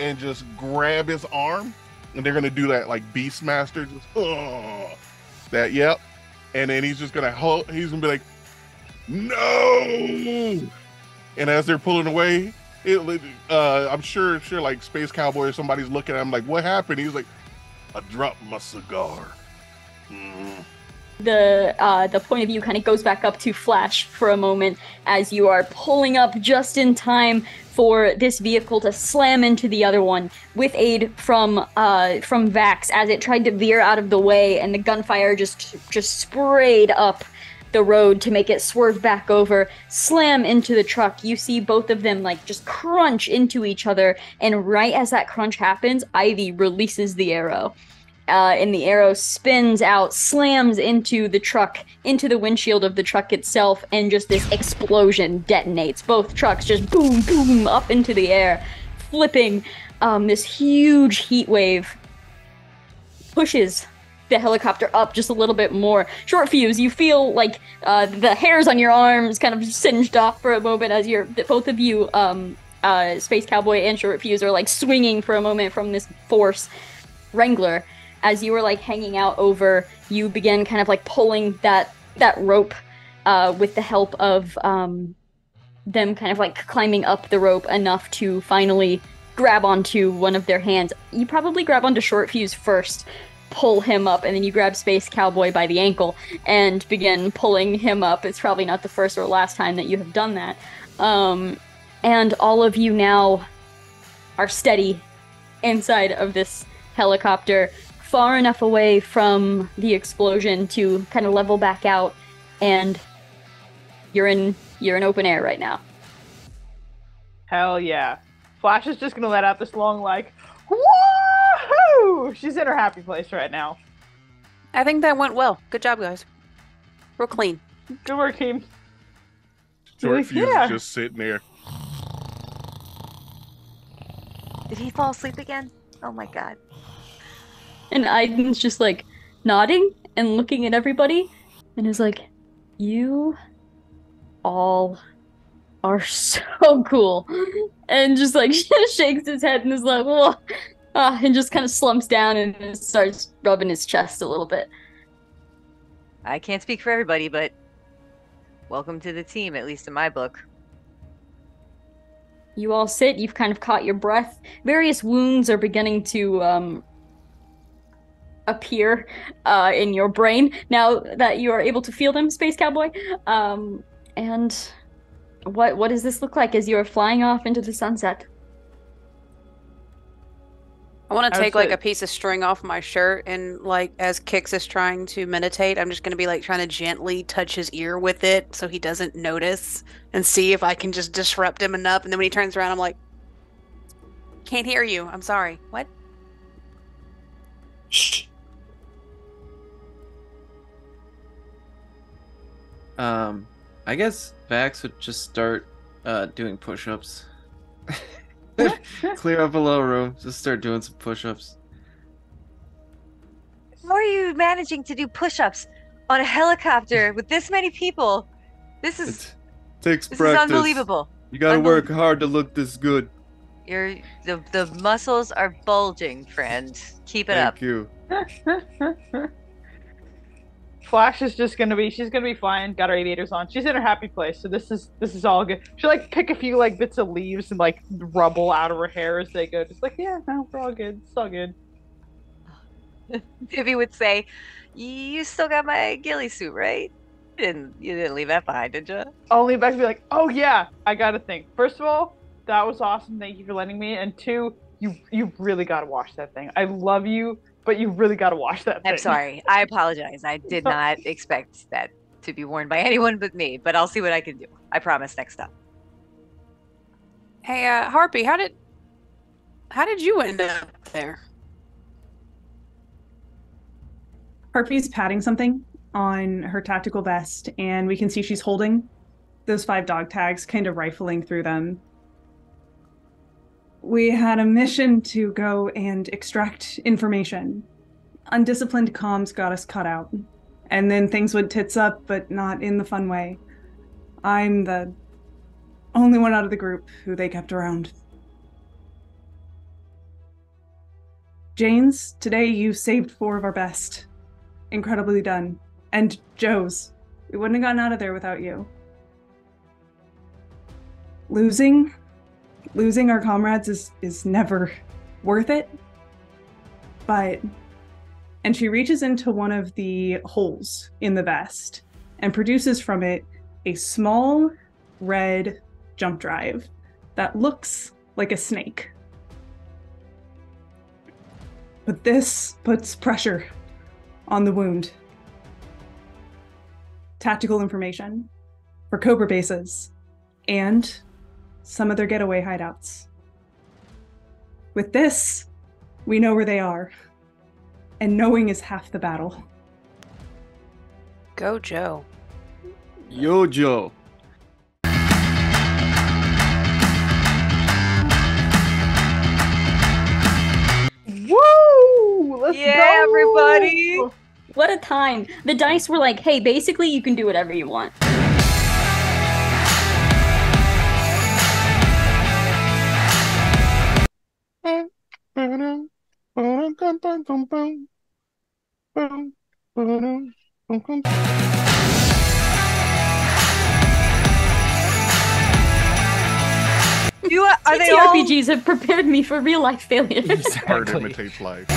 and just grab his arm. And they're going to do that like Beastmaster. Just, that, yep. And then he's just going to, he's going to be like, no. And as they're pulling away, I'm sure like Space Cowboy or somebody's looking at him like, what happened? He's like, I dropped my cigar. The point of view kind of goes back up to Flash for a moment as you are pulling up just in time for this vehicle to slam into the other one with aid from Vax as it tried to veer out of the way, and the gunfire just sprayed up the road to make it swerve back over, slam into the truck. You see both of them like just crunch into each other, and right as that crunch happens, Ivy releases the arrow. And the arrow spins out, slams into the truck, into the windshield of the truck itself, and just this explosion detonates. Both trucks just boom, boom, up into the air, flipping. This huge heat wave pushes the helicopter up just a little bit more. Short Fuse, you feel like the hairs on your arms kind of singed off for a moment as both of you, Space Cowboy and Short Fuse, are like swinging for a moment from this force. Wrangler, as you were like hanging out over, you begin kind of like pulling that rope with the help of them kind of like climbing up the rope enough to finally grab onto one of their hands. You probably grab onto Short Fuse first, pull him up, and then you grab Space Cowboy by the ankle and begin pulling him up. It's probably not the first or last time that you have done that. And all of you now are steady inside of this helicopter, far enough away from the explosion to kind of level back out, and you're in open air right now. Hell yeah. Flash is just gonna let out this long like, woohoo! She's in her happy place right now. I think that went well. Good job, guys. Real clean. Good work, team. Short Fuse is just sitting there. Did he fall asleep again? Oh my god. And Aiden's just like nodding and looking at everybody and is like, you all are so cool. And just like shakes his head and is like, whoa. And just kind of slumps down and starts rubbing his chest a little bit. I can't speak for everybody, but welcome to the team, at least in my book. You all sit, you've kind of caught your breath. Various wounds are beginning to appear in your brain now that you are able to feel them, Space Cowboy. And what does this look like as you are flying off into the sunset? I want to take like a piece of string off my shirt, and like as Kix is trying to meditate, I'm just going to be like trying to gently touch his ear with it so he doesn't notice, and see if I can just disrupt him enough. And then when he turns around, I'm like, can't hear you. I'm sorry. What? Shh. I guess Vax would just start doing push-ups. Clear up a little room, just start doing some push-ups. How are you managing to do push-ups on a helicopter with this many people? This is Takes this practice. is unbelievable. You gotta work hard to look this good. The muscles are bulging, friend. Keep it up. Thank you. Flash is just she's gonna be flying, got her aviators on. She's in her happy place, so this is all good. She'll like pick a few like bits of leaves and like rubble out of her hair as they go. Just like, yeah, no, we're all good. It's all good. Vivi would say, "You still got my ghillie suit, right? You didn't leave that behind, did you?" I'll lean back and be like, oh yeah, I gotta think. First of all, that was awesome. Thank you for letting me. And two, you really gotta wash that thing. I love you, but you really gotta wash that thing. I'm sorry. I apologize. I did not expect that to be worn by anyone but me, but I'll see what I can do. I promise next up. Hey, Harpy, how did you end up there? Harpy's patting something on her tactical vest, and we can see she's holding those 5 dog tags, kind of rifling through them. We had a mission to go and extract information. Undisciplined comms got us cut out. And then things went tits up, but not in the fun way. I'm the Only one out of the group who they kept around. Jane's, today you saved 4 of our best. Incredibly done. And Joe's. We wouldn't have gotten out of there without you. Losing our comrades is never worth it. But, and she reaches into one of the holes in the vest and produces from it a small red jump drive that looks like a snake. But this puts pressure on the wound. Tactical information for Cobra bases and some of their getaway hideouts. With this, we know where they are, and knowing is half the battle. Go, Joe. Yo, Joe. Woo! Let's Yeah, go! everybody. What a time. The dice were like, hey, basically you can do whatever you want. Are they all? TTRPGs have prepared me for real life failure. Art Exactly. imitates life.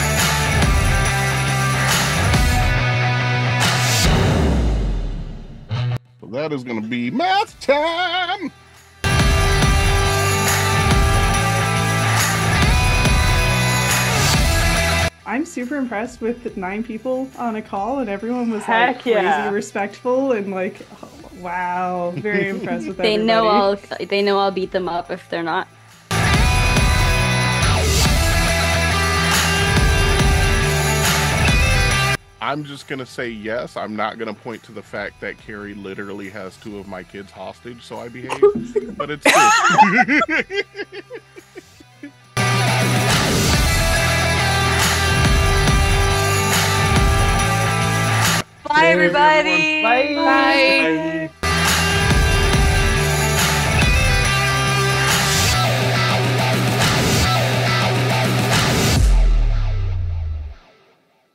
So that is going to be math time. I'm super impressed with 9 people on a call, and everyone was Heck like crazy yeah. respectful and like, oh, wow, very impressed with They everybody. know I'll beat them up if they're not. I'm just going to say yes. I'm not going to point to the fact that Carrie literally has 2 of my kids hostage, so I behave. But it's true. Bye, everybody. Bye. Bye.